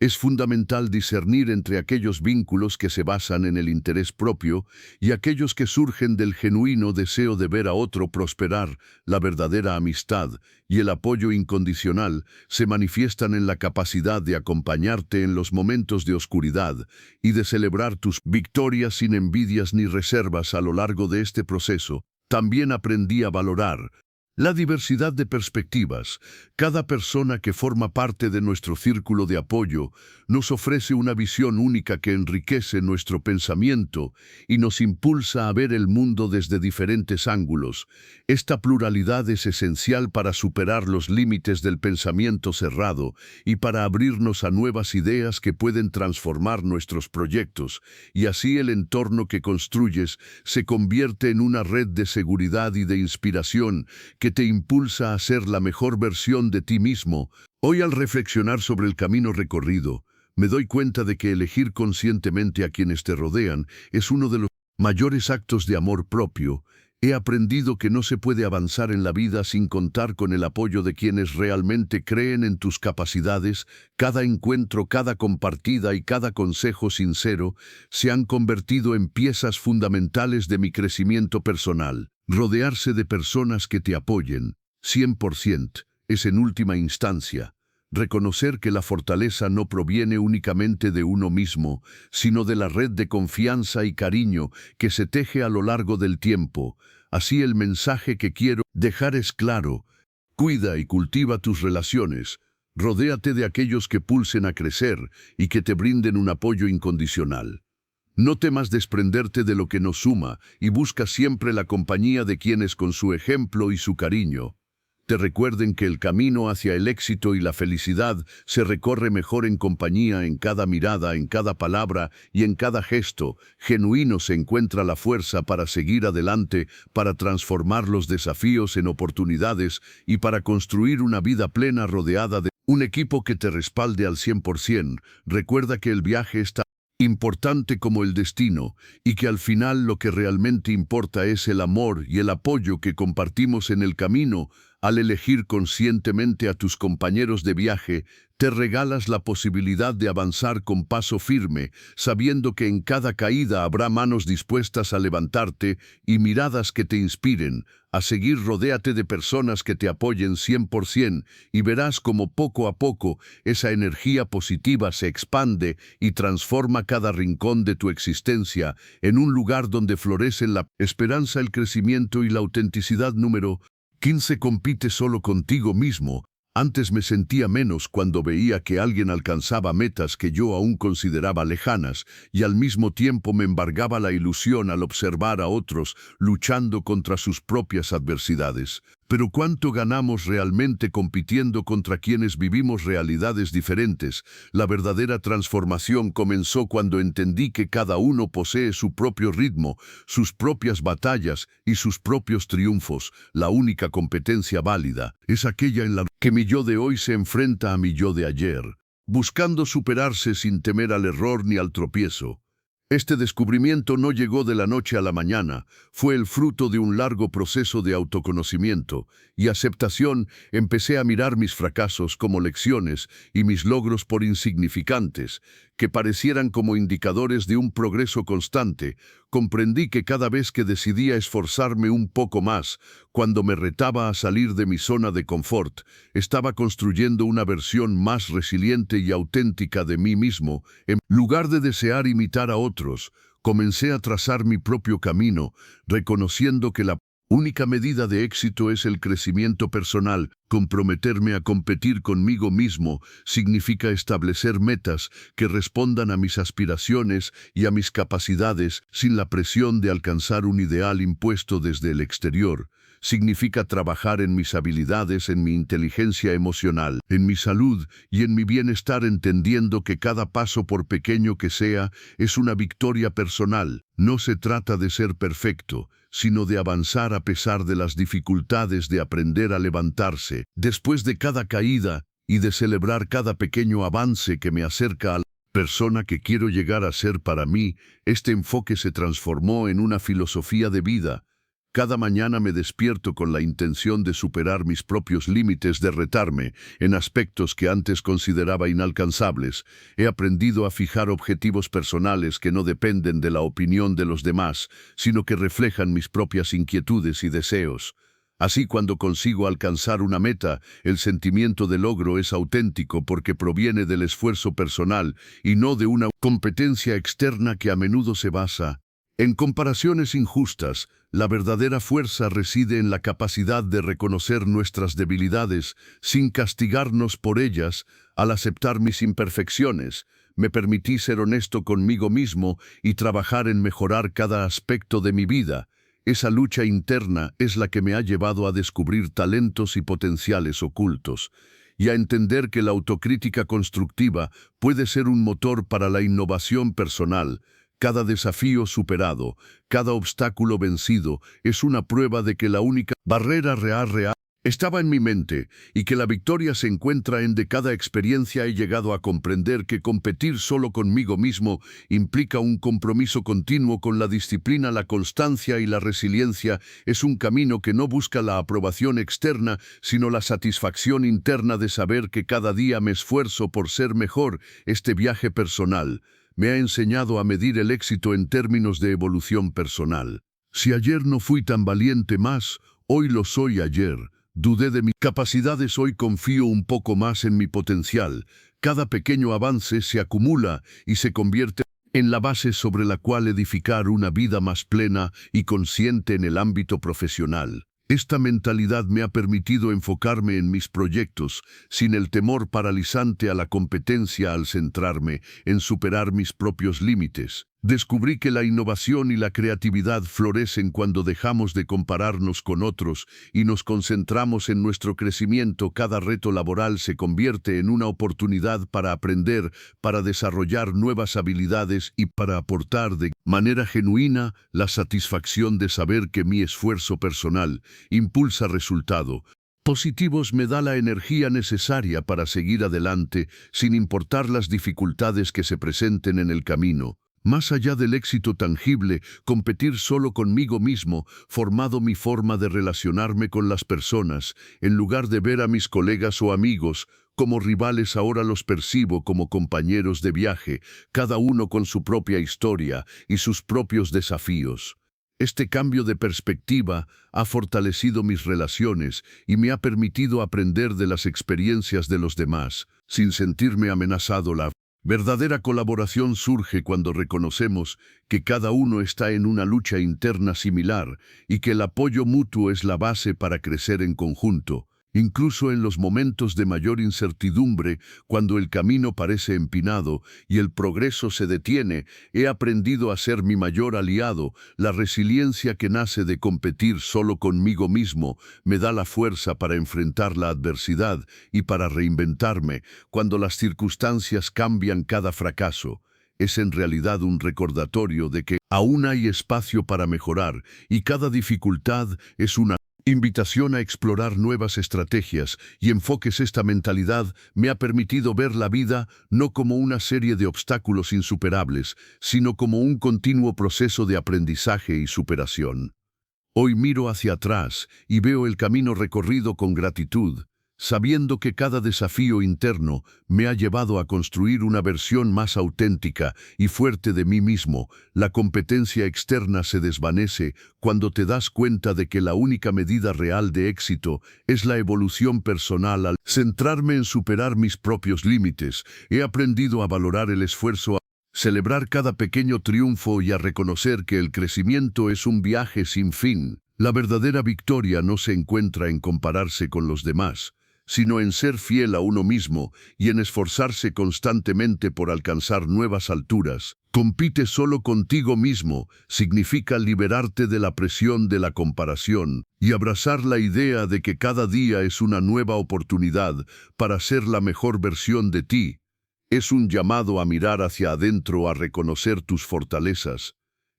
Es fundamental discernir entre aquellos vínculos que se basan en el interés propio y aquellos que surgen del genuino deseo de ver a otro prosperar. La verdadera amistad y el apoyo incondicional se manifiestan en la capacidad de acompañarte en los momentos de oscuridad y de celebrar tus victorias sin envidias ni reservas a lo largo de este proceso. También aprendí a valorar la diversidad de perspectivas. Cada persona que forma parte de nuestro círculo de apoyo nos ofrece una visión única que enriquece nuestro pensamiento y nos impulsa a ver el mundo desde diferentes ángulos. Esta pluralidad es esencial para superar los límites del pensamiento cerrado y para abrirnos a nuevas ideas que pueden transformar nuestros proyectos, y así el entorno que construyes se convierte en una red de seguridad y de inspiración que te impulsa a ser la mejor versión de ti mismo. Hoy, al reflexionar sobre el camino recorrido, me doy cuenta de que elegir conscientemente a quienes te rodean es uno de los mayores actos de amor propio. He aprendido que no se puede avanzar en la vida sin contar con el apoyo de quienes realmente creen en tus capacidades. Cada encuentro, cada compartida y cada consejo sincero se han convertido en piezas fundamentales de mi crecimiento personal. Rodearse de personas que te apoyen, 100%, es en última instancia reconocer que la fortaleza no proviene únicamente de uno mismo, sino de la red de confianza y cariño que se teje a lo largo del tiempo. Así, el mensaje que quiero dejar es claro: cuida y cultiva tus relaciones, rodéate de aquellos que pulsen a crecer y que te brinden un apoyo incondicional. No temas desprenderte de lo que nos suma y busca siempre la compañía de quienes con su ejemplo y su cariño te recuerden que el camino hacia el éxito y la felicidad se recorre mejor en compañía. En cada mirada, en cada palabra y en cada gesto genuino se encuentra la fuerza para seguir adelante, para transformar los desafíos en oportunidades y para construir una vida plena rodeada de un equipo que te respalde al 100%. Recuerda que el viaje está importante como el destino, y que al final lo que realmente importa es el amor y el apoyo que compartimos en el camino. Al elegir conscientemente a tus compañeros de viaje, te regalas la posibilidad de avanzar con paso firme, sabiendo que en cada caída habrá manos dispuestas a levantarte y miradas que te inspiren. A seguir, rodéate de personas que te apoyen 100% y verás como poco a poco esa energía positiva se expande y transforma cada rincón de tu existencia en un lugar donde florecen la esperanza, el crecimiento y la autenticidad. Número 15. Compite solo contigo mismo. Antes me sentía menos cuando veía que alguien alcanzaba metas que yo aún consideraba lejanas, y al mismo tiempo me embargaba la ilusión al observar a otros luchando contra sus propias adversidades. Pero ¿cuánto ganamos realmente compitiendo contra quienes vivimos realidades diferentes? La verdadera transformación comenzó cuando entendí que cada uno posee su propio ritmo, sus propias batallas y sus propios triunfos. La única competencia válida es aquella en la que mi yo de hoy se enfrenta a mi yo de ayer, buscando superarse sin temer al error ni al tropiezo. Este descubrimiento no llegó de la noche a la mañana, fue el fruto de un largo proceso de autoconocimiento y aceptación. Empecé a mirar mis fracasos como lecciones y mis logros por insignificantes, que parecieran como indicadores de un progreso constante. Comprendí que cada vez que decidía esforzarme un poco más, cuando me retaba a salir de mi zona de confort, estaba construyendo una versión más resiliente y auténtica de mí mismo. En lugar de desear imitar a otros, comencé a trazar mi propio camino, reconociendo que la única medida de éxito es el crecimiento personal. Comprometerme a competir conmigo mismo significa establecer metas que respondan a mis aspiraciones y a mis capacidades sin la presión de alcanzar un ideal impuesto desde el exterior. Significa trabajar en mis habilidades, en mi inteligencia emocional, en mi salud y en mi bienestar, entendiendo que cada paso, por pequeño que sea, es una victoria personal. No se trata de ser perfecto, sino de avanzar a pesar de las dificultades, de aprender a levantarse después de cada caída y de celebrar cada pequeño avance que me acerca al persona que quiero llegar a ser para mí, este enfoque se transformó en una filosofía de vida. Cada mañana me despierto con la intención de superar mis propios límites, de retarme en aspectos que antes consideraba inalcanzables. He aprendido a fijar objetivos personales que no dependen de la opinión de los demás, sino que reflejan mis propias inquietudes y deseos. Así, cuando consigo alcanzar una meta, el sentimiento de logro es auténtico porque proviene del esfuerzo personal y no de una competencia externa que a menudo se basa en comparaciones injustas. La verdadera fuerza reside en la capacidad de reconocer nuestras debilidades sin castigarnos por ellas. Al aceptar mis imperfecciones, me permití ser honesto conmigo mismo y trabajar en mejorar cada aspecto de mi vida. Esa lucha interna es la que me ha llevado a descubrir talentos y potenciales ocultos, y a entender que la autocrítica constructiva puede ser un motor para la innovación personal. Cada desafío superado, cada obstáculo vencido, es una prueba de que la única barrera real estaba en mi mente, y que la victoria se encuentra en de cada experiencia. He llegado a comprender que competir solo conmigo mismo implica un compromiso continuo con la disciplina, la constancia y la resiliencia. Es un camino que no busca la aprobación externa, sino la satisfacción interna de saber que cada día me esfuerzo por ser mejor. Este viaje personal me ha enseñado a medir el éxito en términos de evolución personal. Si ayer no fui tan valiente más, hoy lo soy. Ayer dudé de mis capacidades, hoy confío un poco más en mi potencial. Cada pequeño avance se acumula y se convierte en la base sobre la cual edificar una vida más plena y consciente en el ámbito profesional. Esta mentalidad me ha permitido enfocarme en mis proyectos sin el temor paralizante a la competencia. Al centrarme en superar mis propios límites, descubrí que la innovación y la creatividad florecen cuando dejamos de compararnos con otros y nos concentramos en nuestro crecimiento. Cada reto laboral se convierte en una oportunidad para aprender, para desarrollar nuevas habilidades y para aportar de manera genuina. La satisfacción de saber que mi esfuerzo personal impulsa resultados positivos me da la energía necesaria para seguir adelante sin importar las dificultades que se presenten en el camino. Más allá del éxito tangible, competir solo conmigo mismo formado mi forma de relacionarme con las personas. En lugar de ver a mis colegas o amigos como rivales, ahora los percibo como compañeros de viaje, cada uno con su propia historia y sus propios desafíos. Este cambio de perspectiva ha fortalecido mis relaciones y me ha permitido aprender de las experiencias de los demás, sin sentirme amenazado. La verdadera colaboración surge cuando reconocemos que cada uno está en una lucha interna similar y que el apoyo mutuo es la base para crecer en conjunto. Incluso en los momentos de mayor incertidumbre, cuando el camino parece empinado y el progreso se detiene, he aprendido a ser mi mayor aliado. La resiliencia que nace de competir solo conmigo mismo me da la fuerza para enfrentar la adversidad y para reinventarme. Cuando las circunstancias cambian, cada fracaso es en realidad un recordatorio de que aún hay espacio para mejorar, y cada dificultad es una invitación a explorar nuevas estrategias y enfoques. Esta mentalidad me ha permitido ver la vida no como una serie de obstáculos insuperables, sino como un continuo proceso de aprendizaje y superación. Hoy miro hacia atrás y veo el camino recorrido con gratitud, sabiendo que cada desafío interno me ha llevado a construir una versión más auténtica y fuerte de mí mismo. La competencia externa se desvanece cuando te das cuenta de que la única medida real de éxito es la evolución personal. Al centrarme en superar mis propios límites, he aprendido a valorar el esfuerzo, a celebrar cada pequeño triunfo y a reconocer que el crecimiento es un viaje sin fin. La verdadera victoria no se encuentra en compararse con los demás, sino en ser fiel a uno mismo y en esforzarse constantemente por alcanzar nuevas alturas. Compite solo contigo mismo significa liberarte de la presión de la comparación y abrazar la idea de que cada día es una nueva oportunidad para ser la mejor versión de ti. Es un llamado a mirar hacia adentro, a reconocer tus fortalezas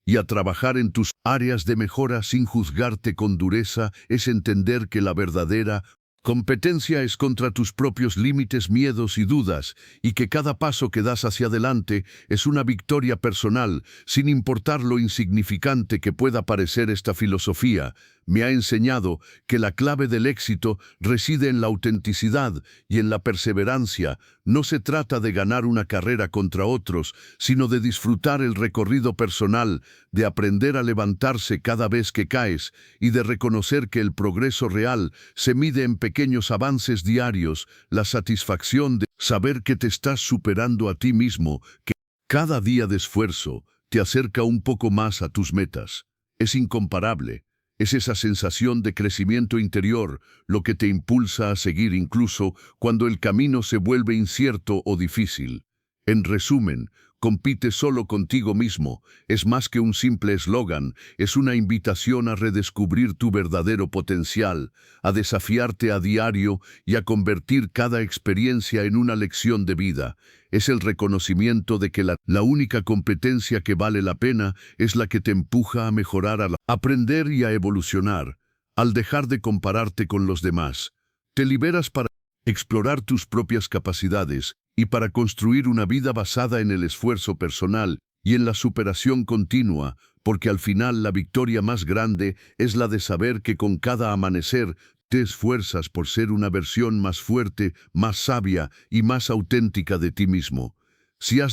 y a trabajar en tus áreas de mejora sin juzgarte con dureza. Es entender que la verdadera Competencia es contra tus propios límites, miedos y dudas, y que cada paso que das hacia adelante es una victoria personal, sin importar lo insignificante que pueda parecer esta filosofía. Me ha enseñado que la clave del éxito reside en la autenticidad y en la perseverancia. No se trata de ganar una carrera contra otros, sino de disfrutar el recorrido personal, de aprender a levantarse cada vez que caes y de reconocer que el progreso real se mide en pequeños avances diarios, la satisfacción de saber que te estás superando a ti mismo, que cada día de esfuerzo te acerca un poco más a tus metas. Es incomparable. Es esa sensación de crecimiento interior lo que te impulsa a seguir incluso cuando el camino se vuelve incierto o difícil. En resumen, compite solo contigo mismo. Es más que un simple eslogan, es una invitación a redescubrir tu verdadero potencial, a desafiarte a diario y a convertir cada experiencia en una lección de vida. Es el reconocimiento de que la única competencia que vale la pena es la que te empuja a mejorar, a aprender y a evolucionar. Al dejar de compararte con los demás, te liberas para explorar tus propias capacidades y para construir una vida basada en el esfuerzo personal y en la superación continua, porque al final la victoria más grande es la de saber que con cada amanecer te esfuerzas por ser una versión más fuerte, más sabia y más auténtica de ti mismo. Si has